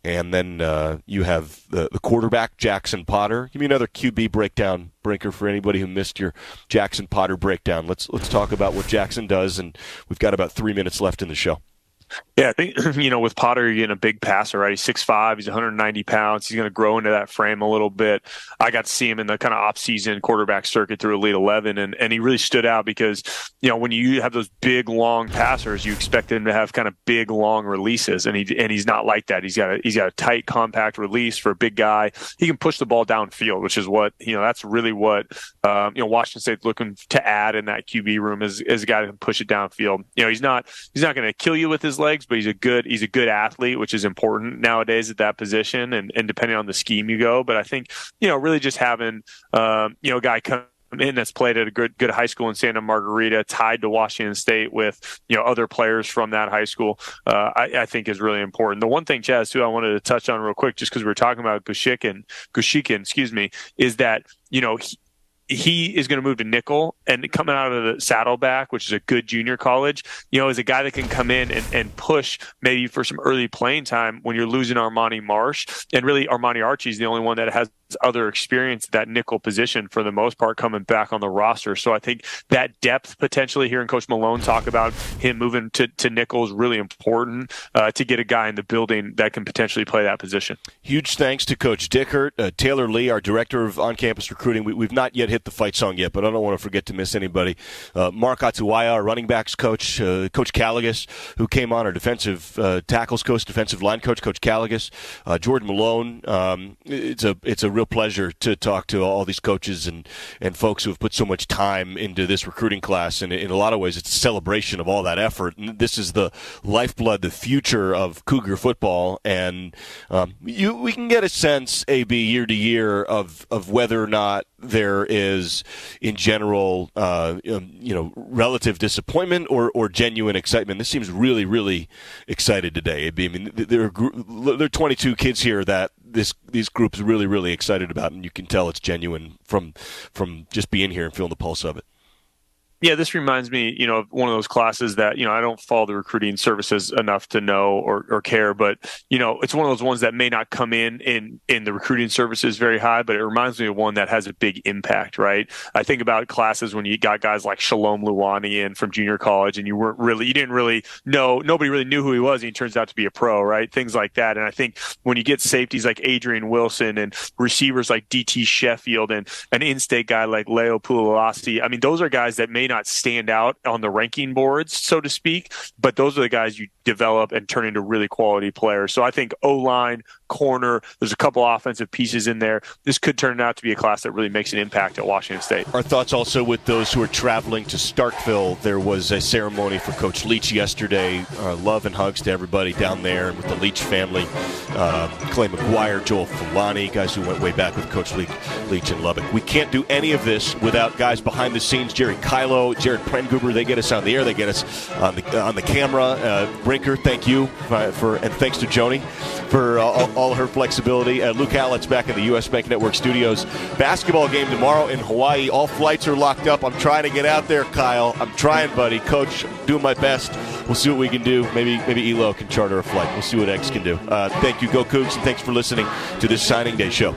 And then you have the quarterback, Jackson Potter. Give me another QB breakdown, Brinker, for anybody who missed your Jackson Potter breakdown. Let's talk about what Jackson does, and we've got about 3 minutes left in the show. Yeah, I think, with Potter, you're getting a big passer, right? He's 6'5", he's 190 pounds. He's going to grow into that frame a little bit. I got to see him in the kind of off-season quarterback circuit through Elite 11, and he really stood out because, when you have those big, long passers, you expect him to have kind of big, long releases, and he's not like that. He's got a tight, compact release for a big guy. He can push the ball downfield, which is what, that's really what, Washington State's looking to add in that QB room is a guy that can push it downfield. He's not going to kill you with his legs, but he's a good athlete, which is important nowadays at that position and depending on the scheme you go. But I think, really just having, a guy come in that's played at a good high school in Santa Margarita, tied to Washington State with, other players from that high school, I think is really important. The one thing, Chaz, too, I wanted to touch on real quick, just because we were talking about Gushikin, is that, he is going to move to nickel, and coming out of the Saddleback, which is a good junior college, is a guy that can come in and push maybe for some early playing time when you're losing Armani Marsh. And really, Armani Archie is the only one that has other experience at that nickel position for the most part coming back on the roster. So I think that depth potentially here, and Coach Malone talk about him moving to nickel is really important to get a guy in the building that can potentially play that position. Huge thanks to Coach Dickert, Taylor Lee, our director of on-campus recruiting. We've not yet hit the fight song yet, but I don't want to forget to miss anybody. Mark Atsuwaya, our running backs coach, Coach Caligas, who came on, our defensive tackles coach, defensive line coach, Coach Caligas, Jordan Malone. It's a real real pleasure to talk to all these coaches and folks who have put so much time into this recruiting class. And in a lot of ways, it's a celebration of all that effort. And this is the lifeblood, the future of Cougar football. And we can get a sense, AB, year to year of whether or not there is, in general, relative disappointment or genuine excitement. This seems really, really excited today. I mean, there are 22 kids here that these groups are really, really excited about, and you can tell it's genuine from just being here and feeling the pulse of it. Yeah, this reminds me, of one of those classes that, I don't follow the recruiting services enough to know or care, but, it's one of those ones that may not come in the recruiting services very high, but it reminds me of one that has a big impact, right? I think about classes when you got guys like Shalom Luwani in from junior college and you didn't really know, nobody really knew who he was, and he turns out to be a pro, right? Things like that. And I think when you get safeties like Adrian Wilson and receivers like DT Sheffield and an in-state guy like Leo Pulalasi, I mean, those are guys that may not stand out on the ranking boards, so to speak, but those are the guys you develop and turn into really quality players. So I think O-line, corner, there's a couple offensive pieces in there. This could turn out to be a class that really makes an impact at Washington State. Our thoughts also with those who are traveling to Starkville. There was a ceremony for Coach Leach yesterday. Love and hugs to everybody down there with the Leach family. Clay McGuire, Joel Fulani, guys who went way back with Coach Leach in Lubbock. We can't do any of this without guys behind the scenes. Jerry Kylo, Jared Prengruber, they get us on the air. They get us on the camera. Brinker, thank you and thanks to Joni for all her flexibility. Luke Hallett's back in the U.S. Bank Network studios. Basketball game tomorrow in Hawaii. All flights are locked up. I'm trying to get out there, Kyle. I'm trying, buddy. Coach, I'm doing my best. We'll see what we can do. Maybe Elo can charter a flight. We'll see what X can do. Thank you, Go Cougs, and thanks for listening to this Signing Day show.